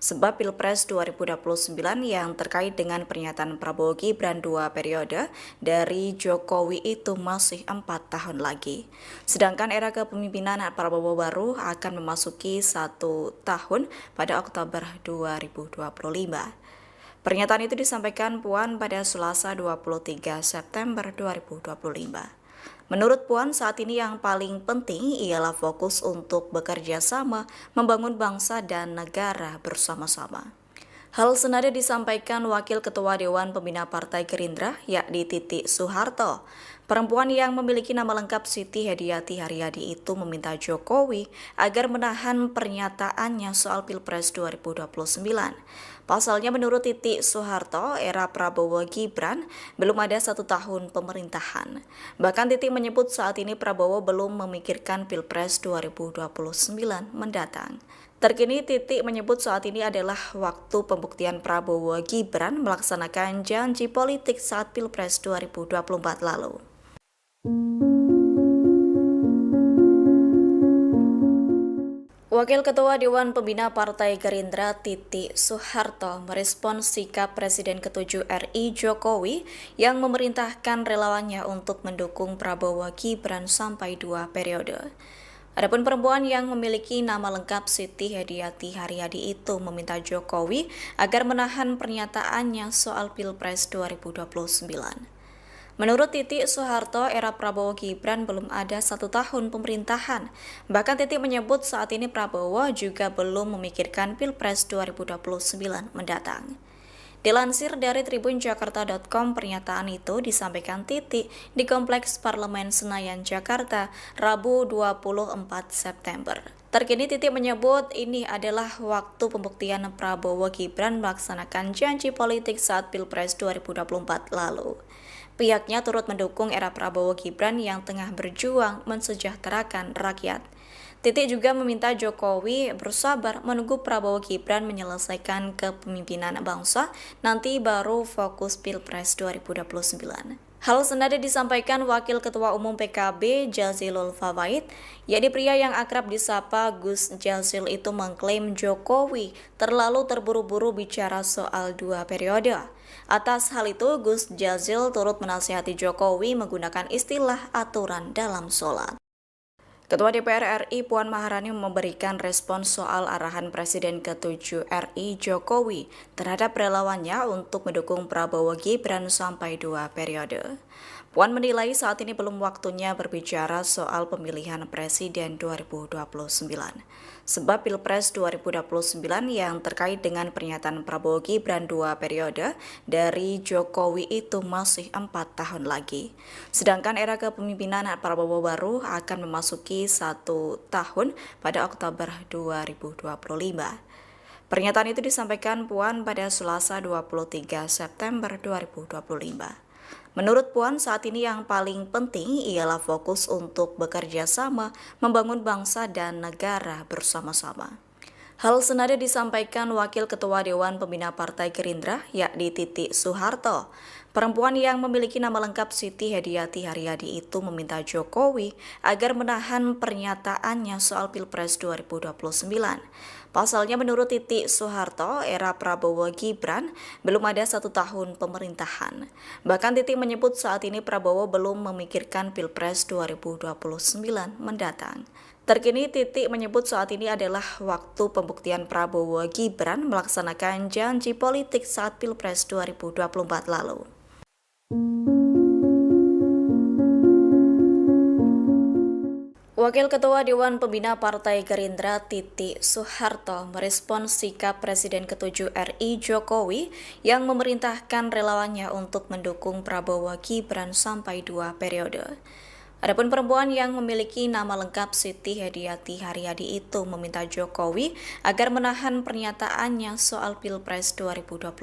Sebab Pilpres 2029 yang terkait dengan pernyataan Prabowo Gibran 2 periode dari Jokowi itu masih 4 tahun lagi. Sedangkan era kepemimpinan Prabowo baru akan memasuki 1 tahun pada Oktober 2025. Pernyataan itu disampaikan Puan pada Selasa 23 September 2025. Menurut Puan, saat ini yang paling penting ialah fokus untuk bekerja sama, membangun bangsa dan negara bersama-sama. Hal senada disampaikan Wakil Ketua Dewan Pembina Partai Gerindra, yakni Titi Soeharto. Perempuan yang memiliki nama lengkap Siti Hediati Haryadi itu meminta Jokowi agar menahan pernyataannya soal Pilpres 2029. Pasalnya menurut Titi Soeharto, era Prabowo Gibran belum ada 1 tahun pemerintahan. Bahkan Titi menyebut saat ini Prabowo belum memikirkan Pilpres 2029 mendatang. Terkini Titi menyebut saat ini adalah waktu pembuktian Prabowo Gibran melaksanakan janji politik saat Pilpres 2024 lalu. Wakil Ketua Dewan Pembina Partai Gerindra Titi Soeharto merespons sikap Presiden ke-7 RI Jokowi yang memerintahkan relawannya untuk mendukung Prabowo Gibran sampai 2 periode. Adapun perempuan yang memiliki nama lengkap Siti Hediati Haryadi itu meminta Jokowi agar menahan pernyataannya soal Pilpres 2029. Menurut Titi Soeharto, era Prabowo Gibran belum ada 1 tahun pemerintahan. Bahkan Titi menyebut saat ini Prabowo juga belum memikirkan Pilpres 2029 mendatang. Dilansir dari tribunjakarta.com, pernyataan itu disampaikan Titi di Kompleks Parlemen Senayan, Jakarta, Rabu 24 September. Terkini Titi menyebut ini adalah waktu pembuktian Prabowo Gibran melaksanakan janji politik saat Pilpres 2024 lalu. Pihaknya turut mendukung era Prabowo Gibran yang tengah berjuang mensejahterakan rakyat. Titi juga meminta Jokowi bersabar menunggu Prabowo Gibran menyelesaikan kepemimpinan bangsa, nanti baru fokus Pilpres 2029. Hal senada disampaikan Wakil Ketua Umum PKB Jazilul Fawait, yakni pria yang akrab disapa Gus Jazil itu mengklaim Jokowi terlalu terburu-buru bicara soal 2 periode. Atas hal itu, Gus Jazil turut menasihati Jokowi menggunakan istilah aturan dalam sholat. Ketua DPR RI Puan Maharani memberikan respons soal arahan Presiden ke-7 RI Jokowi terhadap relawannya untuk mendukung Prabowo Gibran sampai 2 periode. Puan menilai saat ini belum waktunya berbicara soal pemilihan Presiden 2029. Sebab Pilpres 2029 yang terkait dengan pernyataan Prabowo Gibran 2 periode dari Jokowi itu masih 4 tahun lagi. Sedangkan era kepemimpinan Prabowo baru akan memasuki 1 tahun pada Oktober 2025. Pernyataan itu disampaikan Puan pada Selasa 23 September 2025. Menurut Puan, saat ini yang paling penting ialah fokus untuk bekerja sama, membangun bangsa dan negara bersama-sama. Hal senada disampaikan Wakil Ketua Dewan Pembina Partai Gerindra, yakni Titi Soeharto. Perempuan yang memiliki nama lengkap Siti Hediati Haryadi itu meminta Jokowi agar menahan pernyataannya soal Pilpres 2029. Pasalnya menurut Titi Soeharto, era Prabowo Gibran belum ada 1 tahun pemerintahan. Bahkan Titi menyebut saat ini Prabowo belum memikirkan Pilpres 2029 mendatang. Terkini Titi menyebut saat ini adalah waktu pembuktian Prabowo Gibran melaksanakan janji politik saat Pilpres 2024 lalu. Wakil Ketua Dewan Pembina Partai Gerindra Titi Soeharto merespons sikap Presiden ke-7 RI Jokowi yang memerintahkan relawannya untuk mendukung Prabowo Gibran sampai 2 periode. Adapun perempuan yang memiliki nama lengkap Siti Hediati Haryadi itu meminta Jokowi agar menahan pernyataannya soal Pilpres 2029.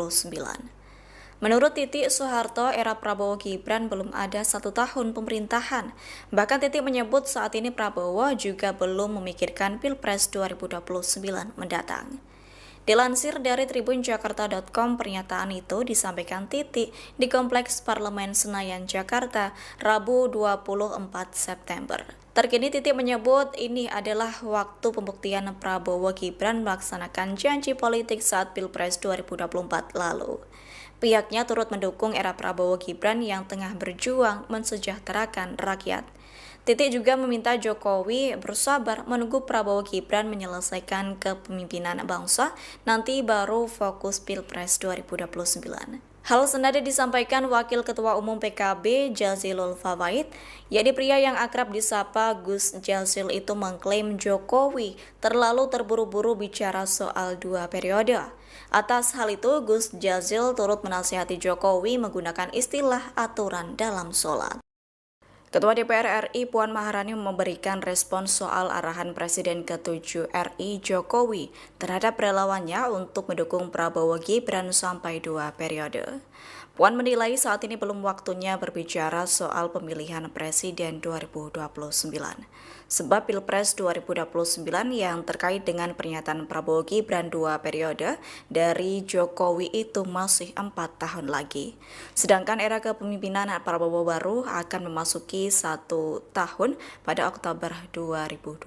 Menurut Titi Soeharto, era Prabowo Gibran belum ada 1 tahun pemerintahan. Bahkan Titi menyebut saat ini Prabowo juga belum memikirkan Pilpres 2029 mendatang. Dilansir dari tribunjakarta.com, pernyataan itu disampaikan Titi di Kompleks Parlemen Senayan, Jakarta, Rabu 24 September. Terkini Titi menyebut ini adalah waktu pembuktian Prabowo Gibran melaksanakan janji politik saat Pilpres 2024 lalu. Pihaknya turut mendukung era Prabowo Gibran yang tengah berjuang mensejahterakan rakyat. Titi juga meminta Jokowi bersabar menunggu Prabowo Gibran menyelesaikan kepemimpinan bangsa, nanti baru fokus Pilpres 2029. Hal senada disampaikan Wakil Ketua Umum PKB Jazilul Fawait, yakni pria yang akrab disapa Gus Jazil itu mengklaim Jokowi terlalu terburu-buru bicara soal 2 periode. Atas hal itu, Gus Jazil turut menasihati Jokowi menggunakan istilah aturan dalam sholat. Ketua DPR RI Puan Maharani memberikan respons soal arahan Presiden ke-7 RI Jokowi terhadap relawannya untuk mendukung Prabowo Gibran sampai 2 periode. Puan menilai saat ini belum waktunya berbicara soal pemilihan Presiden 2029. Sebab Pilpres 2029 yang terkait dengan pernyataan Prabowo Gibran 2 periode dari Jokowi itu masih 4 tahun lagi. Sedangkan era kepemimpinan Prabowo baru akan memasuki 1 tahun pada Oktober 2025.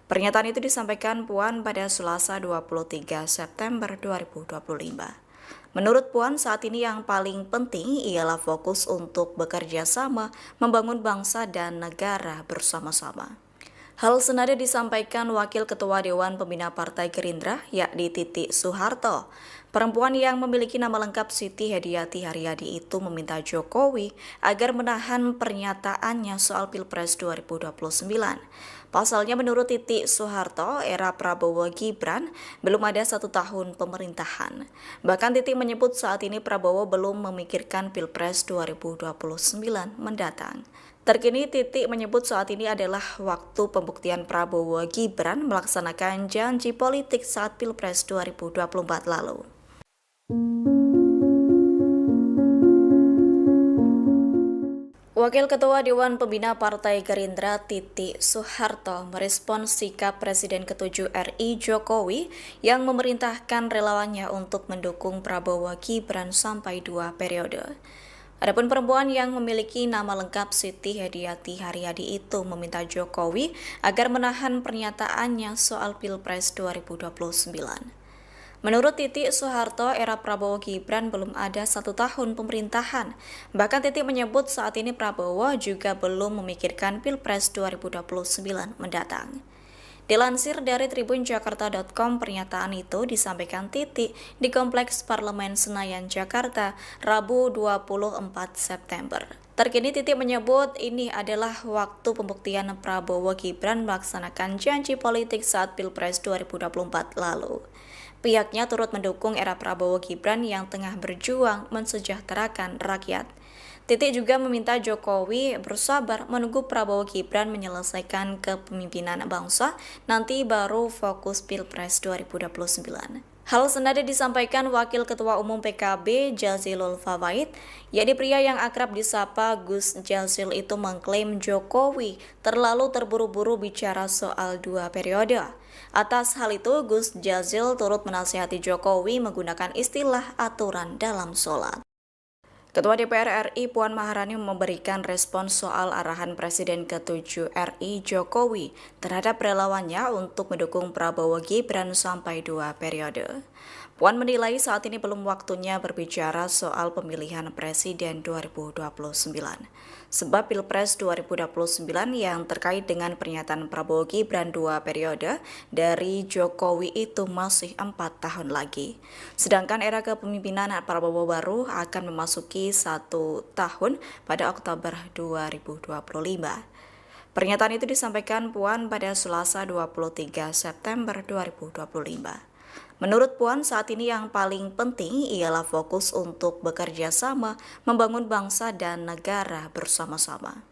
Pernyataan itu disampaikan Puan pada Selasa 23 September 2025. Menurut Puan, saat ini yang paling penting ialah fokus untuk bekerja sama, membangun bangsa dan negara bersama-sama. Hal senada disampaikan Wakil Ketua Dewan Pembina Partai Gerindra, yakni Titi Soeharto. Perempuan yang memiliki nama lengkap Siti Hediati Haryadi itu meminta Jokowi agar menahan pernyataannya soal Pilpres 2029. Pasalnya menurut Titi Soeharto, era Prabowo Gibran belum ada 1 tahun pemerintahan. Bahkan Titi menyebut saat ini Prabowo belum memikirkan Pilpres 2029 mendatang. Terkini Titi menyebut saat ini adalah waktu pembuktian Prabowo Gibran melaksanakan janji politik saat Pilpres 2024 lalu. Wakil Ketua Dewan Pembina Partai Gerindra Titi Soeharto merespon sikap Presiden ke-7 RI Jokowi yang memerintahkan relawannya untuk mendukung Prabowo Gibran sampai 2 periode. Adapun perempuan yang memiliki nama lengkap Siti Hediati Haryadi itu meminta Jokowi agar menahan pernyataannya soal Pilpres 2029. Menurut Titi Soeharto, era Prabowo Gibran belum ada 1 tahun pemerintahan. Bahkan Titi menyebut saat ini Prabowo juga belum memikirkan Pilpres 2029 mendatang. Dilansir dari tribunjakarta.com, pernyataan itu disampaikan Titi di Kompleks Parlemen Senayan, Jakarta, Rabu 24 September. Terkini Titi menyebut ini adalah waktu pembuktian Prabowo Gibran melaksanakan janji politik saat Pilpres 2024 lalu. Pihaknya turut mendukung era Prabowo Gibran yang tengah berjuang mensejahterakan rakyat. Titi juga meminta Jokowi bersabar menunggu Prabowo Gibran menyelesaikan kepemimpinan bangsa, nanti baru fokus Pilpres 2029. Hal senada disampaikan Wakil Ketua Umum PKB Jazilul Fawait, yakni pria yang akrab disapa Gus Jazil itu mengklaim Jokowi terlalu terburu-buru bicara soal 2 periode. Atas hal itu, Gus Jazil turut menasihati Jokowi menggunakan istilah aturan dalam sholat. Ketua DPR RI Puan Maharani memberikan respons soal arahan Presiden ke-7 RI Jokowi terhadap relawannya untuk mendukung Prabowo Gibran sampai 2 periode. Puan menilai saat ini belum waktunya berbicara soal pemilihan Presiden 2029. Sebab Pilpres 2029 yang terkait dengan pernyataan Prabowo Gibran 2 periode dari Jokowi itu masih 4 tahun lagi. Sedangkan era kepemimpinan Prabowo baru akan memasuki 1 tahun pada Oktober 2025. Pernyataan itu disampaikan Puan pada Selasa 23 September 2025. Menurut Puan, saat ini yang paling penting ialah fokus untuk bekerja sama, membangun bangsa dan negara bersama-sama.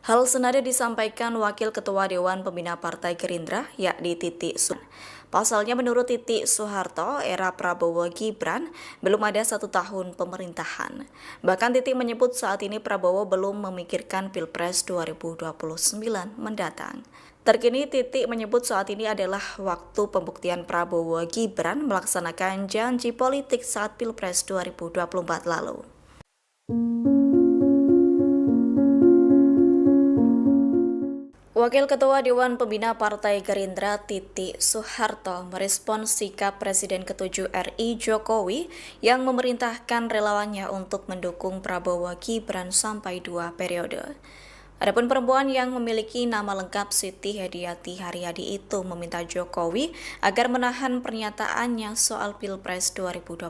Hal senada disampaikan Wakil Ketua Dewan Pembina Partai Gerindra, yakni Titi Soeharto. Pasalnya menurut Titi Soeharto, era Prabowo Gibran belum ada 1 tahun pemerintahan. Bahkan Titi menyebut saat ini Prabowo belum memikirkan Pilpres 2029 mendatang. Terkini Titi menyebut saat ini adalah waktu pembuktian Prabowo Gibran melaksanakan janji politik saat Pilpres 2024 lalu. Wakil Ketua Dewan Pembina Partai Gerindra Titi Soeharto merespon sikap Presiden ke-7 RI Jokowi yang memerintahkan relawannya untuk mendukung Prabowo Gibran sampai 2 periode. Adapun perempuan yang memiliki nama lengkap Siti Hediati Haryadi itu meminta Jokowi agar menahan pernyataannya soal Pilpres 2029.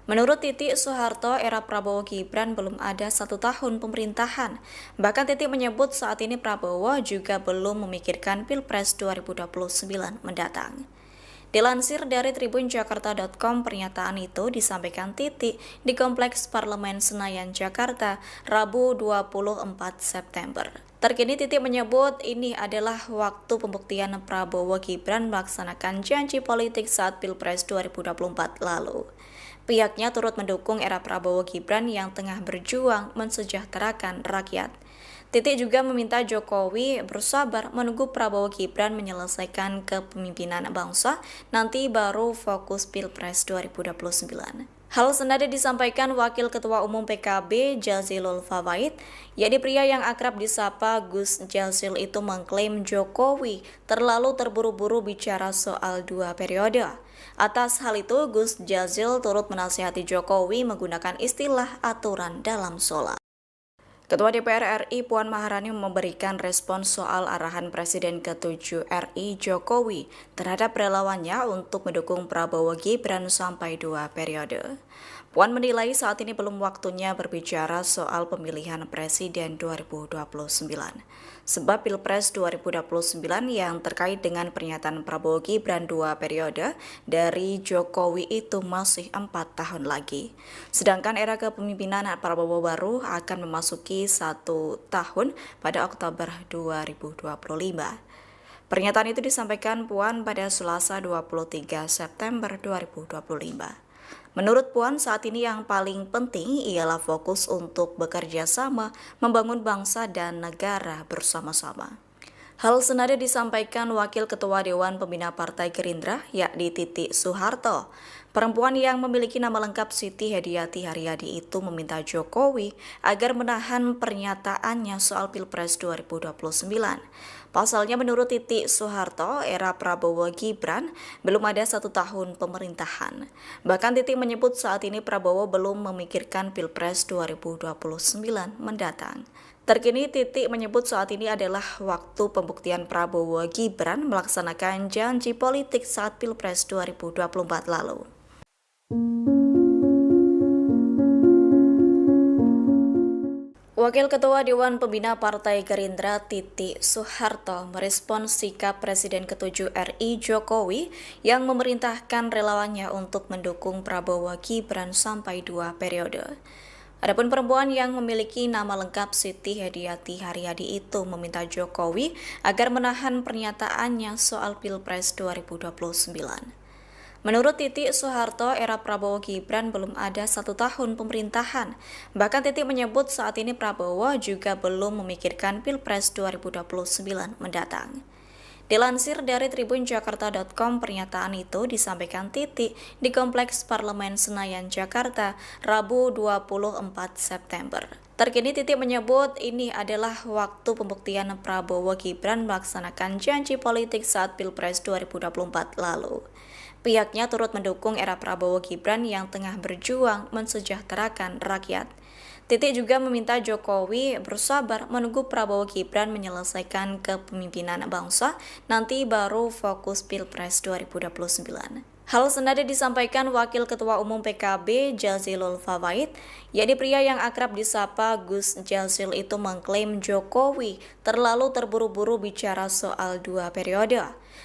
Menurut Titi Soeharto, era Prabowo Gibran belum ada 1 tahun pemerintahan. Bahkan Titi menyebut saat ini Prabowo juga belum memikirkan Pilpres 2029 mendatang. Dilansir dari tribunjakarta.com, pernyataan itu disampaikan Titi di Kompleks Parlemen Senayan, Jakarta, Rabu 24 September. Terkini Titi menyebut ini adalah waktu pembuktian Prabowo Gibran melaksanakan janji politik saat Pilpres 2024 lalu. Pihaknya turut mendukung era Prabowo Gibran yang tengah berjuang mensejahterakan rakyat. Titi juga meminta Jokowi bersabar menunggu Prabowo Gibran menyelesaikan kepemimpinan bangsa, nanti baru fokus Pilpres 2029. Hal senada disampaikan Wakil Ketua Umum PKB Jazilul Fawait, yakni pria yang akrab disapa Gus Jazil itu mengklaim Jokowi terlalu terburu-buru bicara soal 2 periode. Atas hal itu, Gus Jazil turut menasihati Jokowi menggunakan istilah aturan dalam sholat. Ketua DPR RI Puan Maharani memberikan respons soal arahan Presiden ke-7 RI Jokowi terhadap relawannya untuk mendukung Prabowo Gibran sampai 2 periode. Puan menilai saat ini belum waktunya berbicara soal pemilihan Presiden 2029. Sebab Pilpres 2029 yang terkait dengan pernyataan Prabowo Gibran 2 periode dari Jokowi itu masih 4 tahun lagi. Sedangkan era kepemimpinan Prabowo baru akan memasuki 1 tahun pada Oktober 2025. Pernyataan itu disampaikan Puan pada Selasa 23 September 2025. Menurut Puan, saat ini yang paling penting ialah fokus untuk bekerja sama, membangun bangsa dan negara bersama-sama. Hal senada disampaikan Wakil Ketua Dewan Pembina Partai Gerindra, yakni Titi Soeharto. Perempuan yang memiliki nama lengkap Siti Hediati Haryadi itu meminta Jokowi agar menahan pernyataannya soal Pilpres 2029. Pasalnya menurut Titi Soeharto, era Prabowo Gibran belum ada 1 tahun pemerintahan. Bahkan Titi menyebut saat ini Prabowo belum memikirkan Pilpres 2029 mendatang. Terkini Titi menyebut saat ini adalah waktu pembuktian Prabowo Gibran melaksanakan janji politik saat Pilpres 2024 lalu. Wakil Ketua Dewan Pembina Partai Gerindra Titi Soeharto merespons sikap Presiden ke-7 RI Jokowi yang memerintahkan relawannya untuk mendukung Prabowo Gibran sampai 2 periode. Adapun perempuan yang memiliki nama lengkap Siti Hediati Haryadi itu meminta Jokowi agar menahan pernyataannya soal Pilpres 2029. Menurut Titi Soeharto, era Prabowo Gibran belum ada 1 tahun pemerintahan. Bahkan Titi menyebut saat ini Prabowo juga belum memikirkan Pilpres 2029 mendatang. Dilansir dari tribunjakarta.com, pernyataan itu disampaikan Titi di Kompleks Parlemen Senayan, Jakarta, Rabu 24 September. Terkini Titi menyebut ini adalah waktu pembuktian Prabowo Gibran melaksanakan janji politik saat Pilpres 2024 lalu. Pihaknya turut mendukung era Prabowo Gibran yang tengah berjuang mensejahterakan rakyat. Titi juga meminta Jokowi bersabar menunggu Prabowo Gibran menyelesaikan kepemimpinan bangsa, nanti baru fokus Pilpres 2029. Hal senada disampaikan Wakil Ketua Umum PKB Jazilul Fawait, yakni pria yang akrab disapa Gus Jazil itu mengklaim Jokowi terlalu terburu-buru bicara soal 2 periode.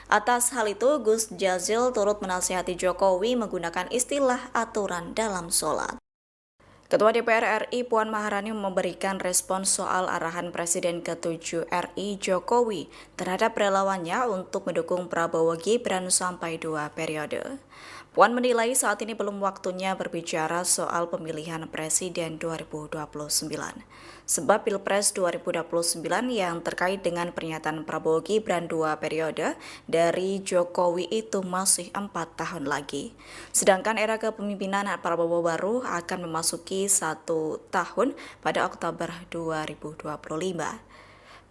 Atas hal itu, Gus Jazil turut menasihati Jokowi menggunakan istilah aturan dalam sholat. Ketua DPR RI Puan Maharani memberikan respons soal arahan Presiden ke-7 RI Jokowi terhadap relawannya untuk mendukung Prabowo Gibran sampai 2 periode. Puan menilai saat ini belum waktunya berbicara soal pemilihan Presiden 2029. Sebab Pilpres 2029 yang terkait dengan pernyataan Prabowo Gibran 2 periode dari Jokowi itu masih 4 tahun lagi. Sedangkan era kepemimpinan Prabowo baru akan memasuki 1 tahun pada Oktober 2025.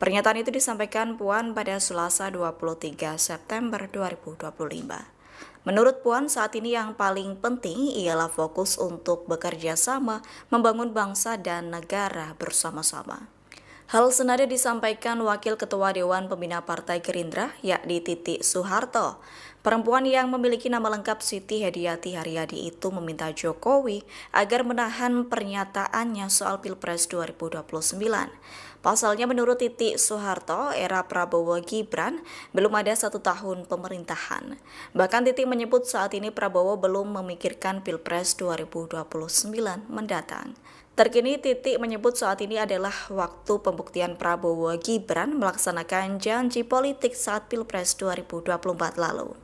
Pernyataan itu disampaikan Puan pada Selasa 23 September 2025. Menurut Puan, saat ini yang paling penting ialah fokus untuk bekerja sama, membangun bangsa dan negara bersama-sama. Hal senada disampaikan Wakil Ketua Dewan Pembina Partai Gerindra, yakni Titi Soeharto. Perempuan yang memiliki nama lengkap Siti Hediati Haryadi itu meminta Jokowi agar menahan pernyataannya soal Pilpres 2029. Pasalnya menurut Titi Soeharto, era Prabowo Gibran belum ada 1 tahun pemerintahan. Bahkan Titi menyebut saat ini Prabowo belum memikirkan Pilpres 2029 mendatang. Terkini Titi menyebut saat ini adalah waktu pembuktian Prabowo Gibran melaksanakan janji politik saat Pilpres 2024 lalu.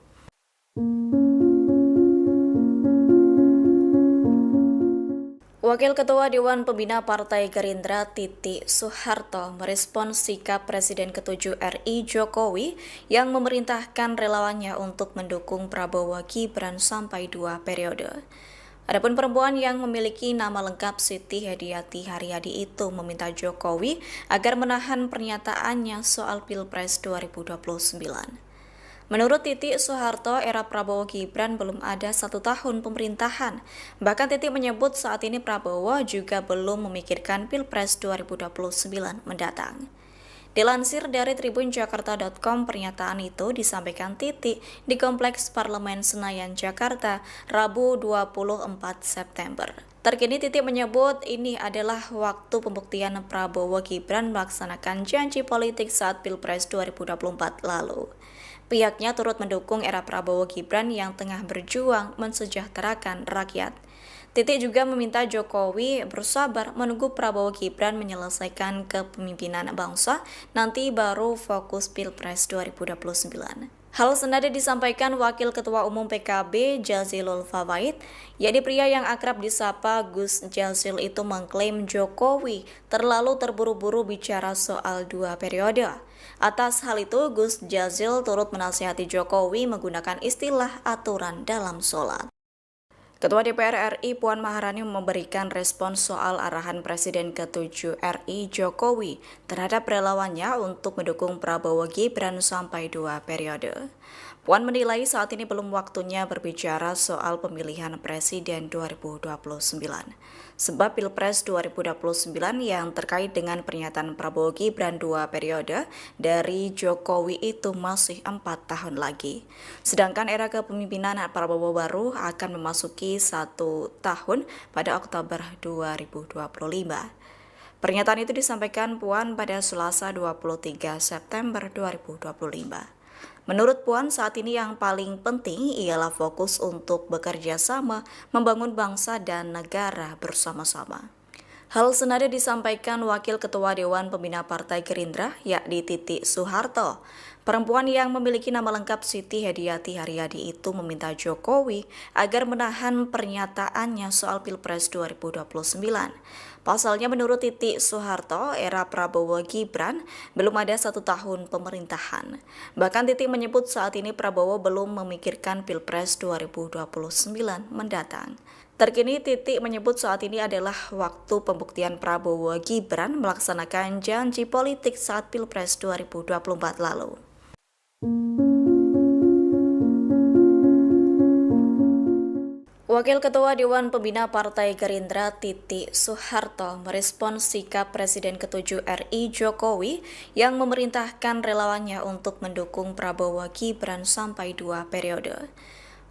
Wakil Ketua Dewan Pembina Partai Gerindra Titi Soeharto merespons sikap Presiden ke-7 RI Jokowi yang memerintahkan relawannya untuk mendukung Prabowo Gibran sampai 2 periode. Adapun perempuan yang memiliki nama lengkap Siti Hediati Haryadi itu meminta Jokowi agar menahan pernyataannya soal Pilpres 2029. Menurut Titi Soeharto, era Prabowo Gibran belum ada 1 tahun pemerintahan. Bahkan Titi menyebut saat ini Prabowo juga belum memikirkan Pilpres 2029 mendatang. Dilansir dari tribunjakarta.com, pernyataan itu disampaikan Titi di Kompleks Parlemen Senayan, Jakarta, Rabu 24 September. Terkini Titi menyebut ini adalah waktu pembuktian Prabowo Gibran melaksanakan janji politik saat Pilpres 2024 lalu. Pihaknya turut mendukung era Prabowo Gibran yang tengah berjuang mensejahterakan rakyat. Titi juga meminta Jokowi bersabar menunggu Prabowo Gibran menyelesaikan kepemimpinan bangsa, nanti baru fokus Pilpres 2029. Hal senada disampaikan Wakil Ketua Umum PKB Jazilul Fawait, yakni pria yang akrab disapa Gus Jazil itu mengklaim Jokowi terlalu terburu-buru bicara soal 2 periode. Atas hal itu, Gus Jazil turut menasihati Jokowi menggunakan istilah aturan dalam sholat. Ketua DPR RI Puan Maharani memberikan respons soal arahan Presiden ke-7 RI Jokowi terhadap relawannya untuk mendukung Prabowo Gibran sampai 2 periode. Puan menilai saat ini belum waktunya berbicara soal pemilihan Presiden 2029. Sebab Pilpres 2029 yang terkait dengan pernyataan Prabowo Gibran 2 periode dari Jokowi itu masih 4 tahun lagi. Sedangkan era kepemimpinan Prabowo baru akan memasuki 1 tahun pada Oktober 2025. Pernyataan itu disampaikan Puan pada Selasa 23 September 2025. Menurut Puan, saat ini yang paling penting ialah fokus untuk bekerja sama, membangun bangsa dan negara bersama-sama. Hal senada disampaikan Wakil Ketua Dewan Pembina Partai Gerindra, yakni Titi Soeharto. Perempuan yang memiliki nama lengkap Siti Hediati Haryadi itu meminta Jokowi agar menahan pernyataannya soal Pilpres 2029. Pasalnya menurut Titi Soeharto, era Prabowo Gibran belum ada 1 tahun pemerintahan. Bahkan Titi menyebut saat ini Prabowo belum memikirkan Pilpres 2029 mendatang. Terkini Titi menyebut saat ini adalah waktu pembuktian Prabowo Gibran melaksanakan janji politik saat Pilpres 2024 lalu. Wakil Ketua Dewan Pembina Partai Gerindra Titi Soeharto merespons sikap Presiden ke-7 RI Jokowi yang memerintahkan relawannya untuk mendukung Prabowo Gibran sampai 2 periode.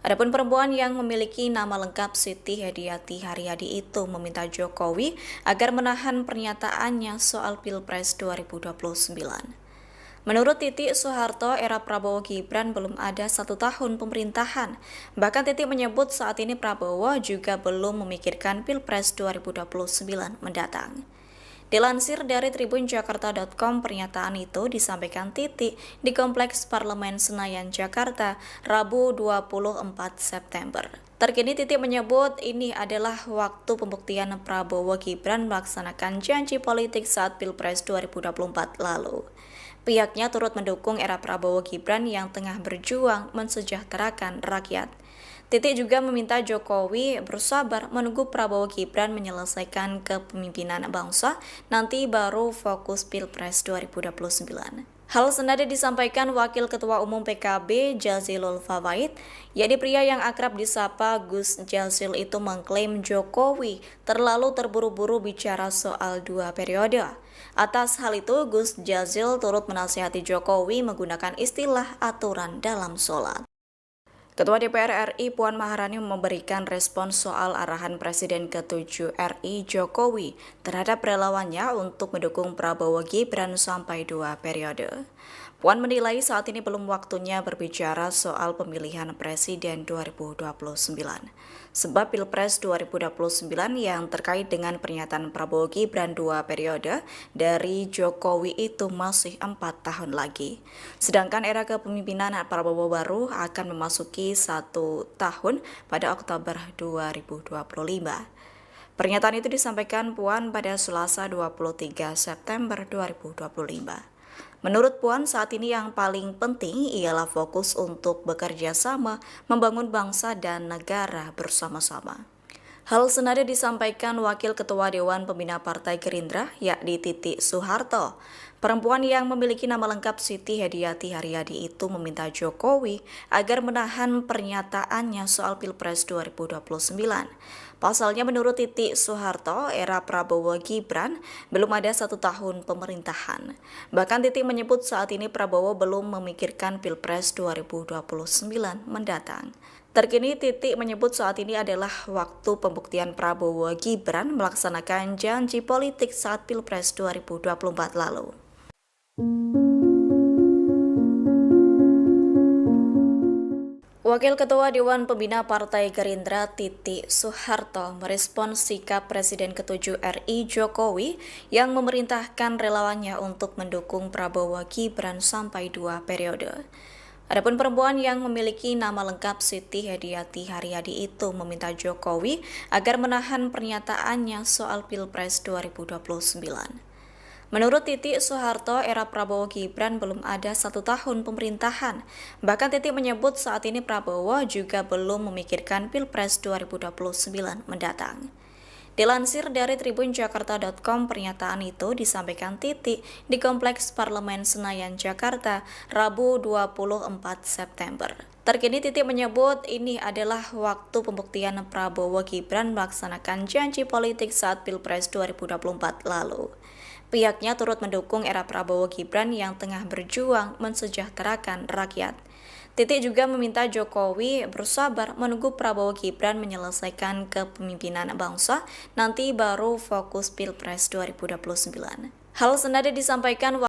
Adapun perempuan yang memiliki nama lengkap Siti Hediati Haryadi itu meminta Jokowi agar menahan pernyataannya soal Pilpres 2029. Menurut Titi Soeharto, era Prabowo Gibran belum ada 1 tahun pemerintahan. Bahkan Titi menyebut saat ini Prabowo juga belum memikirkan Pilpres 2029 mendatang. Dilansir dari tribunjakarta.com, pernyataan itu disampaikan Titi di Kompleks Parlemen Senayan, Jakarta, Rabu 24 September. Terkini Titi menyebut ini adalah waktu pembuktian Prabowo Gibran melaksanakan janji politik saat Pilpres 2024 lalu. Pihaknya turut mendukung era Prabowo Gibran yang tengah berjuang mensejahterakan rakyat. Titi juga meminta Jokowi bersabar menunggu Prabowo Gibran menyelesaikan kepemimpinan bangsa, nanti baru fokus Pilpres 2029. Hal senada disampaikan Wakil Ketua Umum PKB Jazilul Fawait, yakni pria yang akrab disapa Gus Jazil itu mengklaim Jokowi terlalu terburu-buru bicara soal 2 periode. Atas hal itu, Gus Jazil turut menasihati Jokowi menggunakan istilah aturan dalam sholat. Ketua DPR RI Puan Maharani memberikan respons soal arahan Presiden ke-7 RI Jokowi terhadap relawannya untuk mendukung Prabowo Gibran sampai 2 periode. Puan menilai saat ini belum waktunya berbicara soal pemilihan Presiden 2029. Sebab Pilpres 2029 yang terkait dengan pernyataan Prabowo Gibran 2 periode dari Jokowi itu masih 4 tahun lagi. Sedangkan era kepemimpinan Prabowo baru akan memasuki 1 tahun pada Oktober 2025. Pernyataan itu disampaikan Puan pada Selasa 23 September 2025. Menurut Puan, saat ini yang paling penting ialah fokus untuk bekerja sama, membangun bangsa dan negara bersama-sama. Hal senada disampaikan Wakil Ketua Dewan Pembina Partai Gerindra, yakni Titi Soeharto. Perempuan yang memiliki nama lengkap Siti Hediati Haryadi itu meminta Jokowi agar menahan pernyataannya soal Pilpres 2029. Pasalnya menurut Titi Soeharto, era Prabowo Gibran belum ada 1 tahun pemerintahan. Bahkan Titi menyebut saat ini Prabowo belum memikirkan Pilpres 2029 mendatang. Terkini Titi menyebut saat ini adalah waktu pembuktian Prabowo Gibran melaksanakan janji politik saat Pilpres 2024 lalu. Wakil Ketua Dewan Pembina Partai Gerindra Titi Soeharto merespons sikap Presiden ke-7 RI Jokowi yang memerintahkan relawannya untuk mendukung Prabowo Gibran sampai 2 periode. Adapun perempuan yang memiliki nama lengkap Siti Hediati Haryadi itu meminta Jokowi agar menahan pernyataannya soal Pilpres 2029. Menurut Titi Soeharto, era Prabowo Gibran belum ada 1 tahun pemerintahan. Bahkan Titi menyebut saat ini Prabowo juga belum memikirkan Pilpres 2029 mendatang. Dilansir dari tribunjakarta.com, pernyataan itu disampaikan Titi di Kompleks Parlemen Senayan, Jakarta, Rabu 24 September. Terkini Titi menyebut ini adalah waktu pembuktian Prabowo Gibran melaksanakan janji politik saat Pilpres 2024 lalu. Pihaknya turut mendukung era Prabowo Gibran yang tengah berjuang mensejahterakan rakyat. Titi juga meminta Jokowi bersabar menunggu Prabowo Gibran menyelesaikan kepemimpinan bangsa, nanti baru fokus Pilpres 2029. Hal senada disampaikan